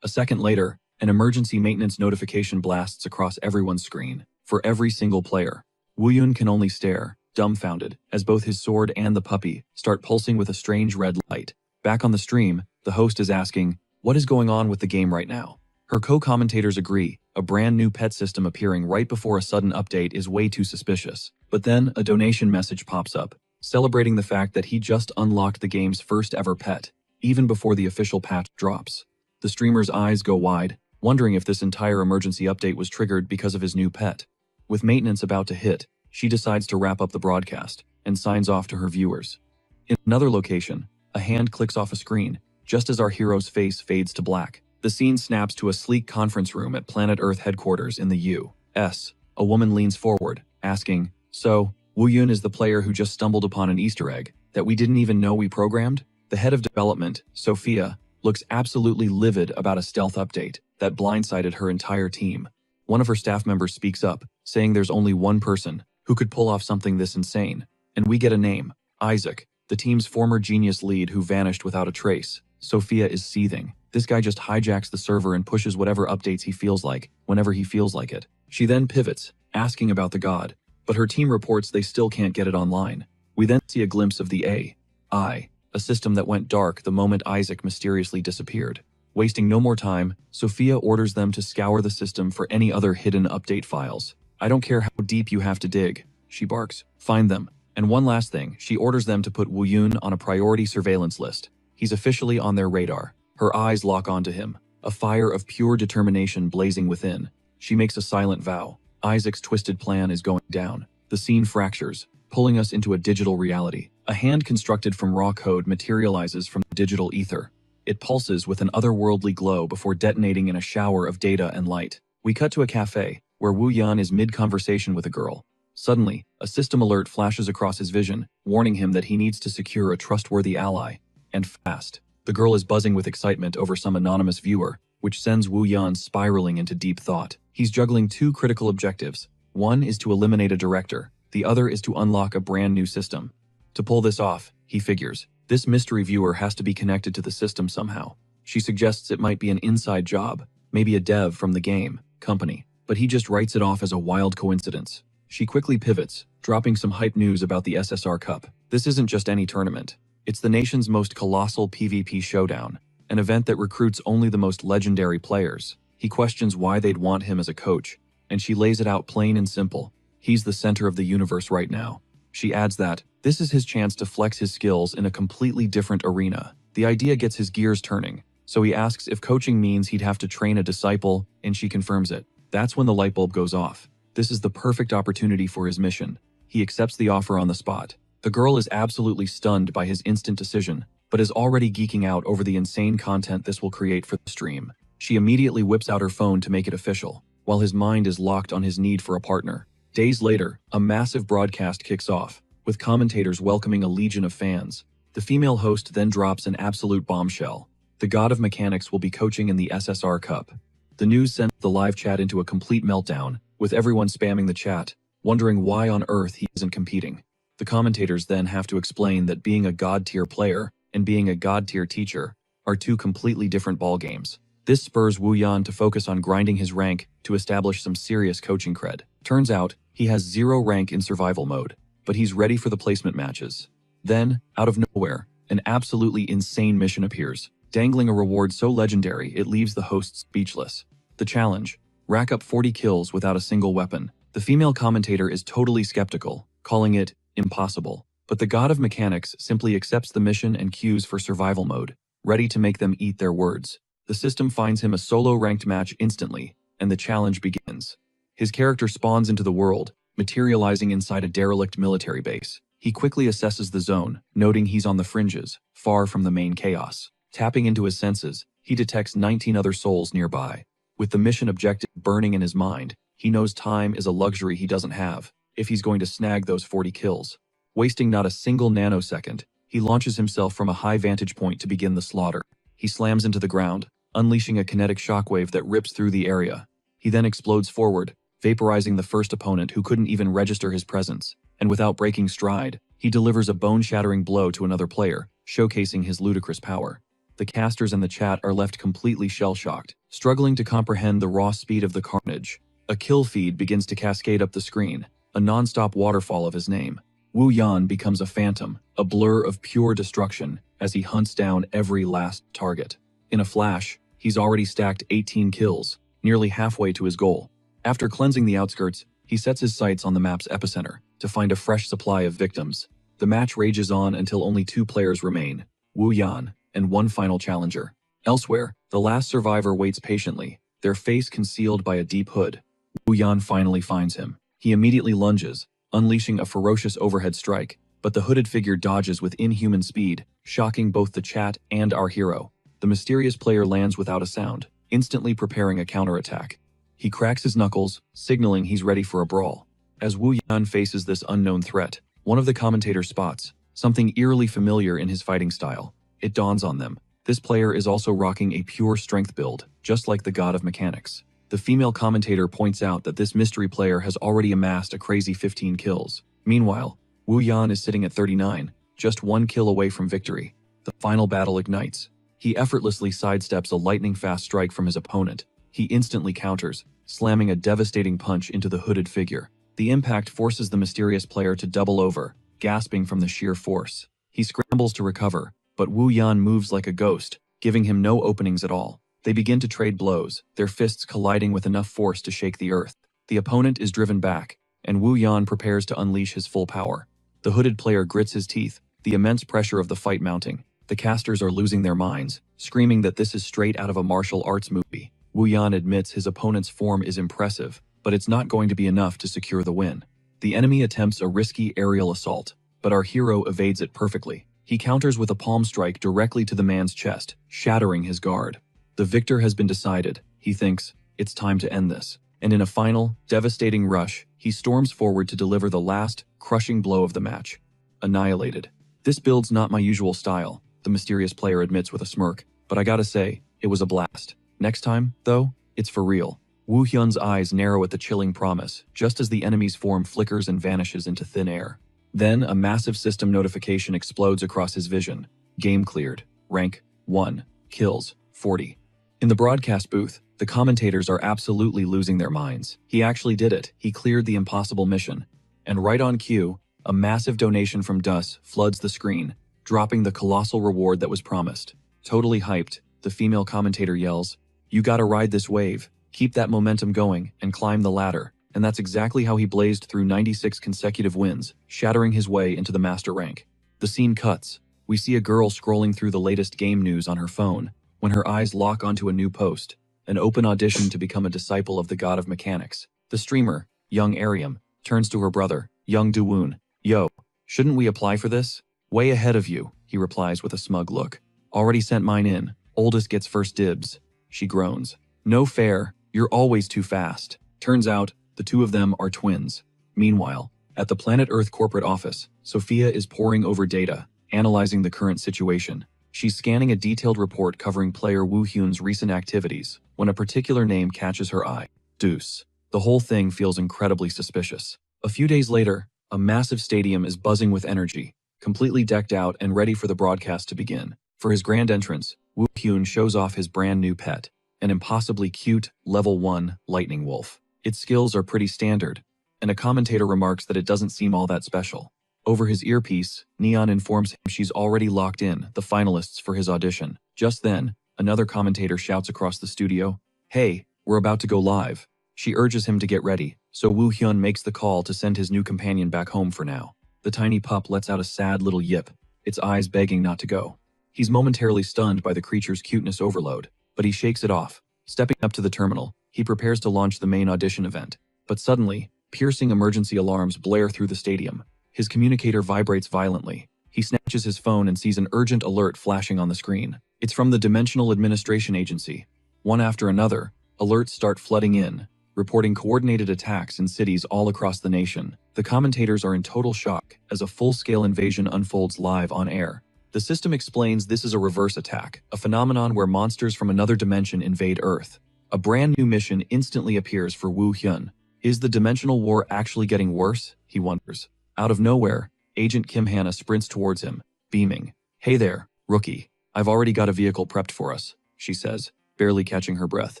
A second later, an emergency maintenance notification blasts across everyone's screen, for every single player. Woo-Yun can only stare, dumbfounded, as both his sword and the puppy start pulsing with a strange red light. Back on the stream, the host is asking, "What is going on with the game right now?" Her co-commentators agree, a brand new pet system appearing right before a sudden update is way too suspicious. But then, a donation message pops up, celebrating the fact that he just unlocked the game's first ever pet, even before the official patch drops. The streamer's eyes go wide, wondering if this entire emergency update was triggered because of his new pet. With maintenance about to hit, she decides to wrap up the broadcast and signs off to her viewers. In another location, a hand clicks off a screen, just as our hero's face fades to black. The scene snaps to a sleek conference room at Planet Earth headquarters in the U.S. A woman leans forward, asking, "So, Woo-Yun is the player who just stumbled upon an Easter egg that we didn't even know we programmed?" The head of development, Sophia, looks absolutely livid about a stealth update that blindsided her entire team. One of her staff members speaks up, saying there's only one person who could pull off something this insane. And we get a name, Isaac, the team's former genius lead who vanished without a trace. Sophia is seething. This guy just hijacks the server and pushes whatever updates he feels like, whenever he feels like it. She then pivots, asking about the god, but her team reports they still can't get it online. We then see a glimpse of the AI, a system that went dark the moment Isaac mysteriously disappeared. Wasting no more time, Sophia orders them to scour the system for any other hidden update files. "I don't care how deep you have to dig," she barks. "Find them." And one last thing, she orders them to put Woo-Yun on a priority surveillance list. He's officially on their radar. Her eyes lock onto him, a fire of pure determination blazing within. She makes a silent vow. Isaac's twisted plan is going down. The scene fractures, pulling us into a digital reality. A hand constructed from raw code materializes from the digital ether. It pulses with an otherworldly glow before detonating in a shower of data and light. We cut to a cafe, where Woo-Yun is mid-conversation with a girl. Suddenly, a system alert flashes across his vision, warning him that he needs to secure a trustworthy ally. And fast. The girl is buzzing with excitement over some anonymous viewer, which sends Woo-Yun spiraling into deep thought. He's juggling two critical objectives. One is to eliminate a director, the other is to unlock a brand new system. To pull this off, he figures, this mystery viewer has to be connected to the system somehow. She suggests it might be an inside job, maybe a dev from the game company, but he just writes it off as a wild coincidence. She quickly pivots, dropping some hype news about the SSR Cup. This isn't just any tournament. It's the nation's most colossal PvP showdown, an event that recruits only the most legendary players. He questions why they'd want him as a coach, and she lays it out plain and simple. He's the center of the universe right now. She adds that this is his chance to flex his skills in a completely different arena. The idea gets his gears turning, so he asks if coaching means he'd have to train a disciple, and she confirms it. That's when the light bulb goes off. This is the perfect opportunity for his mission. He accepts the offer on the spot. The girl is absolutely stunned by his instant decision, but is already geeking out over the insane content this will create for the stream. She immediately whips out her phone to make it official, while his mind is locked on his need for a partner. Days later, a massive broadcast kicks off, with commentators welcoming a legion of fans. The female host then drops an absolute bombshell. The god of mechanics will be coaching in the SSR Cup. The news sends the live chat into a complete meltdown, with everyone spamming the chat, wondering why on earth he isn't competing. The commentators then have to explain that being a god-tier player and being a god-tier teacher are two completely different ballgames. This spurs Woo-Yun to focus on grinding his rank to establish some serious coaching cred. Turns out, he has 0 rank in survival mode, but he's ready for the placement matches. Then, out of nowhere, an absolutely insane mission appears. dangling a reward so legendary it leaves the host speechless. The challenge: rack up 40 kills without a single weapon. The female commentator is totally skeptical, calling it impossible. But the god of mechanics simply accepts the mission and queues for survival mode, ready to make them eat their words. The system finds him a solo ranked match instantly, and the challenge begins. His character spawns into the world, materializing inside a derelict military base. He quickly assesses the zone, noting he's on the fringes, far from the main chaos. Tapping into his senses, he detects 19 other souls nearby. With the mission objective burning in his mind, he knows time is a luxury he doesn't have, if he's going to snag those 40 kills. Wasting not a single nanosecond, he launches himself from a high vantage point to begin the slaughter. He slams into the ground, unleashing a kinetic shockwave that rips through the area. He then explodes forward, vaporizing the first opponent who couldn't even register his presence, and without breaking stride, he delivers a bone-shattering blow to another player, showcasing his ludicrous power. The casters and the chat are left completely shell-shocked, struggling to comprehend the raw speed of the carnage. A kill feed begins to cascade up the screen, a non-stop waterfall of his name. Wu Yan becomes a phantom, a blur of pure destruction, as he hunts down every last target. In a flash, he's already stacked 18 kills, nearly halfway to his goal. After cleansing the outskirts, he sets his sights on the map's epicenter, to find a fresh supply of victims. The match rages on until only 2 players remain, Wu Yan and one final challenger. Elsewhere, the last survivor waits patiently, their face concealed by a deep hood. Wu Yan finally finds him. He immediately lunges, unleashing a ferocious overhead strike, but the hooded figure dodges with inhuman speed, shocking both the chat and our hero. The mysterious player lands without a sound, instantly preparing a counterattack. He cracks his knuckles, signaling he's ready for a brawl. As Wu Yan faces this unknown threat, one of the commentators spots something eerily familiar in his fighting style. It dawns on them. This player is also rocking a pure strength build, just like the god of mechanics. The female commentator points out that this mystery player has already amassed a crazy 15 kills. Meanwhile, Wu Yan is sitting at 39, just 1 kill away from victory. The final battle ignites. He effortlessly sidesteps a lightning-fast strike from his opponent. He instantly counters, slamming a devastating punch into the hooded figure. The impact forces the mysterious player to double over, gasping from the sheer force. He scrambles to recover, but Wu Yan moves like a ghost, giving him no openings at all. They begin to trade blows, their fists colliding with enough force to shake the earth. The opponent is driven back, and Wu Yan prepares to unleash his full power. The hooded player grits his teeth, the immense pressure of the fight mounting. The casters are losing their minds, screaming that this is straight out of a martial arts movie. Wu Yan admits his opponent's form is impressive, but it's not going to be enough to secure the win. The enemy attempts a risky aerial assault, but our hero evades it perfectly. He counters with a palm strike directly to the man's chest, shattering his guard. The victor has been decided, he thinks. It's time to end this. And in a final, devastating rush, he storms forward to deliver the last, crushing blow of the match. Annihilated. This build's not my usual style, the mysterious player admits with a smirk, but I gotta say, it was a blast. Next time, though, it's for real. Wu Hyun's eyes narrow at the chilling promise, just as the enemy's form flickers and vanishes into thin air. Then, a massive system notification explodes across his vision. Game cleared. Rank 1. Kills 40. In the broadcast booth, the commentators are absolutely losing their minds. He actually did it. He cleared the impossible mission. And right on cue, a massive donation from Dus floods the screen, dropping the colossal reward that was promised. Totally hyped, the female commentator yells, "You gotta ride this wave, keep that momentum going, and climb the ladder." And that's exactly how he blazed through 96 consecutive wins, shattering his way into the master rank. The scene cuts. We see a girl scrolling through the latest game news on her phone, when her eyes lock onto a new post, an open audition to become a disciple of the god of mechanics. The streamer, young Ariam, turns to her brother, young Duwoon. "Yo, shouldn't we apply for this?" "Way ahead of you," he replies with a smug look. "Already sent mine in. Oldest gets first dibs." She groans. "No fair, you're always too fast." Turns out, the two of them are twins. Meanwhile, at the Planet Earth corporate office, Sophia is poring over data, analyzing the current situation. She's scanning a detailed report covering player Woo Hyun's recent activities, when a particular name catches her eye. Deuce. The whole thing feels incredibly suspicious. A few days later, a massive stadium is buzzing with energy, completely decked out and ready for the broadcast to begin. For his grand entrance, Woo Hyun shows off his brand new pet, an impossibly cute, level 1 lightning wolf. Its skills are pretty standard, and a commentator remarks that it doesn't seem all that special. Over his earpiece, Neon informs him she's already locked in the finalists for his audition. Just then, another commentator shouts across the studio, "Hey, we're about to go live." She urges him to get ready, so Woo Hyun makes the call to send his new companion back home for now. The tiny pup lets out a sad little yip, its eyes begging not to go. He's momentarily stunned by the creature's cuteness overload, but he shakes it off. Stepping up to the terminal, he prepares to launch the main audition event. But suddenly, piercing emergency alarms blare through the stadium. His communicator vibrates violently. He snatches his phone and sees an urgent alert flashing on the screen. It's from the Dimensional Administration Agency. One after another, alerts start flooding in, reporting coordinated attacks in cities all across the nation. The commentators are in total shock as a full-scale invasion unfolds live on air. The system explains this is a reverse attack, a phenomenon where monsters from another dimension invade Earth. A brand new mission instantly appears for Woo Hyun. Is the dimensional war actually getting worse? He wonders. Out of nowhere, Agent Kim Hannah sprints towards him, beaming. "Hey there, rookie. I've already got a vehicle prepped for us," she says, barely catching her breath.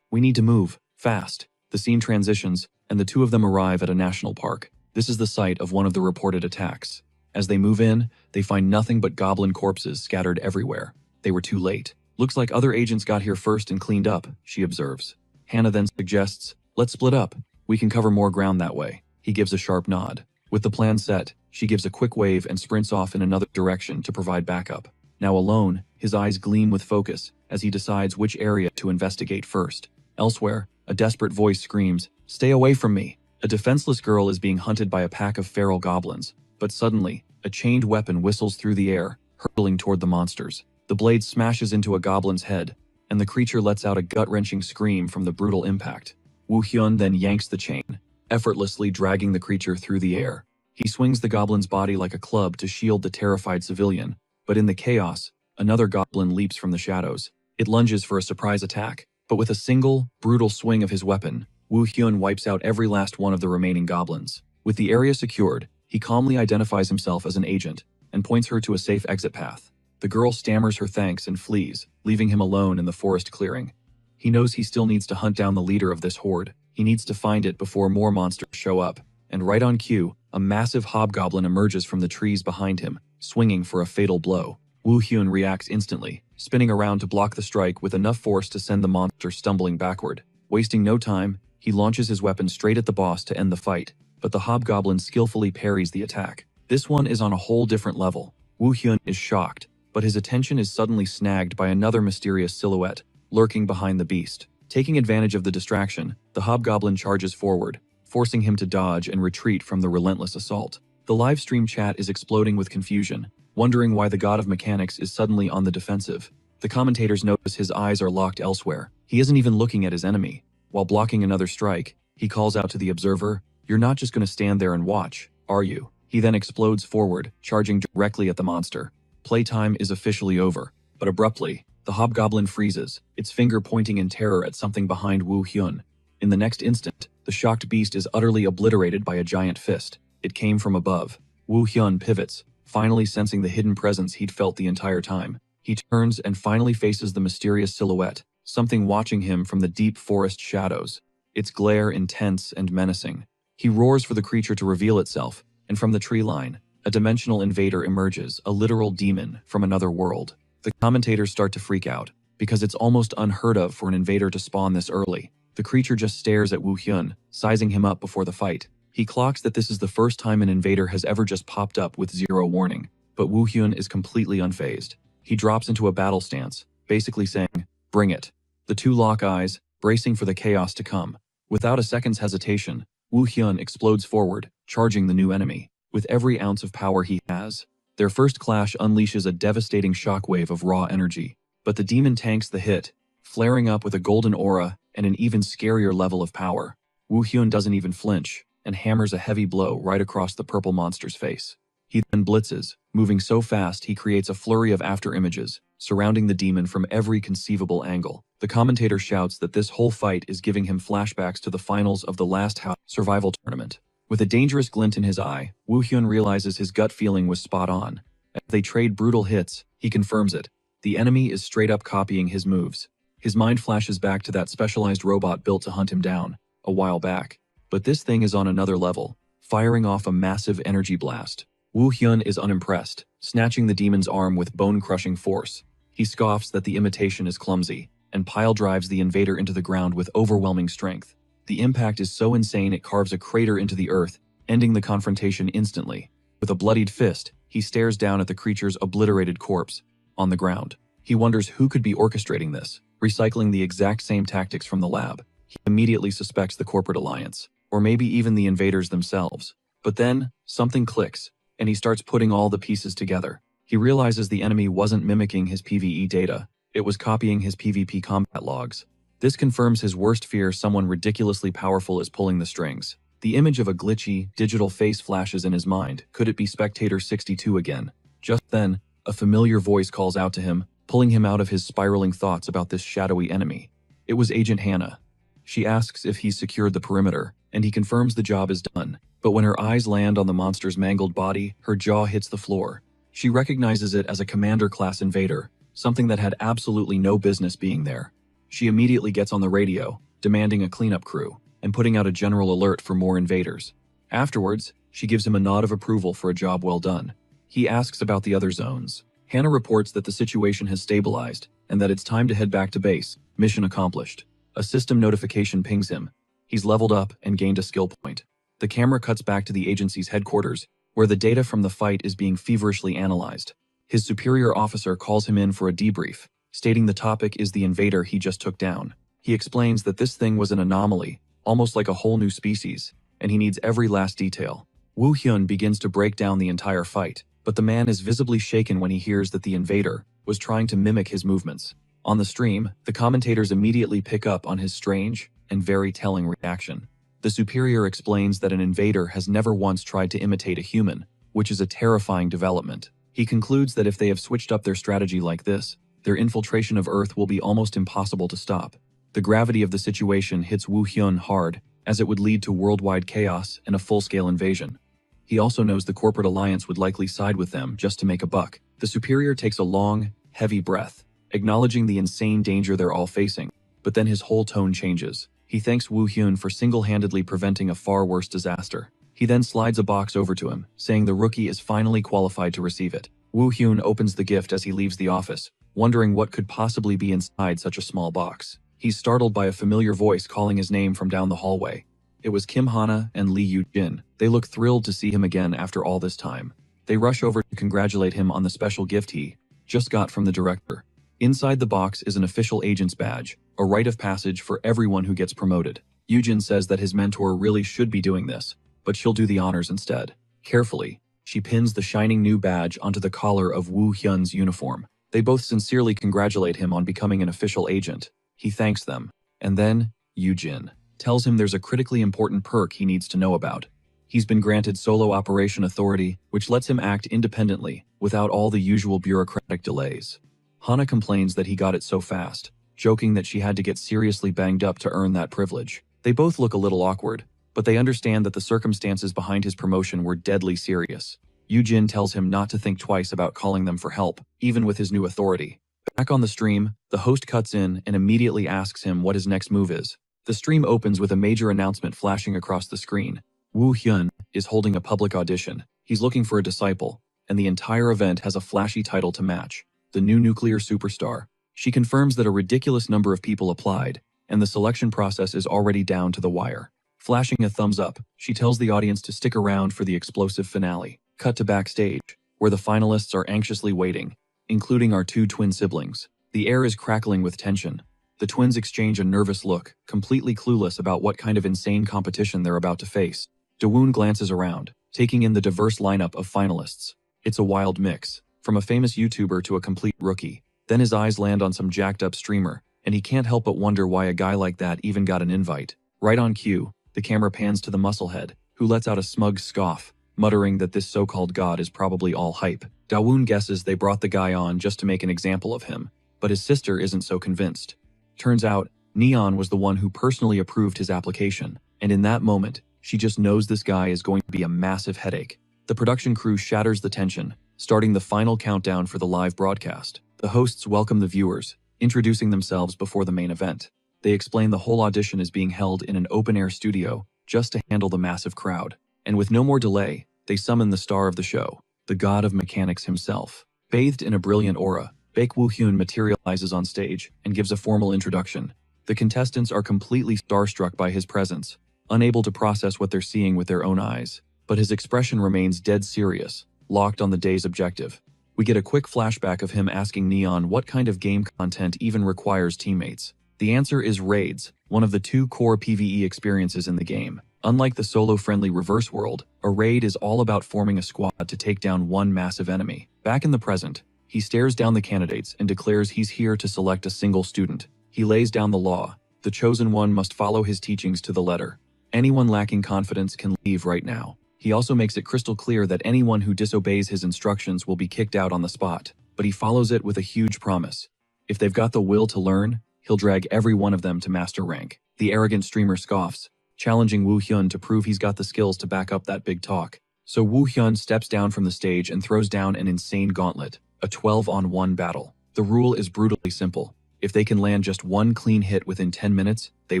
"We need to move, fast." The scene transitions, and the two of them arrive at a national park. This is the site of one of the reported attacks. As they move in, they find nothing but goblin corpses scattered everywhere. They were too late. "Looks like other agents got here first and cleaned up," she observes. Hannah then suggests, "Let's split up. We can cover more ground that way." He gives a sharp nod. With the plan set, she gives a quick wave and sprints off in another direction to provide backup. Now alone, his eyes gleam with focus as he decides which area to investigate first. Elsewhere, a desperate voice screams, "Stay away from me!" A defenseless girl is being hunted by a pack of feral goblins, but suddenly, a chained weapon whistles through the air, hurtling toward the monsters. The blade smashes into a goblin's head, and the creature lets out a gut-wrenching scream from the brutal impact. Woo Hyun then yanks the chain, effortlessly dragging the creature through the air. He swings the goblin's body like a club to shield the terrified civilian, but in the chaos, another goblin leaps from the shadows. It lunges for a surprise attack, but with a single, brutal swing of his weapon, Woo Hyun wipes out every last one of the remaining goblins. With the area secured, he calmly identifies himself as an agent and points her to a safe exit path. The girl stammers her thanks and flees, leaving him alone in the forest clearing. He knows he still needs to hunt down the leader of this horde. He needs to find it before more monsters show up. And right on cue, a massive hobgoblin emerges from the trees behind him, swinging for a fatal blow. Woo Hyun reacts instantly, spinning around to block the strike with enough force to send the monster stumbling backward. Wasting no time, he launches his weapon straight at the boss to end the fight, but the hobgoblin skillfully parries the attack. This one is on a whole different level. Woo Hyun is shocked, but his attention is suddenly snagged by another mysterious silhouette, lurking behind the beast. Taking advantage of the distraction, the hobgoblin charges forward, forcing him to dodge and retreat from the relentless assault. The live stream chat is exploding with confusion, wondering why the god of mechanics is suddenly on the defensive. The commentators notice his eyes are locked elsewhere. He isn't even looking at his enemy. While blocking another strike, he calls out to the observer, "You're not just going to stand there and watch, are you?" He then explodes forward, charging directly at the monster. Playtime is officially over, but abruptly, the hobgoblin freezes, its finger pointing in terror at something behind Woo Hyun. In the next instant, the shocked beast is utterly obliterated by a giant fist. It came from above. Woo Hyun pivots, finally sensing the hidden presence he'd felt the entire time. He turns and finally faces the mysterious silhouette, something watching him from the deep forest shadows, its glare intense and menacing. He roars for the creature to reveal itself, and from the tree line, a dimensional invader emerges, a literal demon from another world. The commentators start to freak out, because it's almost unheard of for an invader to spawn this early. The creature just stares at Woo Hyun, sizing him up before the fight. He clocks that this is the first time an invader has ever just popped up with zero warning, but Woo Hyun is completely unfazed. He drops into a battle stance, basically saying, "Bring it." The two lock eyes, bracing for the chaos to come. Without a second's hesitation, Woo Hyun explodes forward, charging the new enemy. With every ounce of power he has, their first clash unleashes a devastating shockwave of raw energy. But the demon tanks the hit, flaring up with a golden aura and an even scarier level of power. Woo Hyun doesn't even flinch, and hammers a heavy blow right across the purple monster's face. He then blitzes, moving so fast he creates a flurry of after-images, surrounding the demon from every conceivable angle. The commentator shouts that this whole fight is giving him flashbacks to the finals of the last house survival tournament. With a dangerous glint in his eye, Woo Hyun realizes his gut feeling was spot on. As they trade brutal hits, he confirms it. The enemy is straight up copying his moves. His mind flashes back to that specialized robot built to hunt him down, a while back. But this thing is on another level, firing off a massive energy blast. Woo Hyun is unimpressed, snatching the demon's arm with bone-crushing force. He scoffs that the imitation is clumsy, and pile-drives the invader into the ground with overwhelming strength. The impact is so insane it carves a crater into the earth, ending the confrontation instantly. With a bloodied fist, he stares down at the creature's obliterated corpse on the ground. He wonders who could be orchestrating this, recycling the exact same tactics from the lab. He immediately suspects the corporate alliance, or maybe even the invaders themselves. But then, something clicks, and he starts putting all the pieces together. He realizes the enemy wasn't mimicking his PvE data, it was copying his PvP combat logs. This confirms his worst fear: someone ridiculously powerful is pulling the strings. The image of a glitchy, digital face flashes in his mind. Could it be Spectator 62 again? Just then, a familiar voice calls out to him, pulling him out of his spiraling thoughts about this shadowy enemy. It was Agent Hannah. She asks if he's secured the perimeter, and he confirms the job is done. But when her eyes land on the monster's mangled body, her jaw hits the floor. She recognizes it as a commander-class invader, something that had absolutely no business being there. She immediately gets on the radio, demanding a cleanup crew, and putting out a general alert for more invaders. Afterwards, she gives him a nod of approval for a job well done. He asks about the other zones. Hannah reports that the situation has stabilized, and that it's time to head back to base. Mission accomplished. A system notification pings him. He's leveled up and gained a skill point. The camera cuts back to the agency's headquarters, where the data from the fight is being feverishly analyzed. His superior officer calls him in for a debrief, stating the topic is the invader he just took down. He explains that this thing was an anomaly, almost like a whole new species, and he needs every last detail. Woo Hyun begins to break down the entire fight, but the man is visibly shaken when he hears that the invader was trying to mimic his movements. On the stream, the commentators immediately pick up on his strange and very telling reaction. The superior explains that an invader has never once tried to imitate a human, which is a terrifying development. He concludes that if they have switched up their strategy like this, their infiltration of Earth will be almost impossible to stop. The gravity of the situation hits Woo Hyun hard, as it would lead to worldwide chaos and a full-scale invasion. He also knows the corporate alliance would likely side with them just to make a buck. The superior takes a long, heavy breath, acknowledging the insane danger they're all facing, but then his whole tone changes. He thanks Woo Hyun for single-handedly preventing a far worse disaster. He then slides a box over to him, saying the rookie is finally qualified to receive it. Woo Hyun opens the gift as he leaves the office, wondering what could possibly be inside such a small box. He's startled by a familiar voice calling his name from down the hallway. It was Kim Hana and Lee Yoo-jin. They look thrilled to see him again after all this time. They rush over to congratulate him on the special gift he just got from the director. Inside the box is an official agent's badge, a rite of passage for everyone who gets promoted. Yoo-jin says that his mentor really should be doing this, but she'll do the honors instead. Carefully, she pins the shining new badge onto the collar of Woo Hyun's uniform. They both sincerely congratulate him on becoming an official agent. He thanks them, and then Yoo-jin tells him there's a critically important perk he needs to know about. He's been granted solo operation authority, which lets him act independently, without all the usual bureaucratic delays. Hana complains that he got it so fast, joking that she had to get seriously banged up to earn that privilege. They both look a little awkward, but they understand that the circumstances behind his promotion were deadly serious. Yoo-jin tells him not to think twice about calling them for help, even with his new authority. Back on the stream, the host cuts in and immediately asks him what his next move is. The stream opens with a major announcement flashing across the screen. Woo Hyun is holding a public audition. He's looking for a disciple, and the entire event has a flashy title to match: the new nuclear superstar. She confirms that a ridiculous number of people applied, and the selection process is already down to the wire. Flashing a thumbs up, she tells the audience to stick around for the explosive finale. Cut to backstage, where the finalists are anxiously waiting, including our two twin siblings. The air is crackling with tension. The twins exchange a nervous look, completely clueless about what kind of insane competition they're about to face. Dawoon glances around, taking in the diverse lineup of finalists. It's a wild mix, from a famous YouTuber to a complete rookie. Then his eyes land on some jacked-up streamer, and he can't help but wonder why a guy like that even got an invite. Right on cue, the camera pans to the musclehead, who lets out a smug scoff, muttering that this so-called god is probably all hype. Dawoon guesses they brought the guy on just to make an example of him, but his sister isn't so convinced. Turns out, Neon was the one who personally approved his application, and in that moment, she just knows this guy is going to be a massive headache. The production crew shatters the tension, starting the final countdown for the live broadcast. The hosts welcome the viewers, introducing themselves before the main event. They explain the whole audition is being held in an open-air studio just to handle the massive crowd. And with no more delay, they summon the star of the show, the god of mechanics himself. Bathed in a brilliant aura, Baek Woo-hyun materializes on stage and gives a formal introduction. The contestants are completely starstruck by his presence, unable to process what they're seeing with their own eyes. But his expression remains dead serious, locked on the day's objective. We get a quick flashback of him asking Neon what kind of game content even requires teammates. The answer is raids, one of the 2 core PvE experiences in the game. Unlike the solo-friendly reverse world, a raid is all about forming a squad to take down one massive enemy. Back in the present, he stares down the candidates and declares he's here to select a single student. He lays down the law. The chosen one must follow his teachings to the letter. Anyone lacking confidence can leave right now. He also makes it crystal clear that anyone who disobeys his instructions will be kicked out on the spot, but he follows it with a huge promise. If they've got the will to learn, he'll drag every one of them to master rank. The arrogant streamer scoffs, challenging Woo-hyun to prove he's got the skills to back up that big talk. So Woo-hyun steps down from the stage and throws down an insane gauntlet, a 12-on-1 battle. The rule is brutally simple. If they can land just one clean hit within 10 minutes, they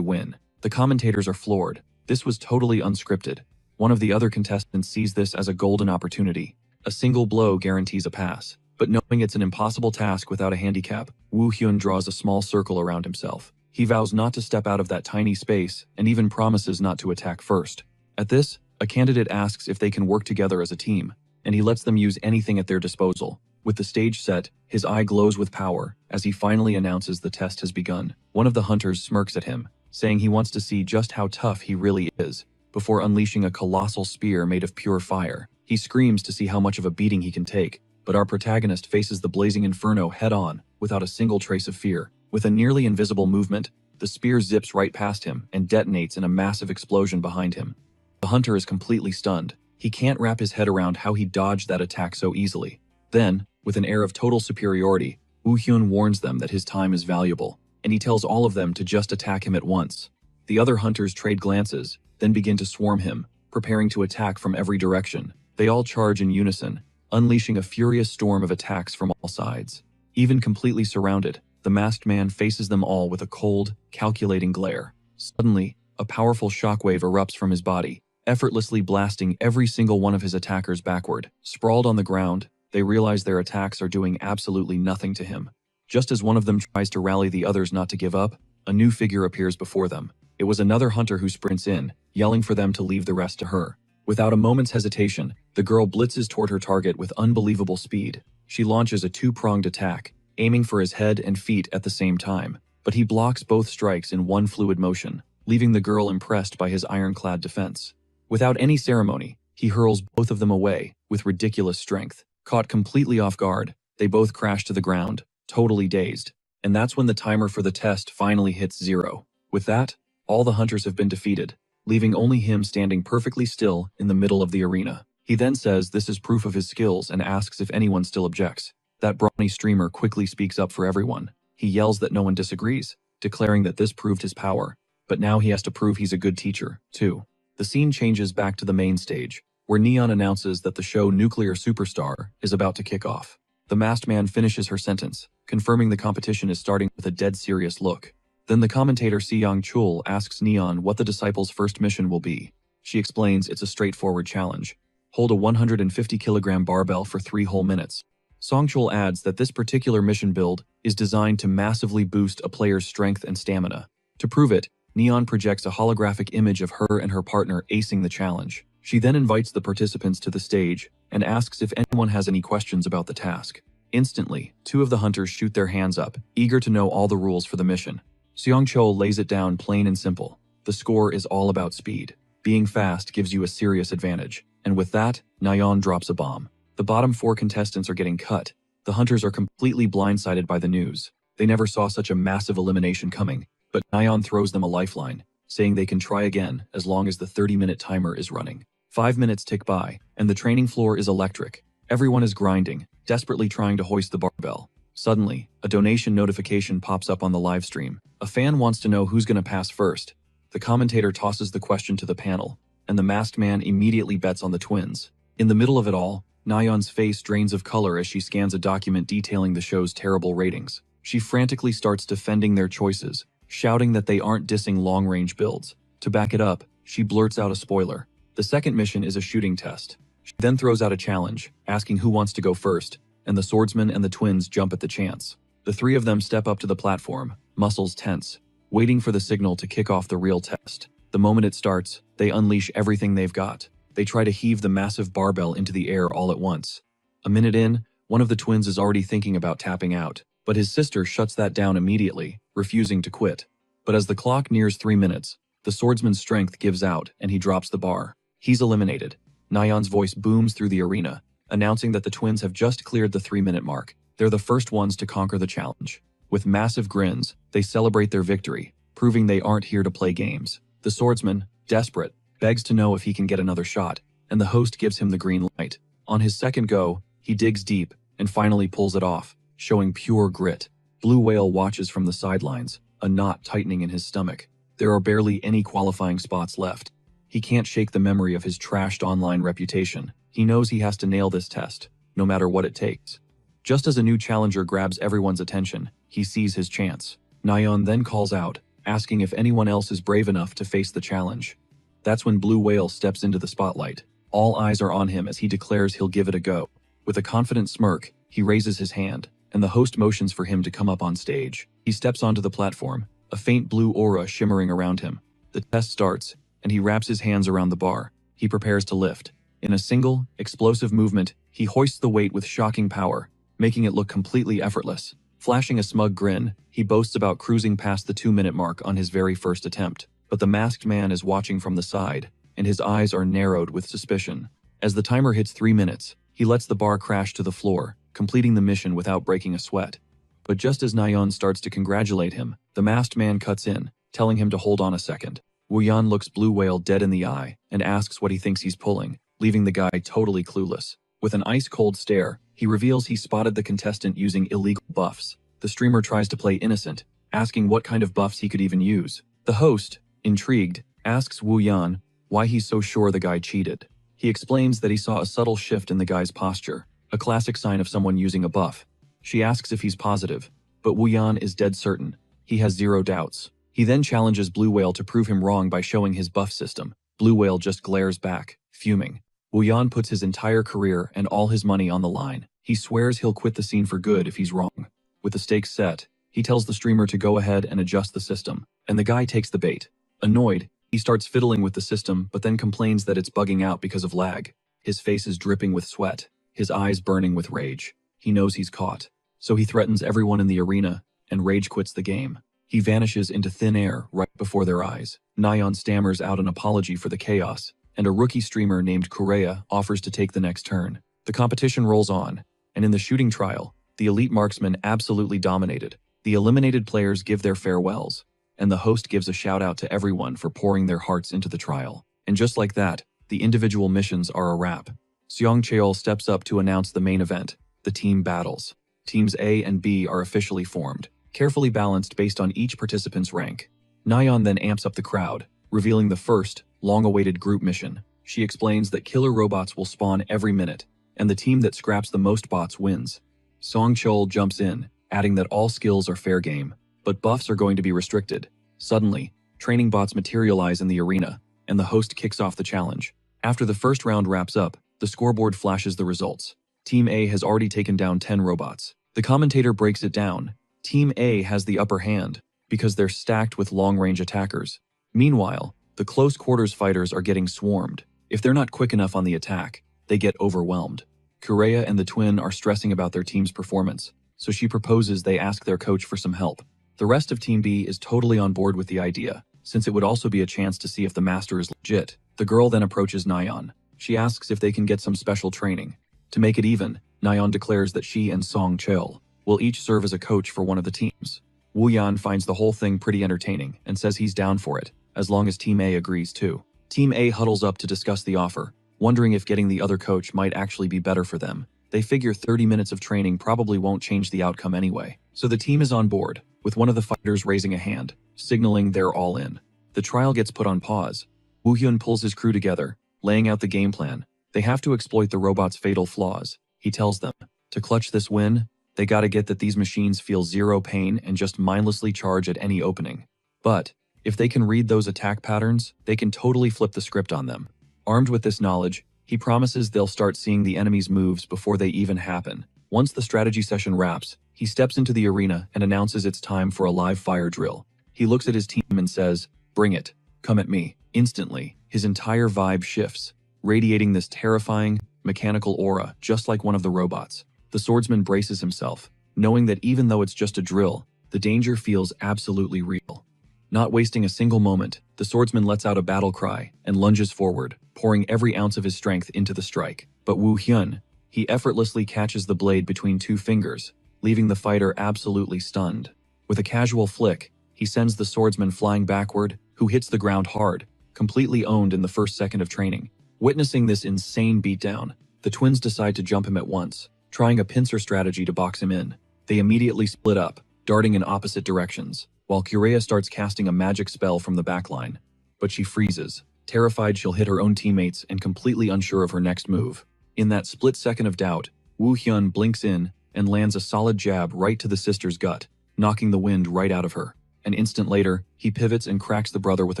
win. The commentators are floored. This was totally unscripted. One of the other contestants sees this as a golden opportunity. A single blow guarantees a pass. But knowing it's an impossible task without a handicap, Woo-hyun draws a small circle around himself. He vows not to step out of that tiny space and even promises not to attack first. At this, a candidate asks if they can work together as a team, and he lets them use anything at their disposal. With the stage set, his eye glows with power as he finally announces the test has begun. One of the hunters smirks at him, saying he wants to see just how tough he really is, before unleashing a colossal spear made of pure fire. He screams to see how much of a beating he can take, but our protagonist faces the blazing inferno head-on, without a single trace of fear. With a nearly invisible movement, the spear zips right past him and detonates in a massive explosion behind him. The hunter is completely stunned. He can't wrap his head around how he dodged that attack so easily. Then, with an air of total superiority, Woo-hyun warns them that his time is valuable, and he tells all of them to just attack him at once. The other hunters trade glances, then begin to swarm him, preparing to attack from every direction. They all charge in unison, unleashing a furious storm of attacks from all sides. Even completely surrounded, the masked man faces them all with a cold, calculating glare. Suddenly, a powerful shockwave erupts from his body, effortlessly blasting every single one of his attackers backward. Sprawled on the ground, they realize their attacks are doing absolutely nothing to him. Just as one of them tries to rally the others not to give up, a new figure appears before them. It was another hunter who sprints in, yelling for them to leave the rest to her. Without a moment's hesitation, the girl blitzes toward her target with unbelievable speed. She launches a 2-pronged attack, aiming for his head and feet at the same time, but he blocks both strikes in one fluid motion, leaving the girl impressed by his ironclad defense. Without any ceremony, he hurls both of them away with ridiculous strength. Caught completely off guard, they both crash to the ground, totally dazed. And that's when the timer for the test finally hits 0. With that, all the hunters have been defeated, leaving only him standing perfectly still in the middle of the arena. He then says this is proof of his skills and asks if anyone still objects. That brawny streamer quickly speaks up for everyone. He yells that no one disagrees, declaring that this proved his power. But now he has to prove he's a good teacher, too. The scene changes back to the main stage, where Neon announces that the show Nuclear Superstar is about to kick off. The masked man finishes her sentence, confirming the competition is starting with a dead serious look. Then the commentator Seong-chul asks Neon what the disciples' first mission will be. She explains it's a straightforward challenge. Hold a 150-kilogram barbell for 3 whole minutes. Song-chul adds that this particular mission build is designed to massively boost a player's strength and stamina. To prove it, Neon projects a holographic image of her and her partner acing the challenge. She then invites the participants to the stage and asks if anyone has any questions about the task. Instantly, 2 of the hunters shoot their hands up, eager to know all the rules for the mission. Seong-chul lays it down plain and simple. The score is all about speed. Being fast gives you a serious advantage. And with that, Nayeon drops a bomb. The bottom 4 contestants are getting cut. The hunters are completely blindsided by the news. They never saw such a massive elimination coming, but Nayeon throws them a lifeline, saying they can try again as long as the 30-minute timer is running. 5 minutes tick by, and the training floor is electric. Everyone is grinding, desperately trying to hoist the barbell. Suddenly, a donation notification pops up on the live stream. A fan wants to know who's going to pass first. The commentator tosses the question to the panel, and the masked man immediately bets on the twins. In the middle of it all, Nayeon's face drains of color as she scans a document detailing the show's terrible ratings. She frantically starts defending their choices, shouting that they aren't dissing long-range builds. To back it up, she blurts out a spoiler. The second mission is a shooting test. She then throws out a challenge, asking who wants to go first, and the swordsman and the twins jump at the chance. The three of them step up to the platform, muscles tense, waiting for the signal to kick off the real test. The moment it starts, they unleash everything they've got. They try to heave the massive barbell into the air all at once. A minute in, one of the twins is already thinking about tapping out, but his sister shuts that down immediately, refusing to quit. But as the clock nears 3 minutes, the swordsman's strength gives out and he drops the bar. He's eliminated. Nayeon's voice booms through the arena, announcing that the twins have just cleared the 3-minute mark. They're the first ones to conquer the challenge. With massive grins, they celebrate their victory, proving they aren't here to play games. The swordsman, desperate, begs to know if he can get another shot, and the host gives him the green light. On his second go, he digs deep and finally pulls it off, showing pure grit. Blue Whale watches from the sidelines, a knot tightening in his stomach. There are barely any qualifying spots left. He can't shake the memory of his trashed online reputation. He knows he has to nail this test, no matter what it takes. Just as a new challenger grabs everyone's attention, he sees his chance. Nayeon then calls out, asking if anyone else is brave enough to face the challenge. That's when Blue Whale steps into the spotlight. All eyes are on him as he declares he'll give it a go. With a confident smirk, he raises his hand, and the host motions for him to come up on stage. He steps onto the platform, a faint blue aura shimmering around him. The test starts, and he wraps his hands around the bar. He prepares to lift. In a single, explosive movement, he hoists the weight with shocking power, making it look completely effortless. Flashing a smug grin, he boasts about cruising past the 2-minute mark on his very first attempt. But the masked man is watching from the side, and his eyes are narrowed with suspicion. As the timer hits 3 minutes, he lets the bar crash to the floor, completing the mission without breaking a sweat. But just as Nayeon starts to congratulate him, the masked man cuts in, telling him to hold on a second. Wooyan looks Blue Whale dead in the eye and asks what he thinks he's pulling, leaving the guy totally clueless. With an ice-cold stare, he reveals he spotted the contestant using illegal buffs. The streamer tries to play innocent, asking what kind of buffs he could even use. The host, intrigued, asks Wooyan why he's so sure the guy cheated. He explains that he saw a subtle shift in the guy's posture, a classic sign of someone using a buff. She asks if he's positive, but Wooyan is dead certain. He has zero doubts. He then challenges Blue Whale to prove him wrong by showing his buff system. Blue Whale just glares back, fuming. Wooyan puts his entire career and all his money on the line. He swears he'll quit the scene for good if he's wrong. With the stakes set, he tells the streamer to go ahead and adjust the system, and the guy takes the bait. Annoyed, he starts fiddling with the system but then complains that it's bugging out because of lag. His face is dripping with sweat, his eyes burning with rage. He knows he's caught, so he threatens everyone in the arena and rage quits the game. He vanishes into thin air right before their eyes. Nayeon stammers out an apology for the chaos, and a rookie streamer named Korea offers to take the next turn. The competition rolls on, and in the shooting trial, the elite marksmen absolutely dominated. The eliminated players give their farewells, and the host gives a shout out to everyone for pouring their hearts into the trial. And just like that, the individual missions are a wrap. Seong Cheol steps up to announce the main event, the team battles. Teams A and B are officially formed, carefully balanced based on each participant's rank. Nayeon then amps up the crowd, revealing the first, long-awaited group mission. She explains that killer robots will spawn every minute, and the team that scraps the most bots wins. Song Chol jumps in, adding that all skills are fair game, but buffs are going to be restricted. Suddenly, training bots materialize in the arena, and the host kicks off the challenge. After the first round wraps up, the scoreboard flashes the results. Team A has already taken down 10 robots. The commentator breaks it down. Team A has the upper hand, because they're stacked with long-range attackers. Meanwhile, the close quarters fighters are getting swarmed. If they're not quick enough on the attack, they get overwhelmed. Korea and the twin are stressing about their team's performance, so she proposes they ask their coach for some help. The rest of Team B is totally on board with the idea, since it would also be a chance to see if the master is legit. The girl then approaches Nayeon. She asks if they can get some special training. To make it even, Nayeon declares that she and Song Cheol will each serve as a coach for one of the teams. Wooyan finds the whole thing pretty entertaining and says he's down for it, as long as Team A agrees too. Team A huddles up to discuss the offer, wondering if getting the other coach might actually be better for them. They figure 30 minutes of training probably won't change the outcome anyway. So the team is on board, with one of the fighters raising a hand, signaling they're all in. The trial gets put on pause. Woohyun pulls his crew together, laying out the game plan. They have to exploit the robot's fatal flaws. He tells them, to clutch this win, they gotta get that these machines feel zero pain and just mindlessly charge at any opening. But, if they can read those attack patterns, they can totally flip the script on them. Armed with this knowledge, He promises they'll start seeing the enemy's moves before they even happen. Once the strategy session wraps, he steps into the arena and announces it's time for a live fire drill. He looks at his team and says, "Bring it. Come at me." Instantly, his entire vibe shifts, radiating this terrifying, mechanical aura just like one of the robots. The swordsman braces himself, knowing that even though it's just a drill, the danger feels absolutely real. Not wasting a single moment, the swordsman lets out a battle cry and lunges forward, pouring every ounce of his strength into the strike. But Woo Hyun, he effortlessly catches the blade between two fingers, leaving the fighter absolutely stunned. With a casual flick, he sends the swordsman flying backward, who hits the ground hard, completely owned in the first second of training. Witnessing this insane beatdown, the twins decide to jump him at once, trying a pincer strategy to box him in. They immediately split up, darting in opposite directions, while Kureha starts casting a magic spell from the backline. But she freezes, terrified she'll hit her own teammates and completely unsure of her next move. In that split second of doubt, Woo Hyun blinks in and lands a solid jab right to the sister's gut, knocking the wind right out of her. An instant later, he pivots and cracks the brother with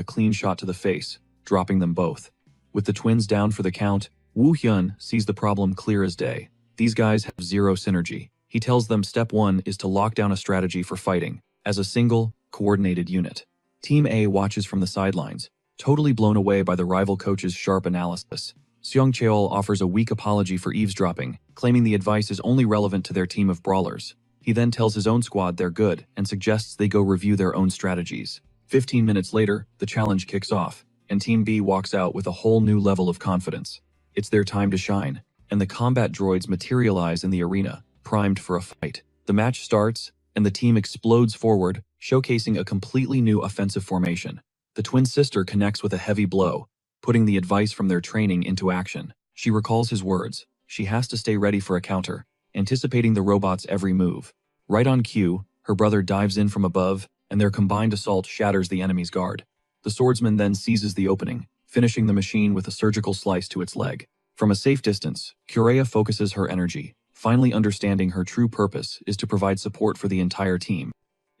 a clean shot to the face, dropping them both. With the twins down for the count, Woo Hyun sees the problem clear as day. These guys have zero synergy. He tells them step 1 is to lock down a strategy for fighting, as a single, coordinated unit. Team A watches from the sidelines, totally blown away by the rival coach's sharp analysis. Seong Cheol offers a weak apology for eavesdropping, claiming the advice is only relevant to their team of brawlers. He then tells his own squad they're good and suggests they go review their own strategies. 15 minutes later, the challenge kicks off, and Team B walks out with a whole new level of confidence. It's their time to shine, and the combat droids materialize in the arena, primed for a fight. The match starts, and the team explodes forward, showcasing a completely new offensive formation. The twin sister connects with a heavy blow, putting the advice from their training into action. She recalls his words. She has to stay ready for a counter, anticipating the robot's every move. Right on cue, her brother dives in from above, and their combined assault shatters the enemy's guard. The swordsman then seizes the opening, finishing the machine with a surgical slice to its leg. From a safe distance, Kureha focuses her energy, finally understanding her true purpose is to provide support for the entire team.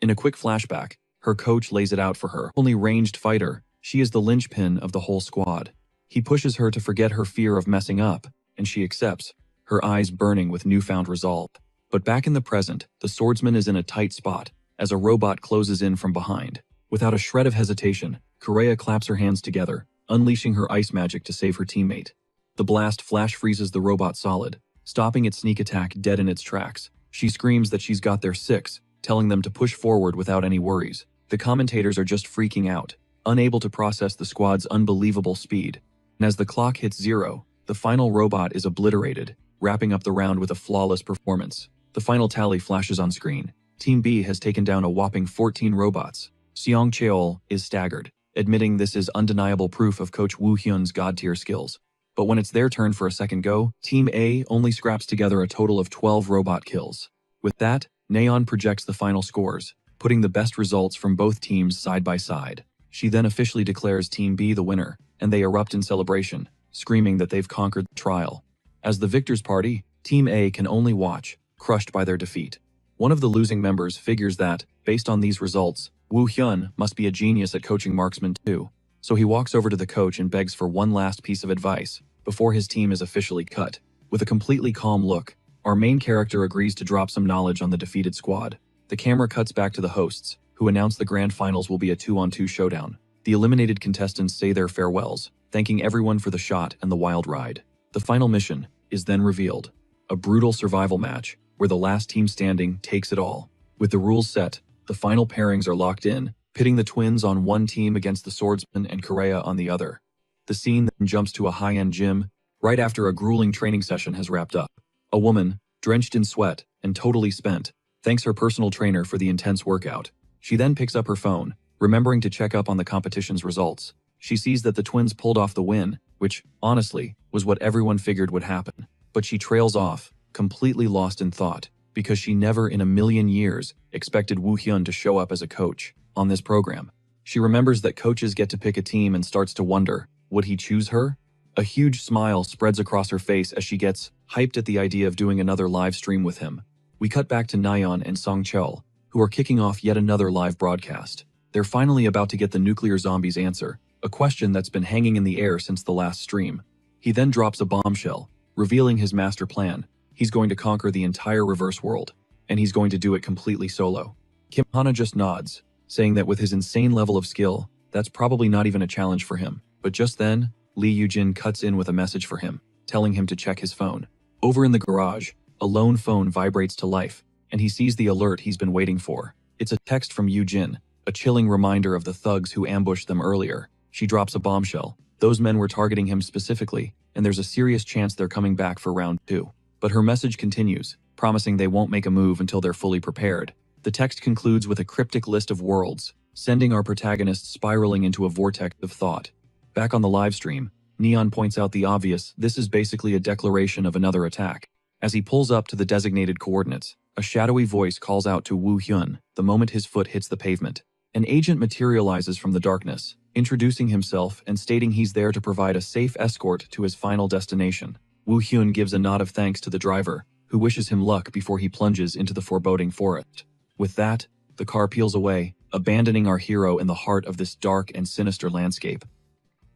In a quick flashback, her coach lays it out for her. Only ranged fighter, she is the linchpin of the whole squad. He pushes her to forget her fear of messing up, and she accepts, her eyes burning with newfound resolve. But back in the present, the swordsman is in a tight spot, as a robot closes in from behind. Without a shred of hesitation, Kureha claps her hands together, unleashing her ice magic to save her teammate. The blast flash freezes the robot solid, stopping its sneak attack dead in its tracks. She screams that she's got their six, telling them to push forward without any worries. The commentators are just freaking out, unable to process the squad's unbelievable speed. And as the clock hits 0, the final robot is obliterated, wrapping up the round with a flawless performance. The final tally flashes on screen. Team B has taken down a whopping 14 robots. Seong Cheol is staggered, admitting this is undeniable proof of Coach Woo Hyun's god-tier skills. But when it's their turn for a second go, Team A only scraps together a total of 12 robot kills. With that, Neon projects the final scores, putting the best results from both teams side by side. She then officially declares Team B the winner, and they erupt in celebration, screaming that they've conquered the trial. As the victors party, Team A can only watch, crushed by their defeat. One of the losing members figures that, based on these results, Woo Hyun must be a genius at coaching marksmen too. So he walks over to the coach and begs for one last piece of advice, before his team is officially cut. With a completely calm look, our main character agrees to drop some knowledge on the defeated squad. The camera cuts back to the hosts, who announce the grand finals will be a 2-on-2 showdown. The eliminated contestants say their farewells, thanking everyone for the shot and the wild ride. The final mission is then revealed, a brutal survival match, where the last team standing takes it all. With the rules set, the final pairings are locked in, pitting the twins on one team against the swordsman and Kureha on the other. The scene then jumps to a high-end gym, right after a grueling training session has wrapped up. A woman, drenched in sweat and totally spent, thanks her personal trainer for the intense workout. She then picks up her phone, remembering to check up on the competition's results. She sees that the twins pulled off the win, which, honestly, was what everyone figured would happen. But she trails off, completely lost in thought, because she never in a million years expected Woo Hyun to show up as a coach on this program. She remembers that coaches get to pick a team and starts to wonder, would he choose her? A huge smile spreads across her face as she gets hyped at the idea of doing another live stream with him. We cut back to Nayeon and Song Cheol, who are kicking off yet another live broadcast. They're finally about to get the nuclear zombies answer, a question that's been hanging in the air since the last stream. He then drops a bombshell, revealing his master plan. He's going to conquer the entire reverse world, and he's going to do it completely solo. Kim Hana just nods, saying that with his insane level of skill, that's probably not even a challenge for him. But just then, Lee Yujin cuts in with a message for him, telling him to check his phone. Over in the garage, a lone phone vibrates to life, and he sees the alert he's been waiting for. It's a text from Yujin, a chilling reminder of the thugs who ambushed them earlier. She drops a bombshell. Those men were targeting him specifically, and there's a serious chance they're coming back for round 2. But her message continues, promising they won't make a move until they're fully prepared. The text concludes with a cryptic list of worlds, sending our protagonist spiraling into a vortex of thought. Back on the live stream, Neon points out the obvious. This is basically a declaration of another attack. As he pulls up to the designated coordinates, a shadowy voice calls out to Woo Hyun the moment his foot hits the pavement. An agent materializes from the darkness, introducing himself and stating he's there to provide a safe escort to his final destination. Woo Hyun gives a nod of thanks to the driver, who wishes him luck before he plunges into the foreboding forest. With that, the car peels away, abandoning our hero in the heart of this dark and sinister landscape.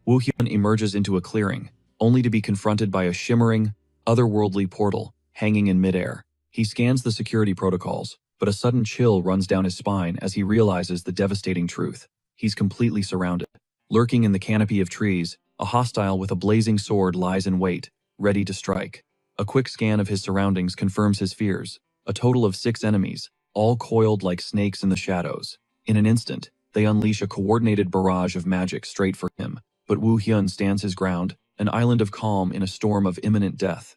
Woo Hyun emerges into a clearing, only to be confronted by a shimmering, otherworldly portal hanging in midair. He scans the security protocols, but a sudden chill runs down his spine as he realizes the devastating truth. He's completely surrounded. Lurking in the canopy of trees, a hostile with a blazing sword lies in wait, ready to strike. A quick scan of his surroundings confirms his fears. A total of 6 enemies, all coiled like snakes in the shadows. In an instant, they unleash a coordinated barrage of magic straight for him. But Woo Hyun stands his ground, an island of calm in a storm of imminent death.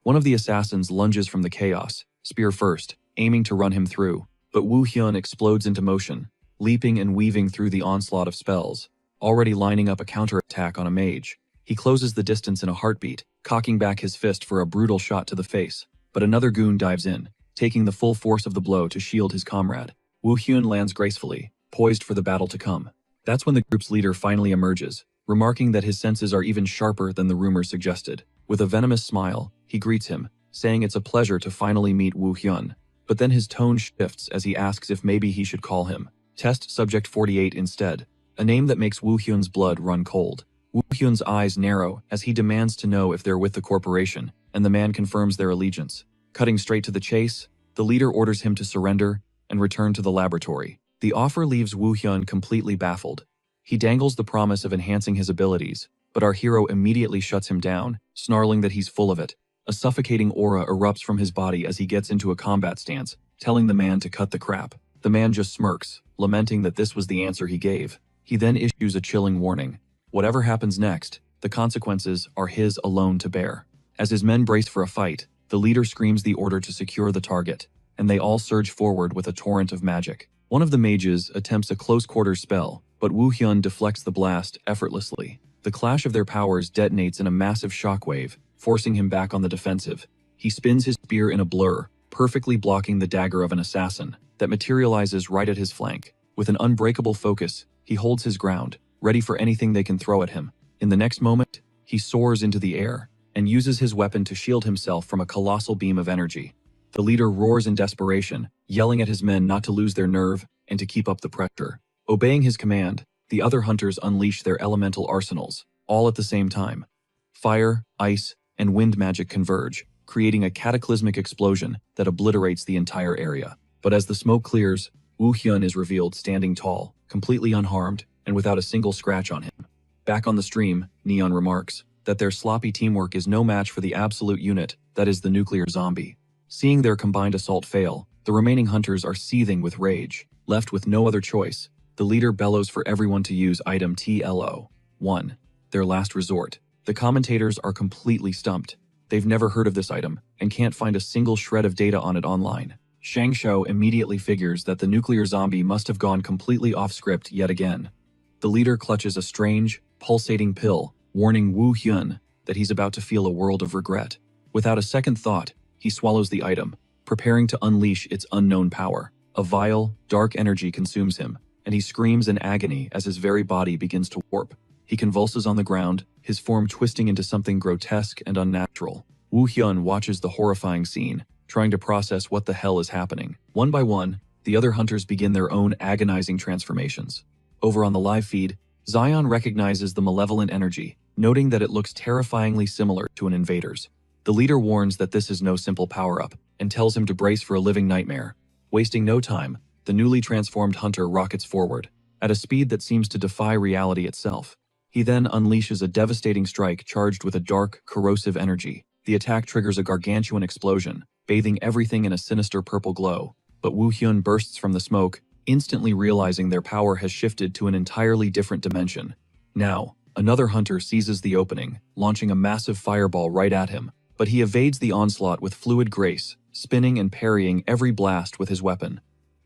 One of the assassins lunges from the chaos, spear first, aiming to run him through. But Woo Hyun explodes into motion, leaping and weaving through the onslaught of spells, already lining up a counterattack on a mage. He closes the distance in a heartbeat, cocking back his fist for a brutal shot to the face. But another goon dives in, taking the full force of the blow to shield his comrade. Woo Hyun lands gracefully, poised for the battle to come. That's when the group's leader finally emerges, remarking that his senses are even sharper than the rumors suggested. With a venomous smile, he greets him, saying it's a pleasure to finally meet Woo Hyun. But then his tone shifts as he asks if maybe he should call him Test Subject 48 instead, a name that makes Woo Hyun's blood run cold. Woo Hyun's eyes narrow as he demands to know if they're with the corporation, and the man confirms their allegiance. Cutting straight to the chase, the leader orders him to surrender and return to the laboratory. The offer leaves Woo Hyun completely baffled. He dangles the promise of enhancing his abilities, but our hero immediately shuts him down, snarling that he's full of it. A suffocating aura erupts from his body as he gets into a combat stance, telling the man to cut the crap. The man just smirks, lamenting that this was the answer he gave. He then issues a chilling warning. Whatever happens next, the consequences are his alone to bear. As his men brace for a fight, the leader screams the order to secure the target, and they all surge forward with a torrent of magic. One of the mages attempts a close-quarters spell, but Woo Hyun deflects the blast effortlessly. The clash of their powers detonates in a massive shockwave, forcing him back on the defensive. He spins his spear in a blur, perfectly blocking the dagger of an assassin that materializes right at his flank. With an unbreakable focus, he holds his ground, ready for anything they can throw at him. In the next moment, he soars into the air and uses his weapon to shield himself from a colossal beam of energy. The leader roars in desperation, yelling at his men not to lose their nerve and to keep up the pressure. Obeying his command, the other hunters unleash their elemental arsenals, all at the same time. Fire, ice, and wind magic converge, creating a cataclysmic explosion that obliterates the entire area. But as the smoke clears, Woo Hyun is revealed standing tall, completely unharmed, and without a single scratch on him. Back on the stream, Neon remarks that their sloppy teamwork is no match for the absolute unit that is the nuclear zombie. Seeing their combined assault fail, the remaining hunters are seething with rage. Left with no other choice, the leader bellows for everyone to use item TLO-1, their last resort. The commentators are completely stumped. They've never heard of this item and can't find a single shred of data on it online. Shang Shou immediately figures that the nuclear zombie must have gone completely off script yet again. The leader clutches a strange, pulsating pill, warning Woo Hyun that he's about to feel a world of regret. Without a second thought, he swallows the item, preparing to unleash its unknown power. A vile, dark energy consumes him, and he screams in agony as his very body begins to warp. He convulses on the ground, his form twisting into something grotesque and unnatural. Woo Hyun watches the horrifying scene, trying to process what the hell is happening. One by one, the other hunters begin their own agonizing transformations. Over on the live feed, Zion recognizes the malevolent energy, noting that it looks terrifyingly similar to an invader's. The leader warns that this is no simple power-up and tells him to brace for a living nightmare. Wasting no time, the newly transformed hunter rockets forward, at a speed that seems to defy reality itself. He then unleashes a devastating strike charged with a dark, corrosive energy. The attack triggers a gargantuan explosion, bathing everything in a sinister purple glow. But Woo Hyun bursts from the smoke, instantly realizing their power has shifted to an entirely different dimension. Now, another hunter seizes the opening, launching a massive fireball right at him, but he evades the onslaught with fluid grace, spinning and parrying every blast with his weapon.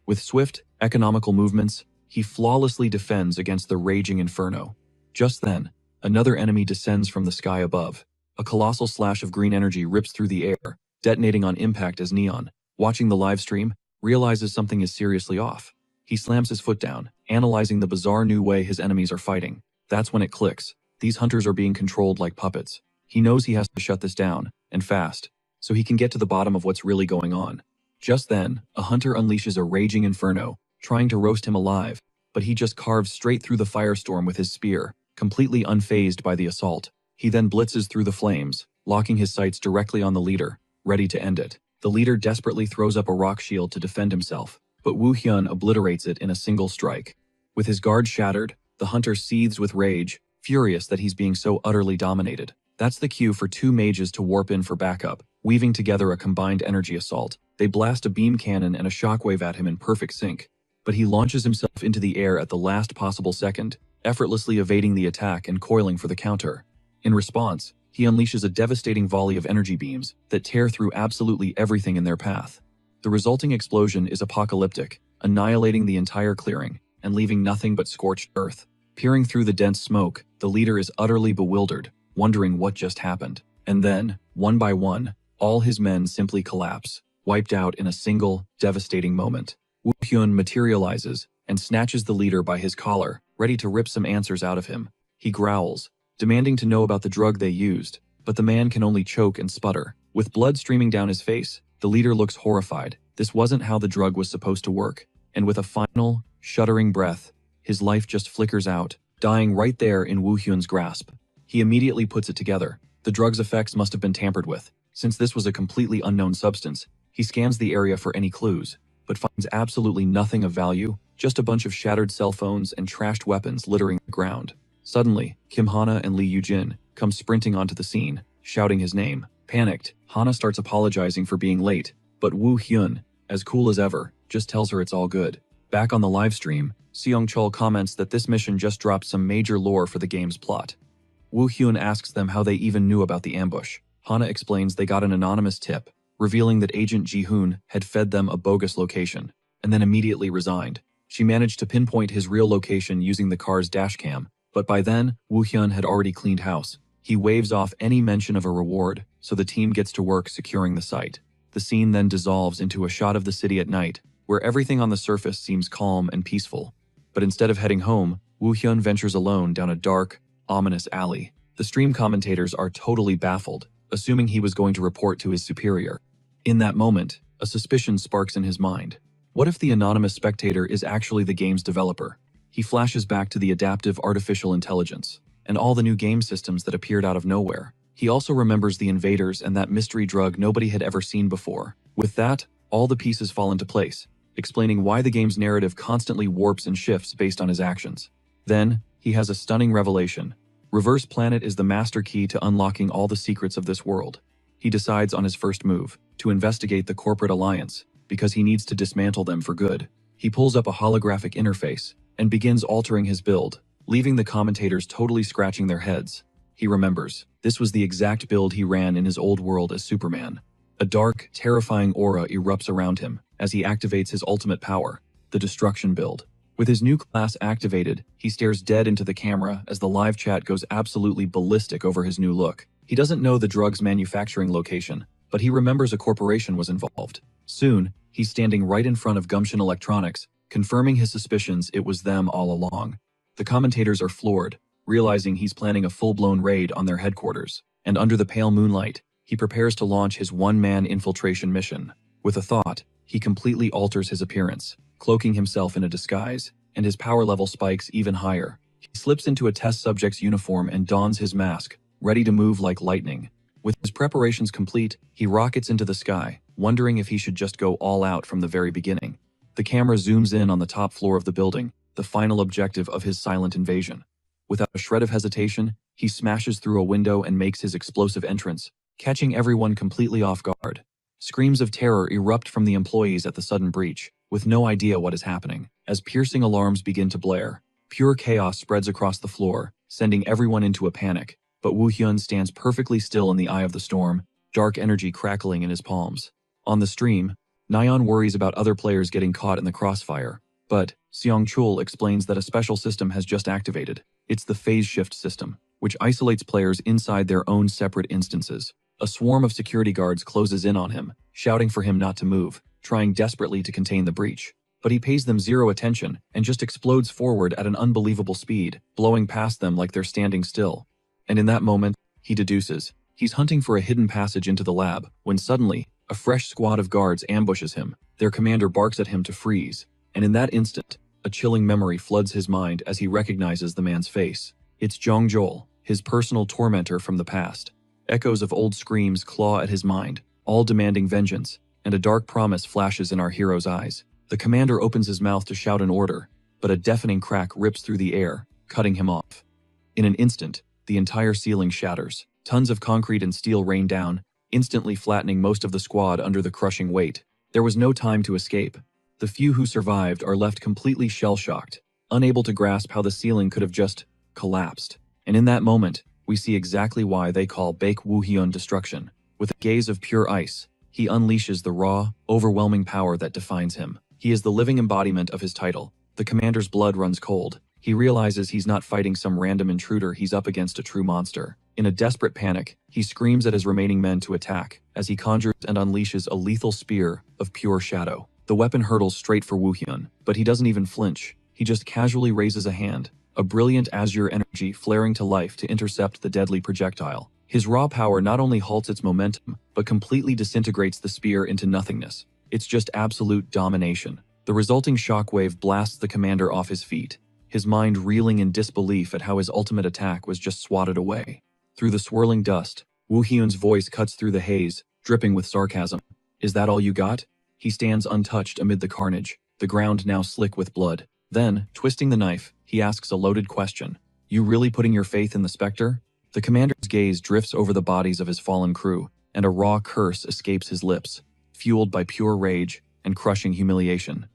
With swift, economical movements, he flawlessly defends against the raging inferno. Just then, another enemy descends from the sky above. A colossal slash of green energy rips through the air, detonating on impact as Neon, watching the live stream, realizes something is seriously off. He slams his foot down, analyzing the bizarre new way his enemies are fighting. That's when it clicks. These hunters are being controlled like puppets. He knows he has to shut this down, and fast, so he can get to the bottom of what's really going on. Just then, a hunter unleashes a raging inferno, trying to roast him alive, but he just carves straight through the firestorm with his spear, completely unfazed by the assault. He then blitzes through the flames, locking his sights directly on the leader, ready to end it. The leader desperately throws up a rock shield to defend himself, but Woo Hyun obliterates it in a single strike. With his guard shattered, the hunter seethes with rage, furious that he's being so utterly dominated. That's the cue for two mages to warp in for backup, weaving together a combined energy assault. They blast a beam cannon and a shockwave at him in perfect sync, but he launches himself into the air at the last possible second, effortlessly evading the attack and coiling for the counter. In response, he unleashes a devastating volley of energy beams that tear through absolutely everything in their path. The resulting explosion is apocalyptic, annihilating the entire clearing and leaving nothing but scorched earth. Peering through the dense smoke, the leader is utterly bewildered, wondering what just happened. And then, one by one, all his men simply collapse, wiped out in a single, devastating moment. Woo Hyun materializes and snatches the leader by his collar, ready to rip some answers out of him. He growls, demanding to know about the drug they used, but the man can only choke and sputter. With blood streaming down his face, the leader looks horrified. This wasn't how the drug was supposed to work, and with a final, shuddering breath, his life just flickers out, dying right there in Woo Hyun's grasp. He immediately puts it together. The drug's effects must have been tampered with. Since this was a completely unknown substance, he scans the area for any clues, but finds absolutely nothing of value, just a bunch of shattered cell phones and trashed weapons littering the ground. Suddenly, Kim Hana and Lee Yoo-jin come sprinting onto the scene, shouting his name. Panicked, Hana starts apologizing for being late, but Woo Hyun, as cool as ever, just tells her it's all good. Back on the live stream, Seong-chul comments that this mission just dropped some major lore for the game's plot. Woo Hyun asks them how they even knew about the ambush. Hana explains they got an anonymous tip, revealing that Agent Ji-hoon had fed them a bogus location, and then immediately resigned. She managed to pinpoint his real location using the car's dashcam, but by then, Woo Hyun had already cleaned house. He waves off any mention of a reward, so the team gets to work securing the site. The scene then dissolves into a shot of the city at night, where everything on the surface seems calm and peaceful. But instead of heading home, Woo Hyun ventures alone down a dark, ominous alley. The stream commentators are totally baffled, assuming he was going to report to his superior. In that moment, a suspicion sparks in his mind. What if the anonymous spectator is actually the game's developer? He flashes back to the adaptive artificial intelligence and all the new game systems that appeared out of nowhere. He also remembers the invaders and that mystery drug nobody had ever seen before. With that, all the pieces fall into place, explaining why the game's narrative constantly warps and shifts based on his actions. Then, he has a stunning revelation. Reverse Planet is the master key to unlocking all the secrets of this world. He decides on his first move, to investigate the corporate alliance, because he needs to dismantle them for good. He pulls up a holographic interface and begins altering his build, leaving the commentators totally scratching their heads. He remembers, this was the exact build he ran in his old world as Superman. A dark, terrifying aura erupts around him as he activates his ultimate power, the Destruction build. With his new class activated, he stares dead into the camera as the live chat goes absolutely ballistic over his new look. He doesn't know the drug's manufacturing location, but he remembers a corporation was involved. Soon, he's standing right in front of Gumshan Electronics, confirming his suspicions it was them all along. The commentators are floored, realizing he's planning a full-blown raid on their headquarters, and under the pale moonlight, he prepares to launch his one-man infiltration mission. With a thought, he completely alters his appearance, cloaking himself in a disguise, and his power level spikes even higher. He slips into a test subject's uniform and dons his mask, ready to move like lightning. With his preparations complete, he rockets into the sky, wondering if he should just go all out from the very beginning. The camera zooms in on the top floor of the building, the final objective of his silent invasion. Without a shred of hesitation, he smashes through a window and makes his explosive entrance, catching everyone completely off guard. Screams of terror erupt from the employees at the sudden breach, with no idea what is happening. As piercing alarms begin to blare, pure chaos spreads across the floor, sending everyone into a panic. But Woo Hyun stands perfectly still in the eye of the storm, dark energy crackling in his palms. On the stream, Nayeon worries about other players getting caught in the crossfire, but Seong Chul explains that a special system has just activated. It's the phase shift system, which isolates players inside their own separate instances. A swarm of security guards closes in on him, shouting for him not to move, trying desperately to contain the breach. But he pays them zero attention and just explodes forward at an unbelievable speed, blowing past them like they're standing still. And in that moment, he deduces. He's hunting for a hidden passage into the lab, when suddenly, a fresh squad of guards ambushes him. Their commander barks at him to freeze. And in that instant, a chilling memory floods his mind as he recognizes the man's face. It's Jong Jol, his personal tormentor from the past. Echoes of old screams claw at his mind, all demanding vengeance, and a dark promise flashes in our hero's eyes. The commander opens his mouth to shout an order, but a deafening crack rips through the air, cutting him off. In an instant, the entire ceiling shatters. Tons of concrete and steel rain down, instantly flattening most of the squad under the crushing weight. There was no time to escape. The few who survived are left completely shell-shocked, unable to grasp how the ceiling could have just collapsed. And in that moment, we see exactly why they call Baek Woo-hyun destruction. With a gaze of pure ice, he unleashes the raw, overwhelming power that defines him. He is the living embodiment of his title. The commander's blood runs cold. He realizes he's not fighting some random intruder, he's up against a true monster. In a desperate panic, he screams at his remaining men to attack, as he conjures and unleashes a lethal spear of pure shadow. The weapon hurtles straight for Woo Hyun, but he doesn't even flinch. He just casually raises a hand, a brilliant azure energy flaring to life to intercept the deadly projectile. His raw power not only halts its momentum, but completely disintegrates the spear into nothingness. It's just absolute domination. The resulting shockwave blasts the commander off his feet, his mind reeling in disbelief at how his ultimate attack was just swatted away. Through the swirling dust, Woo Hyun's voice cuts through the haze, dripping with sarcasm. Is that all you got? He stands untouched amid the carnage, the ground now slick with blood. Then, twisting the knife, he asks a loaded question. You really putting your faith in the Spectre? The commander's gaze drifts over the bodies of his fallen crew, and a raw curse escapes his lips, fueled by pure rage and crushing humiliation.